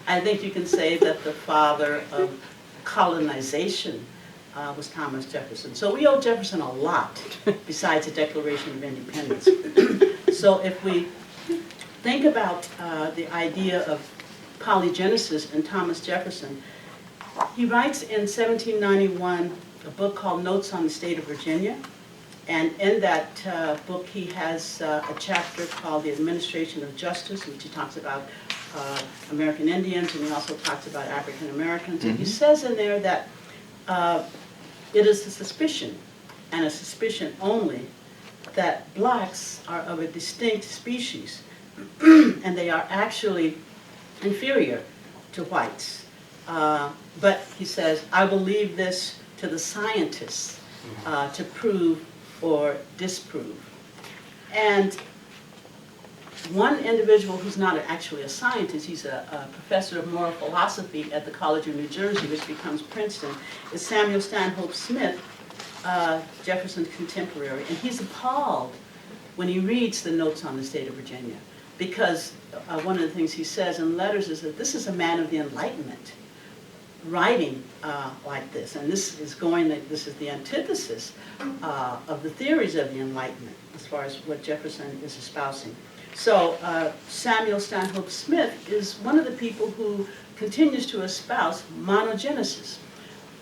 I think you can say that the father of colonization was Thomas Jefferson. So we owe Jefferson a lot besides the Declaration of Independence. So if we think about the idea of polygenesis and Thomas Jefferson, he writes in 1791 a book called Notes on the State of Virginia. And in that book, he has a chapter called The Administration of Justice, in which he talks about American Indians, and he also talks about African Americans. And he says in there that it is a suspicion, and a suspicion only, that blacks are of a distinct species, and they are actually inferior to whites. But he says, I will leave this to the scientists to prove or disprove. And one individual who's not actually a scientist, he's a professor of moral philosophy at the College of New Jersey, which becomes Princeton, is Samuel Stanhope Smith, Jefferson's contemporary. And he's appalled when he reads the Notes on the State of Virginia, because one of the things he says in letters is that this is a man of the Enlightenment writing like this, and this is the antithesis of the theories of the Enlightenment as far as what Jefferson is espousing. So Samuel Stanhope Smith is one of the people who continues to espouse monogenesis.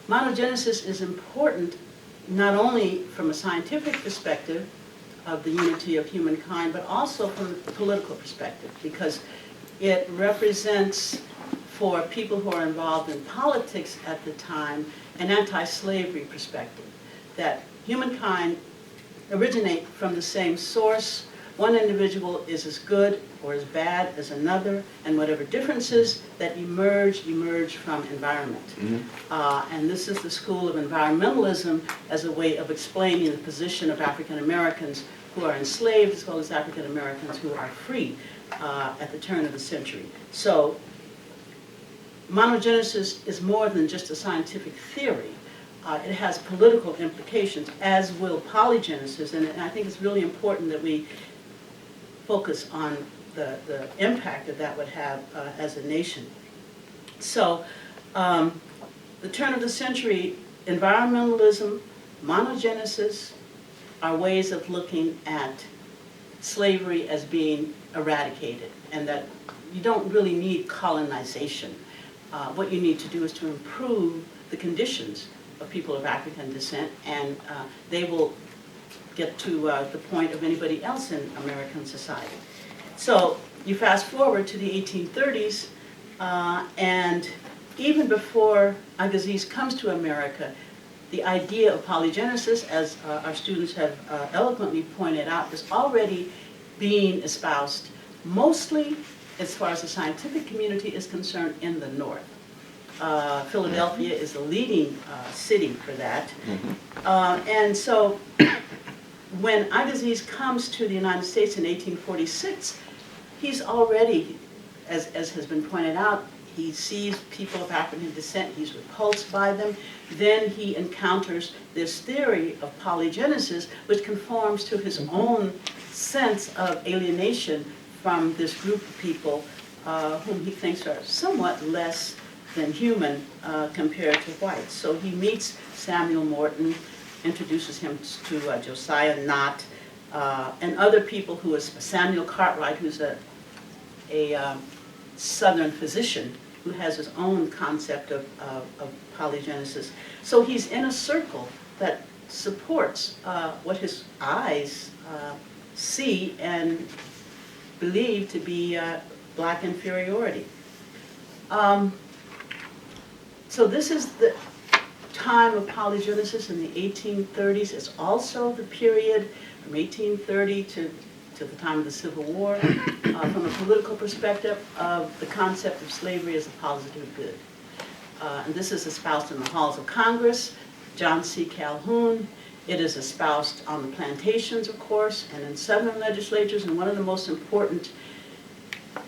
Monogenesis is important not only from a scientific perspective of the unity of humankind, but also from a political perspective, because it represents, for people who are involved in politics at the time, an anti-slavery perspective, that humankind originate from the same source. One individual is as good or as bad as another, and whatever differences that emerge from environment. And this is the school of environmentalism as a way of explaining the position of African Americans who are enslaved, as well as African Americans who are free at the turn of the century. So monogenesis is more than just a scientific theory. It has political implications, as will polygenesis, and I think it's really important that we focus on the impact that would have as a nation. So the turn of the century, environmentalism, monogenesis are ways of looking at slavery as being eradicated, and that you don't really need colonization. What you need to do is to improve the conditions of people of African descent, and they will get to the point of anybody else in American society. So you fast forward to the 1830s, and even before Agassiz comes to America, the idea of polygenesis, as our students have eloquently pointed out, is already being espoused, mostly as far as the scientific community is concerned, in the North. Philadelphia is the leading city for that. And so when Agassiz comes to the United States in 1846, he's already, as has been pointed out, he sees people of African descent, he's repulsed by them. Then he encounters this theory of polygenesis, which conforms to his own sense of alienation from this group of people whom he thinks are somewhat less than human compared to whites. So he meets Samuel Morton, introduces him to Josiah Nott, and other people who is Samuel Cartwright, who's a Southern physician who has his own concept of polygenesis. So he's in a circle that supports what his eyes see and believe to be black inferiority. So this is the time of polygenesis in the 1830s. It's also the period from 1830 to the time of the Civil War, from a political perspective, of the concept of slavery as a positive good. And this is espoused in the halls of Congress, John C. Calhoun. It is espoused on the plantations, of course, and in Southern legislatures. And one of the most important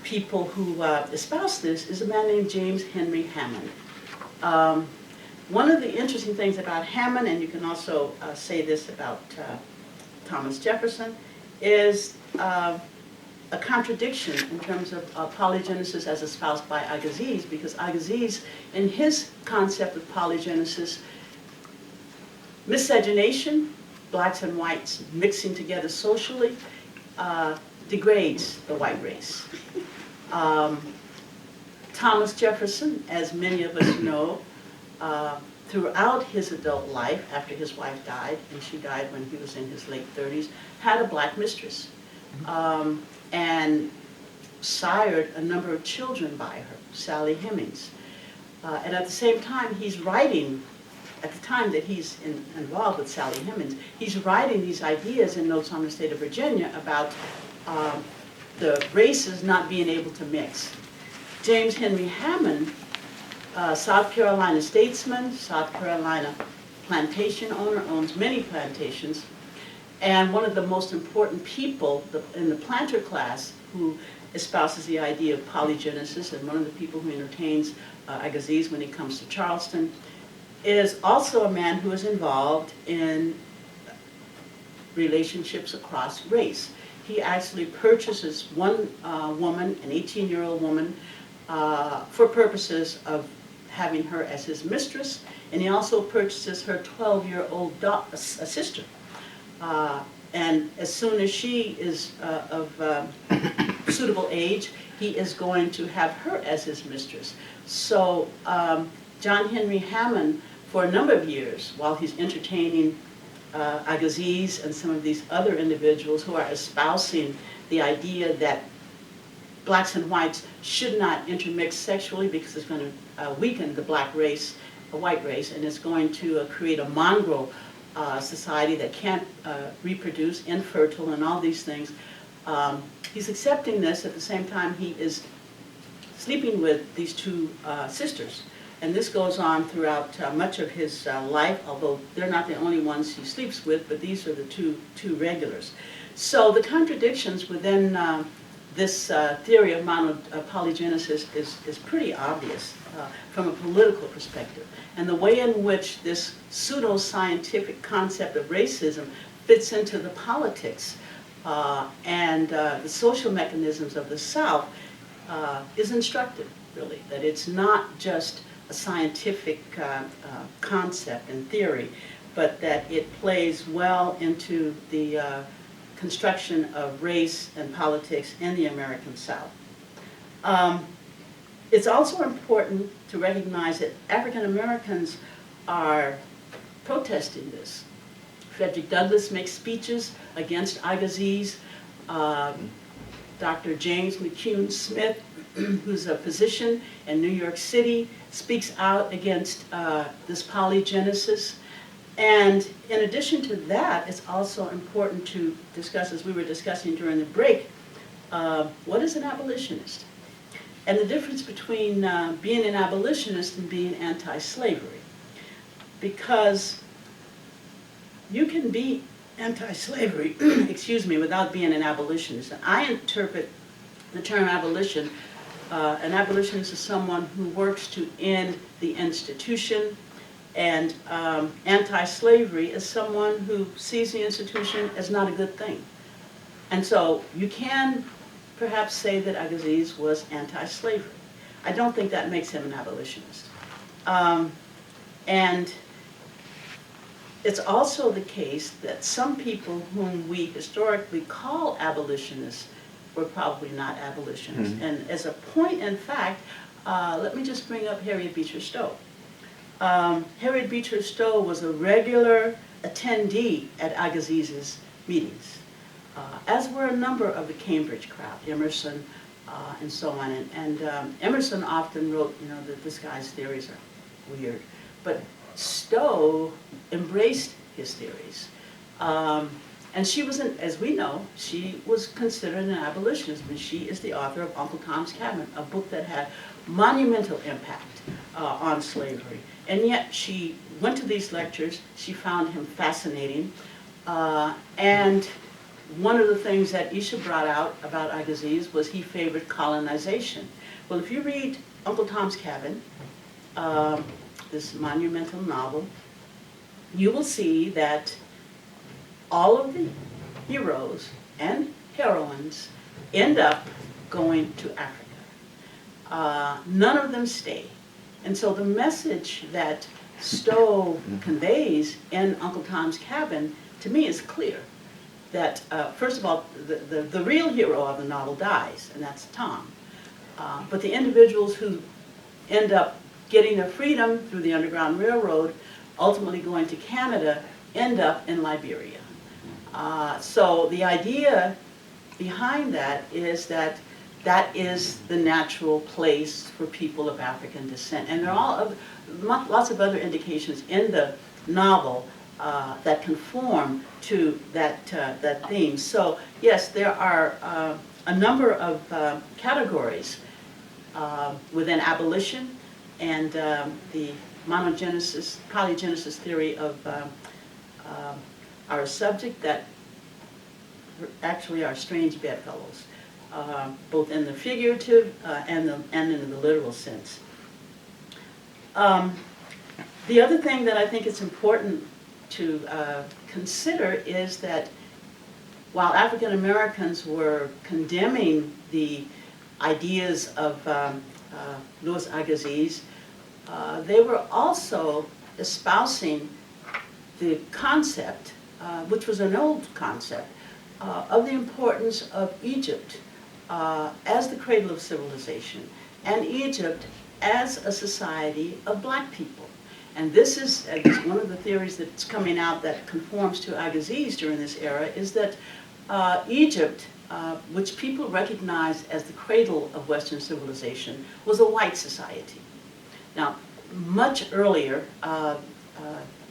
people who espoused this is a man named James Henry Hammond. One of the interesting things about Hammond, and you can also say this about Thomas Jefferson, is a contradiction in terms of polygenesis as espoused by Agassiz, because Agassiz, in his concept of polygenesis, miscegenation, blacks and whites mixing together socially, degrades the white race. Thomas Jefferson, as many of us know, throughout his adult life, after his wife died, and she died when he was in his late 30s, had a black mistress and sired a number of children by her, Sally Hemings. And at the same time, he's writing, at the time that he's involved with Sally Hemings, he's writing these ideas in Notes on the State of Virginia about the races not being able to mix. James Henry Hammond, South Carolina statesman, South Carolina plantation owner, owns many plantations, and one of the most important people in the planter class who espouses the idea of polygenesis, and one of the people who entertains Agassiz when he comes to Charleston, is also a man who is involved in relationships across race. He actually purchases one woman, an 18-year-old woman, for purposes of having her as his mistress, and he also purchases her 12-year-old sister. And as soon as she is of suitable age, he is going to have her as his mistress. So John Henry Hammond, for a number of years, while he's entertaining Agassiz and some of these other individuals who are espousing the idea that blacks and whites should not intermix sexually because it's going to weaken the black race, the white race, and it's going to create a mongrel society that can't reproduce, infertile, and all these things. He's accepting this. At the same time, he is sleeping with these two sisters. And this goes on throughout much of his life, although they're not the only ones he sleeps with, but these are the two regulars. So the contradictions within this theory of polygenesis is pretty obvious from a political perspective. And the way in which this pseudo-scientific concept of racism fits into the politics and the social mechanisms of the South is instructive, really, that it's not just a scientific concept and theory, but that it plays well into the construction of race and politics in the American South. It's also important to recognize that African Americans are protesting this. Frederick Douglass makes speeches against Agassiz. Dr. James McCune Smith, who's a physician in New York City, speaks out against this polygenesis. And in addition to that, it's also important to discuss, as we were discussing during the break, what is an abolitionist? and the difference between being an abolitionist and being anti-slavery. Because you can be anti-slavery, excuse me, without being an abolitionist. And I interpret the term abolition, an abolitionist is someone who works to end the institution, and anti-slavery is someone who sees the institution as not a good thing. And so you can perhaps say that Agassiz was anti-slavery. I don't think that makes him an abolitionist. And it's also the case that some people whom we historically call abolitionists were probably not abolitionists. Mhm. And as a point in fact, let me just bring up Harriet Beecher Stowe. Harriet Beecher Stowe was a regular attendee at Agassiz's meetings, as were a number of the Cambridge crowd, Emerson, and so on. And Emerson often wrote, you know, that this guy's theories are weird. But Stowe embraced his theories. And she was, as we know, she was considered an abolitionist, and she is the author of Uncle Tom's Cabin, a book that had monumental impact on slavery. And yet she went to these lectures, she found him fascinating, and one of the things that Isha brought out about Agassiz was he favored colonization. Well, if you read Uncle Tom's Cabin, this monumental novel, you will see that all of the heroes and heroines end up going to Africa. None of them stay. And so the message that Stowe conveys in Uncle Tom's Cabin, to me, is clear. That, first of all, the real hero of the novel dies, and that's Tom. But the individuals who end up getting their freedom through the Underground Railroad, ultimately going to Canada, end up in Liberia. So the idea behind that is that that is the natural place for people of African descent. And there are lots of other indications in the novel that conform to that theme. So yes, there are a number of categories within abolition and the monogenesis, polygenesis theory of our subject that actually are strange bedfellows, both in the figurative and in the literal sense. The other thing that I think is important to consider is that while African Americans were condemning the ideas of Louis Agassiz, they were also espousing the concept, which was an old concept, of the importance of Egypt as the cradle of civilization, and Egypt as a society of black people. And this is one of the theories that's coming out that conforms to Agassiz during this era, is that Egypt, which people recognized as the cradle of Western civilization, was a white society. Now, much earlier,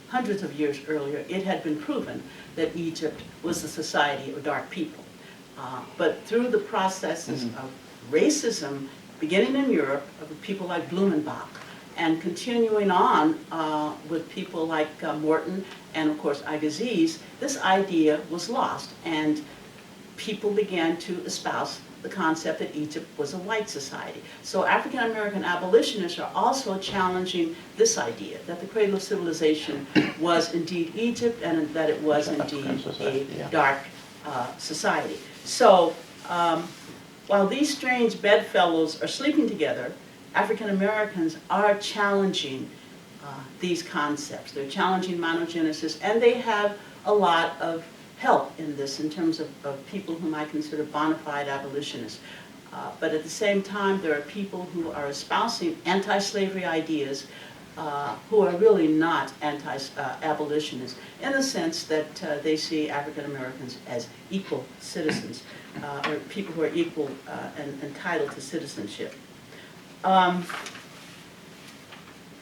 hundreds of years earlier, it had been proven that Egypt was a society of dark people. But through the processes of racism, beginning in Europe, of people like Blumenbach, and continuing on with people like Morton and, of course, Agassiz, this idea was lost, and people began to espouse the concept that Egypt was a white society. So African American abolitionists are also challenging this idea, that the cradle of civilization was indeed Egypt, and that it was indeed a dark society. So while these strange bedfellows are sleeping together, African Americans are challenging these concepts. They're challenging monogenesis, and they have a lot of help in this in terms of people whom I consider bona fide abolitionists. But at the same time, there are people who are espousing anti-slavery ideas who are really not anti-abolitionists, in the sense that they see African Americans as equal citizens, or people who are equal and entitled to citizenship.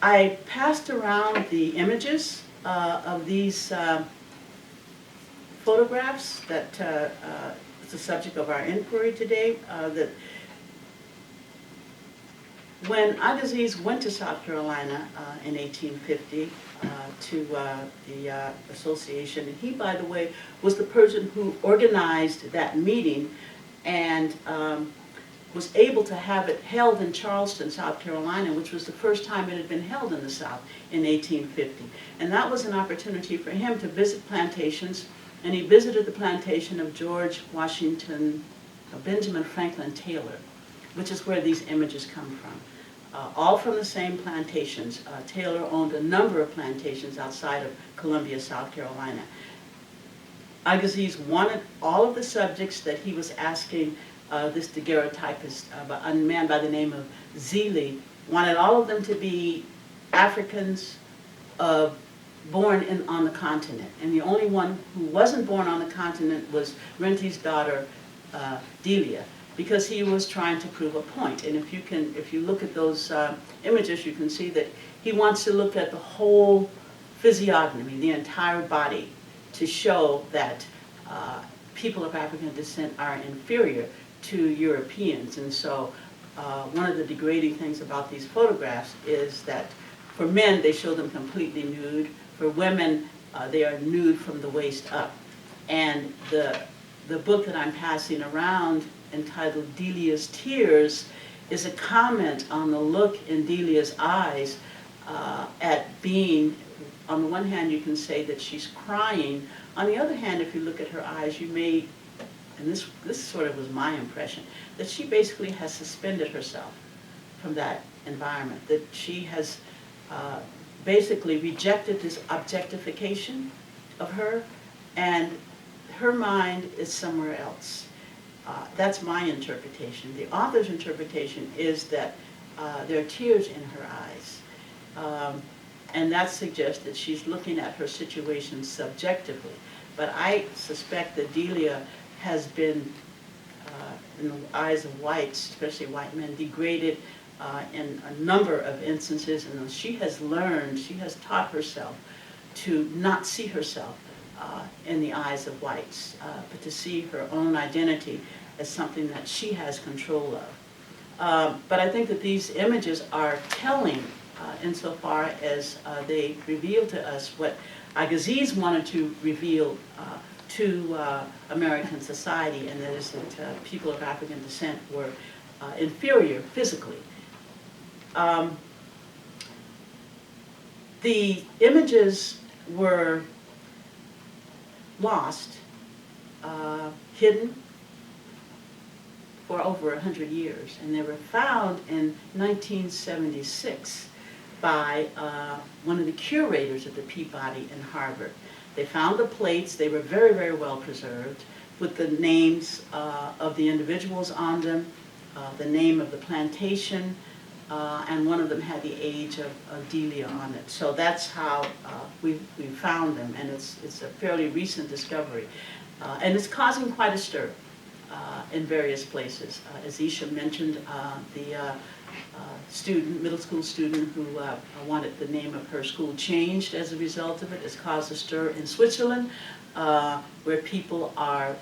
I passed around the images of these photographs that is the subject of our inquiry today. That When Agassiz went to South Carolina in 1850 to the association, and he, by the way, was the person who organized that meeting and was able to have it held in Charleston, South Carolina, which was the first time it had been held in the South in 1850. And that was an opportunity for him to visit plantations, and he visited the plantation of George Washington, Benjamin Franklin Taylor, which is where these images come from. All from the same plantations. Taylor owned a number of plantations outside of Columbia, South Carolina. Agassiz wanted all of the subjects that he was asking this daguerreotypist, a man by the name of Zeeley, wanted all of them to be Africans born on the continent. And the only one who wasn't born on the continent was Rente's daughter, Delia, because he was trying to prove a point. And if you look at those images, you can see that he wants to look at the whole physiognomy, the entire body, to show that people of African descent are inferior to Europeans. And so one of the degrading things about these photographs is that for men, they show them completely nude. For women, they are nude from the waist up. And the book that I'm passing around, entitled Delia's Tears, is a comment on the look in Delia's eyes at being, on the one hand you can say that she's crying, on the other hand if you look at her eyes you may, and this sort of was my impression, that she basically has suspended herself from that environment, that she has basically rejected this objectification of her, and her mind is somewhere else. That's my interpretation. The author's interpretation is that there are tears in her eyes. And that suggests that she's looking at her situation subjectively. But I suspect that Delia has been, in the eyes of whites, especially white men, degraded in a number of instances. And she has learned, she has taught herself to not see herself in the eyes of whites, but to see her own identity as something that she has control of. But I think that these images are telling insofar as they reveal to us what Agassiz wanted to reveal to American society, and that is that people of African descent were inferior physically. The images were lost, hidden for over 100 years, and they were found in 1976 by one of the curators at the Peabody in Harvard. They found the plates. They were very, very well preserved, with the names of the individuals on them, the name of the plantation, and one of them had the age of Delia on it. So that's how we found them, and it's a fairly recent discovery. And it's causing quite a stir in various places. As Isha mentioned, the middle school student who wanted the name of her school changed as a result of it has caused a stir in Switzerland, where people are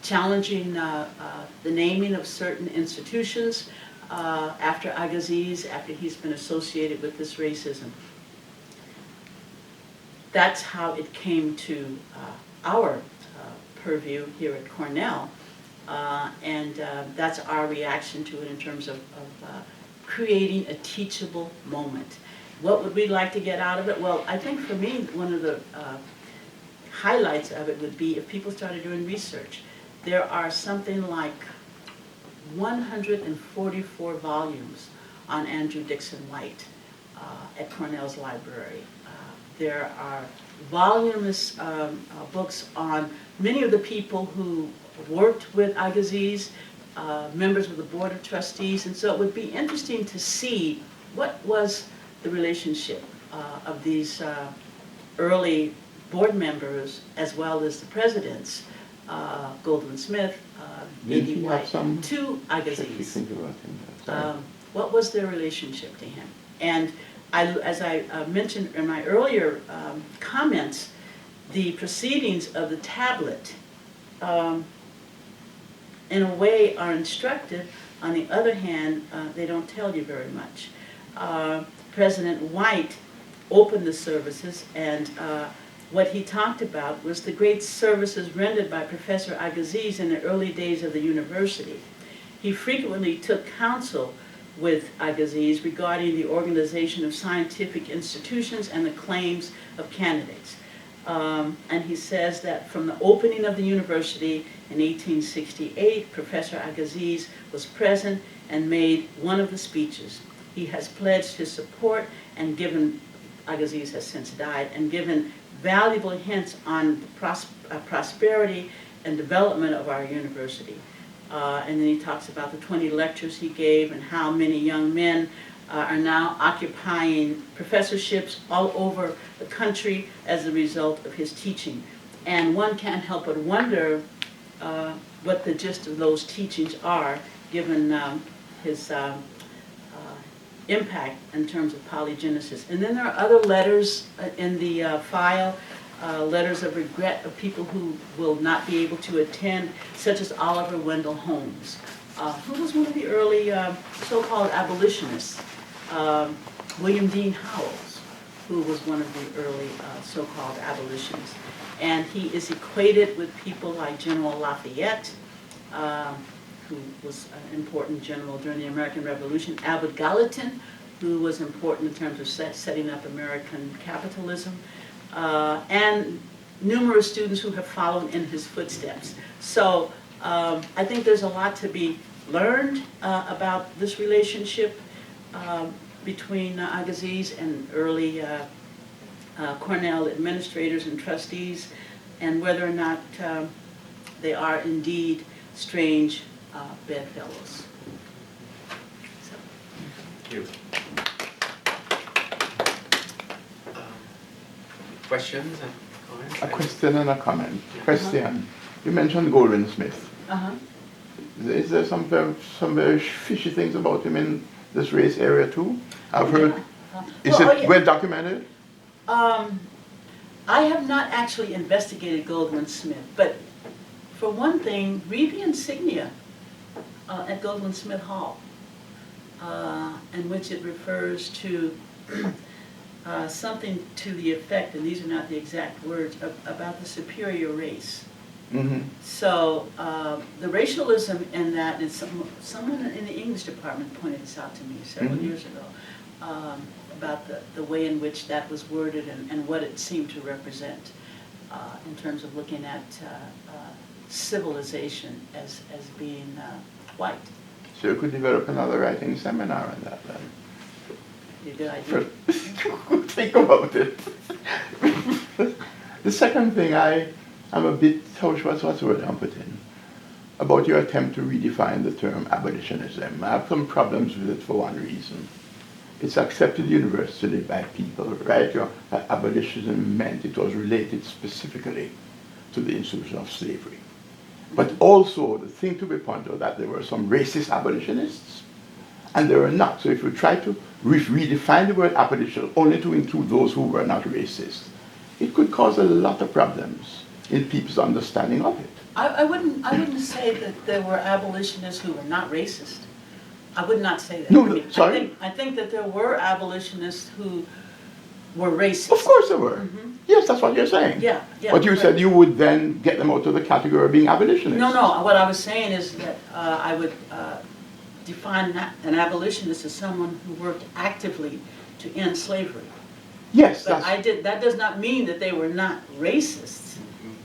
challenging the naming of certain institutions after Agassiz, after he's been associated with this racism. That's how it came to our purview here at Cornell, and that's our reaction to it in terms of creating a teachable moment. What would we like to get out of it? Well, I think for me, one of the highlights of it would be if people started doing research. There are something like 144 volumes on Andrew Dixon White at Cornell's library. There are voluminous books on many of the people who worked with Agassiz, members of the Board of Trustees, and so it would be interesting to see what was the relationship of these early board members as well as the presidents, Goldwin Smith, A.D. White, to Agassiz. What was their relationship to him? And as I mentioned in my earlier comments, the proceedings of the tablet in a way, are instructive. On the other hand, they don't tell you very much. President White opened the services, and what he talked about was the great services rendered by Professor Agassiz in the early days of the university. He frequently took counsel with Agassiz regarding the organization of scientific institutions and the claims of candidates. And he says that from the opening of the university in 1868, Professor Agassiz was present and made one of the speeches. He has pledged his support and given, Agassiz has since died, and given valuable hints on the prosperity and development of our university. And then he talks about the 20 lectures he gave and how many young men are now occupying professorships all over the country as a result of his teaching. And one can't help but wonder what the gist of those teachings are, given his impact in terms of polygenesis. And then there are other letters in the file, letters of regret of people who will not be able to attend, such as Oliver Wendell Holmes, who was one of the early so-called abolitionists. William Dean Howells, who was one of the early so-called abolitionists. And he is equated with people like General Lafayette, who was an important general during the American Revolution, Abbot Gallatin, who was important in terms of setting up American capitalism, and numerous students who have followed in his footsteps. So I think there's a lot to be learned about this relationship between Agassiz and early Cornell administrators and trustees, and whether or not they are indeed strange bedfellows. So. Thank you. Questions and comments? A question and a comment. Question. You mentioned Goldwin Smith. Is there some very fishy things about him in this race area too? I've heard. Is it well documented? I have not actually investigated Goldwin Smith, but for one thing, read the insignia at Goldwin Smith Hall, in which it refers to something to the effect, and these are not the exact words, about the superior race. Mm-hmm. So the racialism in that, and someone in the English department pointed this out to me several years ago, about the way in which that was worded and what it seemed to represent in terms of looking at civilization as being white. So you could develop another writing seminar on that then. You good idea? Think about it. The second thing I'm a bit, what's the word I'm putting? About your attempt to redefine the term abolitionism. I have some problems with it for one reason. It's accepted universally by people, right? Abolitionism meant it was related specifically to the institution of slavery. But also, the thing to be pointed out that there were some racist abolitionists, and there were not. So if you try to redefine the word abolition only to include those who were not racist, it could cause a lot of problems in people's understanding of it. I wouldn't say that there were abolitionists who were not racist. I would not say that. No, sorry? I think that there were abolitionists who were racist. Of course there were. Yes, that's what you're saying. Yeah. But you said you would then get them out of the category of being abolitionists. No, what I was saying is that I would define an abolitionist as someone who worked actively to end slavery. Yes, But that does not mean that they were not racists.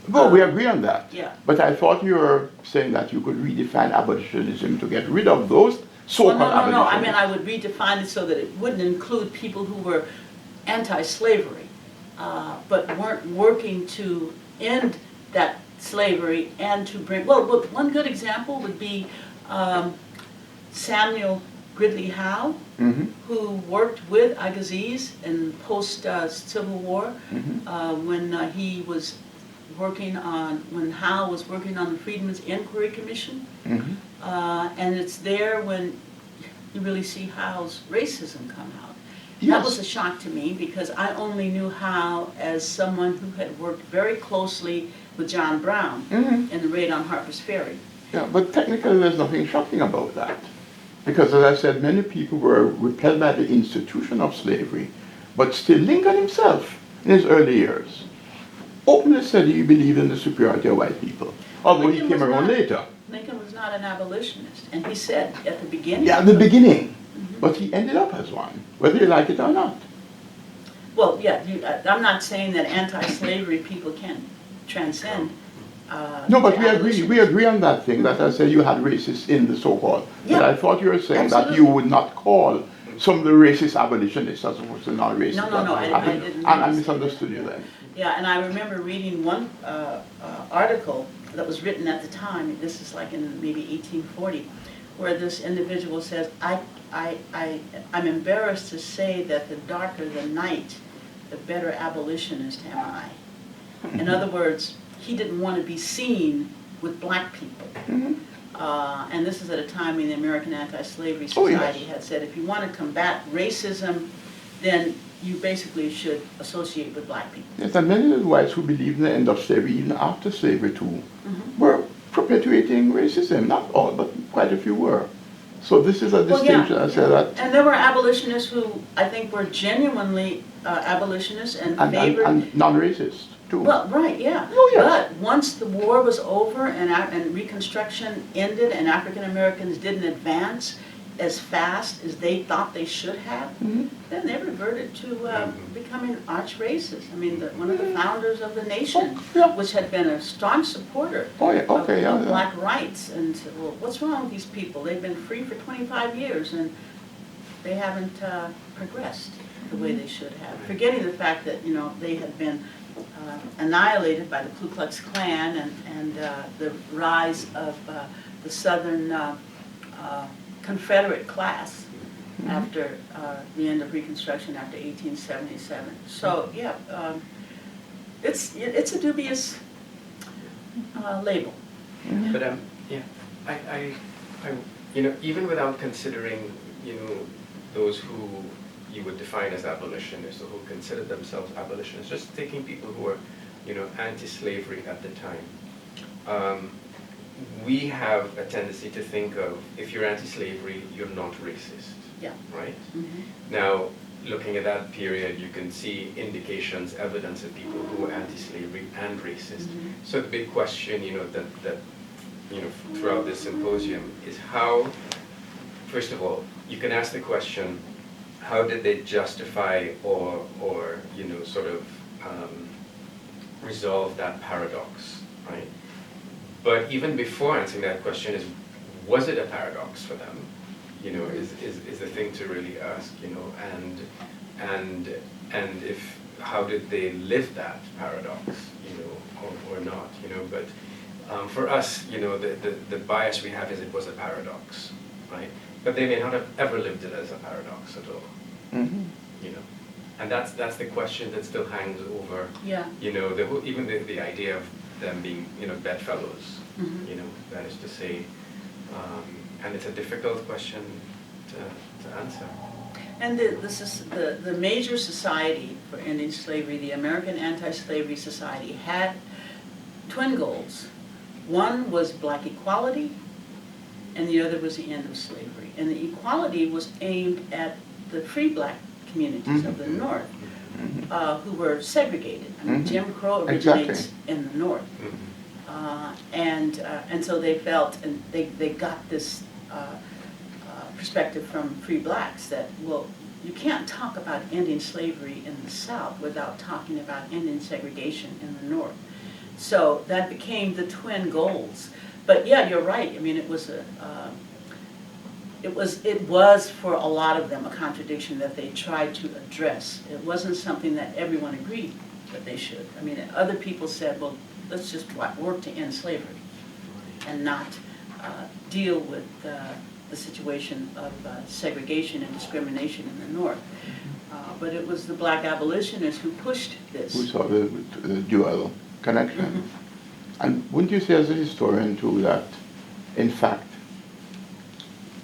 Well, we agree on that. Yeah. But I thought you were saying that you could redefine abolitionism to get rid of those so-called abolitionists. No. I mean, I would redefine it so that it wouldn't include people who were anti-slavery, but weren't working to end that slavery and to bring. Well, look, one good example would be Samuel Gridley Howe, who worked with Agassiz in post-Civil War when he was working on, when Howe was working on the Freedmen's Inquiry Commission. And it's there when you really see Howe's racism come out. Yes. That was a shock to me because I only knew Howe as someone who had worked very closely with John Brown in the raid on Harper's Ferry. Yeah, but technically there's nothing shocking about that. Because as I said, many people were repelled by the institution of slavery, but still Lincoln himself, in his early years, openly said he believed in the superiority of white people, although he came around later. Lincoln was not an abolitionist, and he said at the beginning. Yeah, at the beginning, but he ended up as one, whether you like it or not. Well, yeah, I'm not saying that anti-slavery people can transcend. No, but to we abolitionism. agree on that thing, that I said you had racists in the so-called. Yeah, But I thought you were saying that you absolutely. would not call some of the racist abolitionists as opposed to non-racist. No, I didn't mean I to say misunderstood that. you then. Yeah, and I remember reading one article that was written at the time, this is like in maybe 1840, where this individual says, I'm embarrassed to say that the darker the night, the better abolitionist am I. In other words, he didn't want to be seen with black people. And this is at a time when the American Anti-Slavery Society had said, if you want to combat racism, then you basically should associate with black people. Yes, and many of the whites who believed in the end of slavery, even after slavery too, were perpetuating racism. Not all, but quite a few were. So this is a distinction. I said that. And there were abolitionists who I think were genuinely abolitionists and favored. And non-racist too. Well, right, yeah. Oh, yes. But once the war was over and Reconstruction ended and African Americans didn't advance as fast as they thought they should have, then they reverted to becoming arch racist. I mean, one of the founders of the nation, which had been a staunch supporter of black rights, and said, well, what's wrong with these people? They've been free for 25 years and they haven't progressed the way they should have. Forgetting the fact that, you know, they had been annihilated by the Ku Klux Klan and the rise of the Southern Confederate class after the end of Reconstruction after 1877. So yeah, it's a dubious label. But yeah, I you know, even without considering, you know, those who you would define as abolitionists or who considered themselves abolitionists, just taking people who were, you know, anti-slavery at the time. We have a tendency to think of, if you're anti-slavery, you're not racist, right? Now, looking at that period, you can see indications, evidence of people who were anti-slavery and racist. So the big question, you know, that you know, throughout this symposium is how, first of all, you can ask the question, how did they justify or you know, sort of resolve that paradox, right? But even before answering that question is, was it a paradox for them? You know, is the thing to really ask, you know, and if, how did they live that paradox, you know, or not, you know, but for us, you know, the bias we have is it was a paradox, right? But they may not have ever lived it as a paradox at all, you know. And that's the question that still hangs over, you know, the whole, even the idea of them being, you know, bedfellows, you know, that is to say, and it's a difficult question to answer. And the major society for ending slavery, the American Anti-Slavery Society, had twin goals. One was black equality, and the other was the end of slavery. And the equality was aimed at the free black communities of the North, who were segregated. I mean, Jim Crow originates in the North. And so they felt, and they got this perspective from free blacks that, well, you can't talk about ending slavery in the South without talking about ending segregation in the North. So that became the twin goals. But yeah, you're right. I mean, it was for a lot of them a contradiction that they tried to address. It wasn't something that everyone agreed that they should. I mean, other people said, well, let's just work to end slavery and not deal with the situation of segregation and discrimination in the North. But it was the black abolitionists who pushed this. We saw the dual connection. And wouldn't you say as a historian too that, in fact,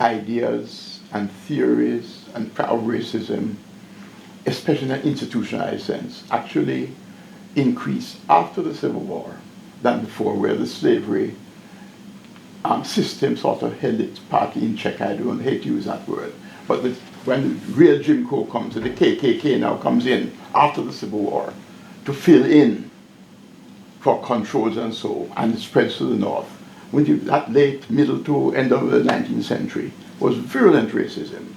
ideas and theories and of racism, especially in an institutionalized sense, actually increased after the Civil War than before, where the slavery system sort of held its party in check. I don't hate to use that word. But when the real Jim Crow comes, and the KKK now comes in after the Civil War to fill in for controls and so, and it spreads to the north. That late, middle to end of the 19th century was virulent racism,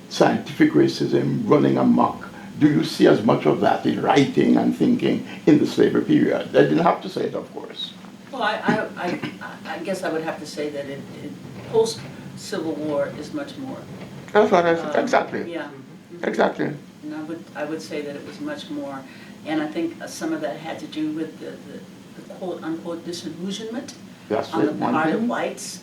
scientific racism running amok. Do you see as much of that in writing and thinking in the slavery period? They didn't have to say it, of course. Well, I guess I would have to say that post-Civil War is much more. That's what exactly. Yeah. Exactly. And I would say that it was much more, and I think some of that had to do with the quote-unquote disillusionment That's on the one part of thing. whites,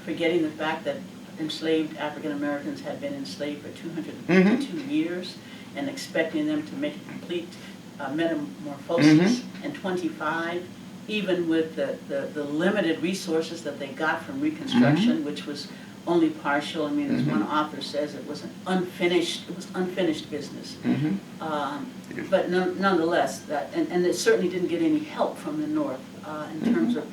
forgetting the fact that enslaved African Americans had been enslaved for 252 years, and expecting them to make a complete metamorphosis in 25, even with the limited resources that they got from Reconstruction, which was only partial. I mean, as one author says, it was unfinished business. But nonetheless, and it certainly didn't get any help from the North in terms of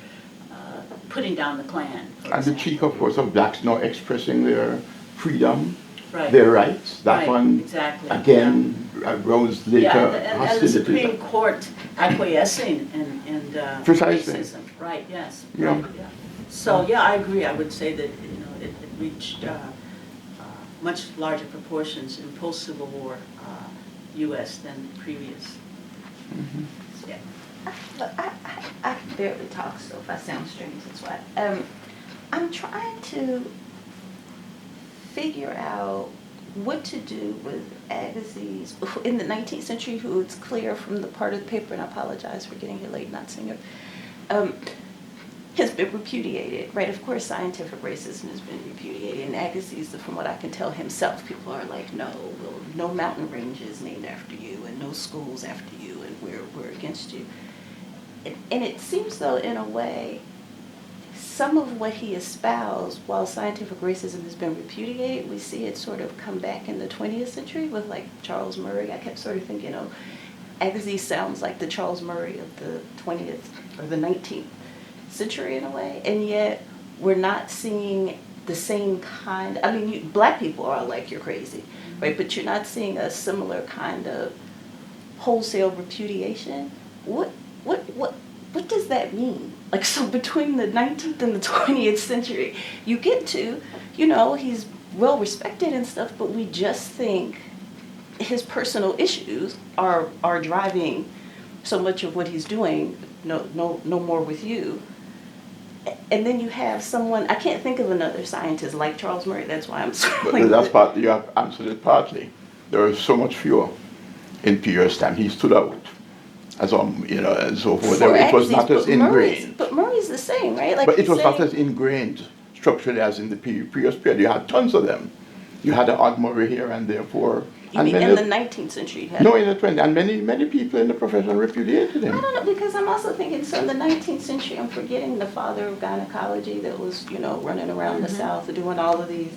putting down the Klan. And the cheek, of course, of blacks now expressing their freedom, Right. their rights. That Right, one, exactly. again, arose later Yeah, and the Supreme hostility. Court acquiescing and Precisely. racism. Right, yes. Yeah. Right, yeah. So, yeah, I agree. I would say that, it reached much larger proportions in post-Civil War U.S. than previous. Yeah. Look, I can barely talk, so if I sound strange, that's why. I'm trying to figure out what to do with Agassiz in the 19th century, who it's clear from the part of the paper, and I apologize for getting here late, not seeing it, has been repudiated, right? Of course, scientific racism has been repudiated, and Agassiz, from what I can tell himself, people are like, no, well, no mountain ranges named after you, and no schools after you, and we're against you. And it seems though, in a way, some of what he espoused, while scientific racism has been repudiated, we see it sort of come back in the 20th century with like Charles Murray. I kept sort of thinking, Agassiz sounds like the Charles Murray of the 20th or the 19th century in a way, and yet we're not seeing the same kind. I mean, black people are like, you're crazy, right? But you're not seeing a similar kind of wholesale repudiation. What does that mean? Like, so between the 19th and the 20th century, you get to, he's well respected and stuff, but we just think his personal issues are driving so much of what he's doing. No more with you. And then you have someone, I can't think of another scientist like Charles Murray. That's why I'm sort of like, That's part, you have answered it partly. There was so much fewer in Pierre's time. He stood out as and so forth. It was not as ingrained. But Murray's the same, right? Like, But it was not as ingrained structurally as in the previous period. You had tons of them. You had an odd Murray here and therefore. You mean in the 19th century? No, in the 20th. And many people in the profession repudiated him. I don't know, because I'm also thinking, so in the 19th century, I'm forgetting the father of gynecology that was, running around the South doing all of these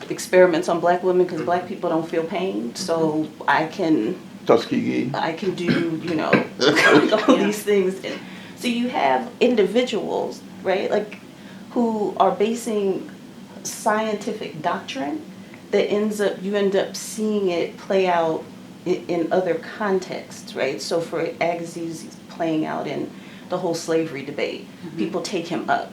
experiments on black women because black people don't feel pain. So I can Tuskegee. I can do, all these things. And so you have individuals, right, like, who are basing scientific doctrine that you end up seeing it play out in other contexts, right? So for Agassiz, he's playing out in the whole slavery debate. People take him up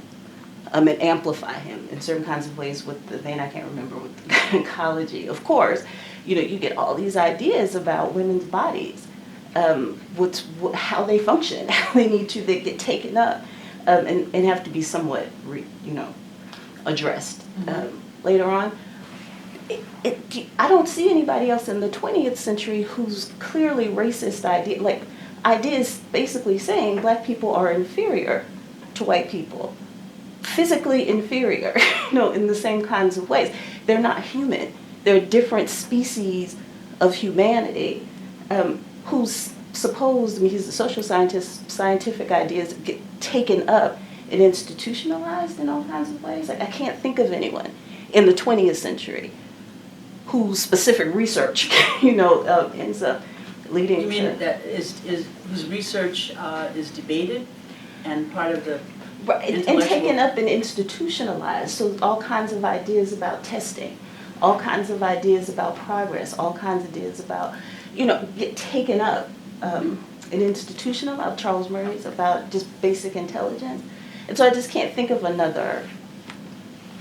and amplify him in certain kinds of ways with the vein, I can't remember, with the gynecology. Of course, you get all these ideas about women's bodies, how they function, how they need to, they get taken up and have to be somewhat, addressed later on. I don't see anybody else in the 20th century who's clearly racist ideas basically saying black people are inferior to white people, physically inferior, in the same kinds of ways. They're not human. They're different species of humanity who's supposed, he's a social scientist, scientific ideas get taken up and institutionalized in all kinds of ways. I can't think of anyone in the 20th century whose specific research, ends up leading You mean to... that whose research is debated? and part of the Right, and intellectual- taken up and institutionalized, so all kinds of ideas about testing, all kinds of ideas about progress, all kinds of ideas about, get taken up and institutionalized. Charles Murray's about just basic intelligence. And so I just can't think of another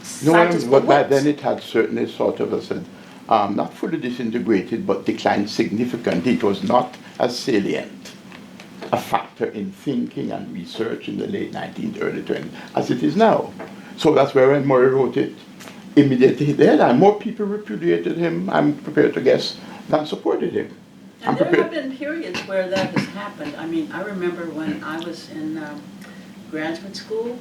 scientist. But back then it had certainly sort of, I said, not fully disintegrated, but declined significantly. It was not as salient a factor in thinking and research in the late 19th, early 20th as it is now. So that's where when Murray wrote it, immediately hit the headline. More people repudiated him, I'm prepared to guess, than supported him. And there have been periods where that has happened. I mean, I remember when I was in graduate school,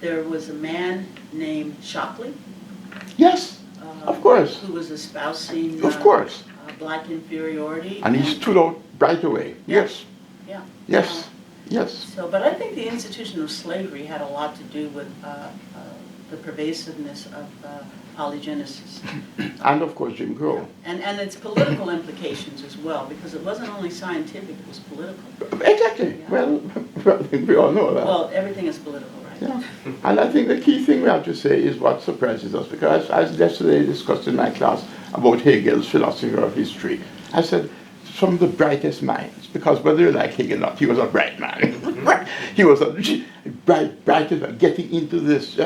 there was a man named Shockley. Yes, of course. Who was espousing Of course. black inferiority. And he stood out right away. Yes. Yeah. Yes. Yes. So, but I think the institution of slavery had a lot to do with the pervasiveness of polygenesis. And of course Jim Crow. And its political implications as well, because it wasn't only scientific, it was political. Exactly. Yeah. Well, I think we all know that. Well, everything is political, right? Yeah. And I think the key thing we have to say is what surprises us, because as yesterday discussed in my class about Hegel's philosophy of history, I said some of the brightest minds, because whether you like Hegel or not, he was a bright man. He was a brightest, getting into this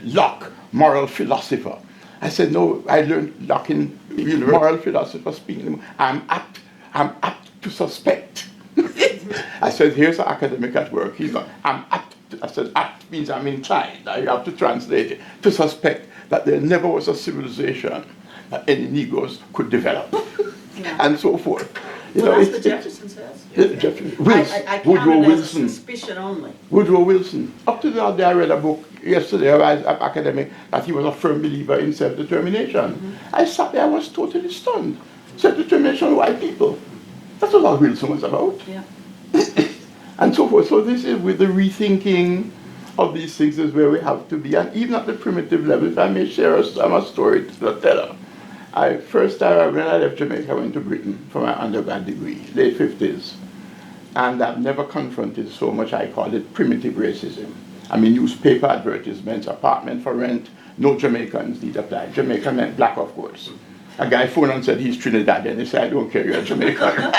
Locke, moral philosopher. I said, no, I learned Locke in moral philosopher speaking. I'm apt to suspect. I said, here's an academic at work. He's not, I'm apt. I said, apt means I'm inclined. I have to translate it. To suspect that there never was a civilization that any Negroes could develop. Yeah. And so forth. Well, that's what Jefferson says. I Woodrow count it as a Wilson. suspicion only. Woodrow Wilson. Up to the other day, I read a book yesterday, an academic, that he was a firm believer in self-determination. Mm-hmm. I sat there, I was totally stunned. Self-determination of white people. That's what Wilson was about. Yeah. And so forth. So this is with the rethinking of these things is where we have to be. And even at the primitive level, if I may share a story to tell her. First time when I left Jamaica, I went to Britain for my undergrad degree, late 50s. And I've never confronted so much, I call it primitive racism. I mean, newspaper advertisements, apartment for rent, no Jamaicans need apply. Jamaica meant black, of course. A guy phoned and said he's Trinidadian, and he said, I don't care, you're Jamaican.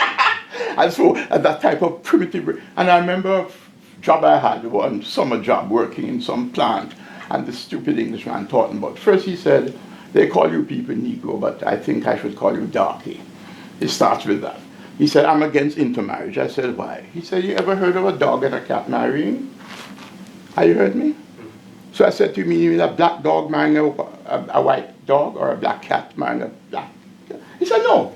And so that type of primitive, and I remember a job I had, one summer job working in some plant, and the stupid Englishman taught him about. First he said, they call you people Negro, but I think I should call you darky. It starts with that. He said, I'm against intermarriage. I said, why? He said, you ever heard of a dog and a cat marrying? Have you heard me? So I said to him, you mean a black dog marrying a white dog, or a black cat marrying a black cat? He said, no.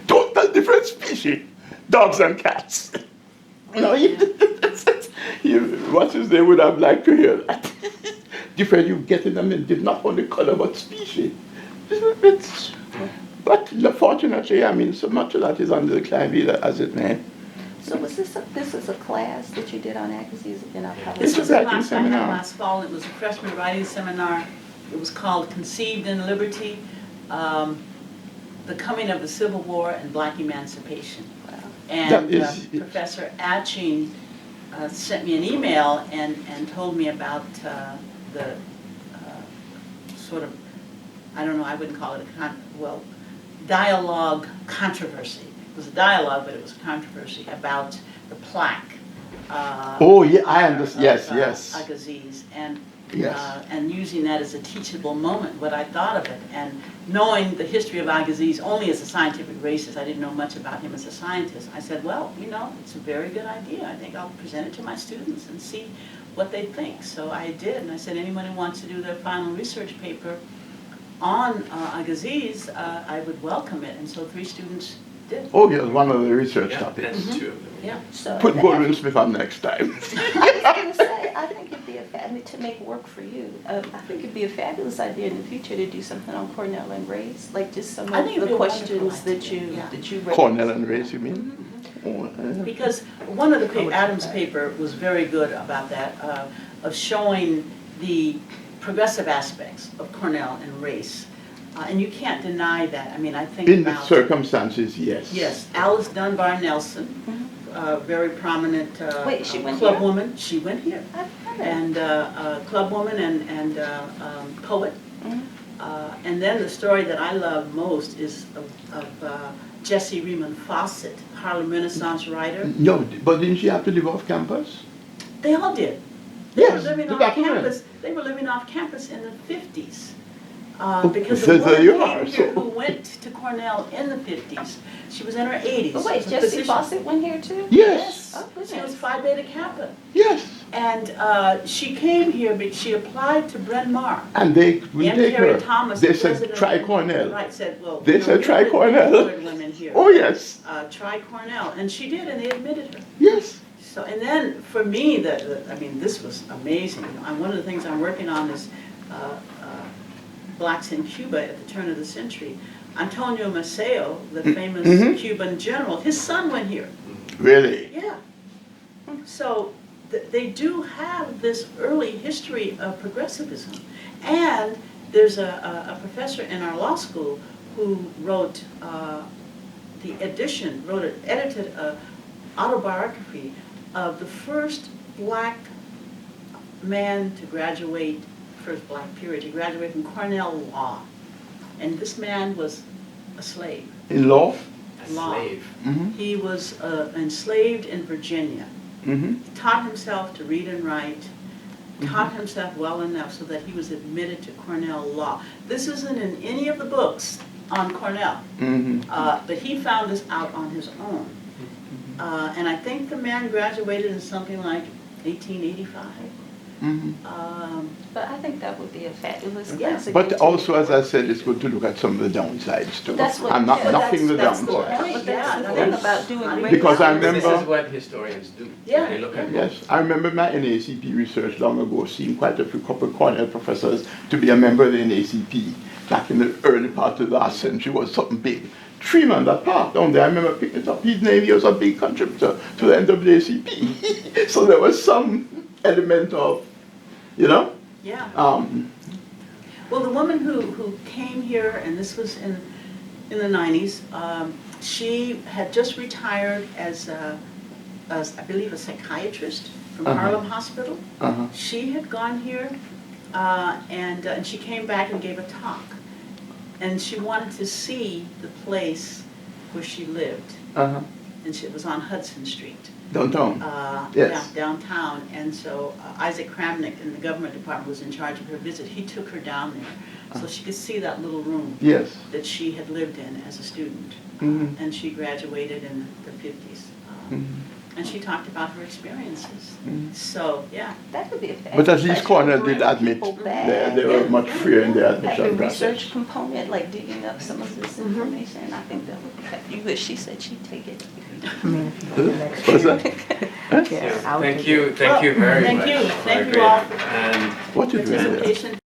Total different species, dogs and cats. No, what is they would have liked to hear that. Different, you get in them in not only color but species. But fortunately, I mean, so much of that is under the climb, as it may. So was this a class that you did on Agassiz in our college? This was a a writing class I had seminar. last fall. It was a freshman writing seminar. It was called Conceived in Liberty, The Coming of the Civil War and Black Emancipation. Wow. And That Professor Atching sent me an email and told me about the sort of, I don't know, I wouldn't call it dialogue controversy. It was a dialogue, but it was a controversy about the plaque. Oh, yeah, I understand. Yes. Agassiz, and Yes. and using that as a teachable moment, what I thought of it, and knowing the history of Agassiz only as a scientific racist, I didn't know much about him as a scientist. I said, well, it's a very good idea. I think I'll present it to my students and see what they think. So I did, and I said, anyone who wants to do their final research paper on Agassiz, I would welcome it. And so 3 students did. Oh, yes, one of the research Yeah, topics. that's 2 of them. Yeah. So Put Goldwyn Smith on next time. I was going to say, I think it'd be to make work for you. I think it'd be a fabulous idea in the future to do something on Cornell and race, like just some I of think it'd the be a wonderful questions that idea, you yeah. that you raised. Cornell and race, you mean? Because one of the Adams' paper was very good about that, of showing the progressive aspects of Cornell and race. And you can't deny that. I mean, I think In the about... circumstances, yes. Yes, Alice Dunbar Nelson, very prominent Wait, she went club here? woman. She went here. And club woman and poet. Mhm. And then the story that I love most is of Jessie Riemann Fawcett, Harlem Renaissance writer. No, but didn't she have to live off campus? They all did. They Yes, were living the off document. campus. They were living off campus in the 50s. Oh, Because so the woman you came are, here so- who went to Cornell in the 50s. She was in her 80s. But wait, She was a Jessie physician. Fawcett went here too? Yes, Oh, She was goodness. Phi Beta Kappa. yes. And she came here, but she applied to Bryn Mawr. And they will M. take Carey her. Thomas, They the said, president try of- Cornell. Right, said, well, They you know, said, we try put Cornell. colored women here. Oh, yes, Try Cornell, and she did, and they admitted her. yes. So, and then for me, I mean, this was amazing. One of the things I'm working on is blacks in Cuba at the turn of the century. Antonio Maceo, the famous Mhm. Cuban general, his son went here. Really? Yeah. So they do have this early history of progressivism. And there's a professor in our law school who wrote edited an autobiography of the first black man to graduate, first black period, to graduate from Cornell Law. And this man was a slave. In law? A Law. slave. Mm-hmm, He was enslaved in Virginia. mm-hmm. He taught himself to read and write, taught himself well enough so that he was admitted to Cornell Law. This isn't in any of the books on Cornell, Mm-hmm. but he found this out on his own. And I think the man graduated in something like 1885. Mm-hmm. But I think that would be a fabulous Yeah. classic. But also, as I said, it's good to look at some of the downsides too. That's what- I'm not yeah, knocking the that's the downside. point. But that's the Yeah, thing that's- about doing great. Because I This remember- is what historians do. Yeah. They look at Yes, I remember my NACP research long ago, seeing quite a few couple Cornell professors to be a member of the NACP back in the early part of the last century was something big. Treeman, that part down there, I remember picking it up. His name, he was a big contributor to the NAACP. So there was some element of, you know, Yeah. Well, the woman who came here, and this was in the 90s, she had just retired as I believe, a psychiatrist from Uh-huh. Harlem Hospital. uh-huh, She had gone here, and she came back and gave a talk. And she wanted to see the place where she lived, uh-huh, and it was on Hudson Street. downtown. Yes. Yeah, downtown, and so Isaac Kramnick in the government department was in charge of her visit. He took her down there, so she could see that little room Yes. that she had lived in as a student. Mhm. And she graduated in the 50s. Mhm. And she talked about her experiences. Mhm. So, yeah. That would be a fabulous. But at least that Cornell would did bring admit people back. they were much freer in their Like a admission process. research component, like digging up some of this Mhm. information, I think that would be fabulous. You wish, she said she'd take it. What's that? Thank you very Thank much. you. Thank you Margaret. all And for What you doing there? participation.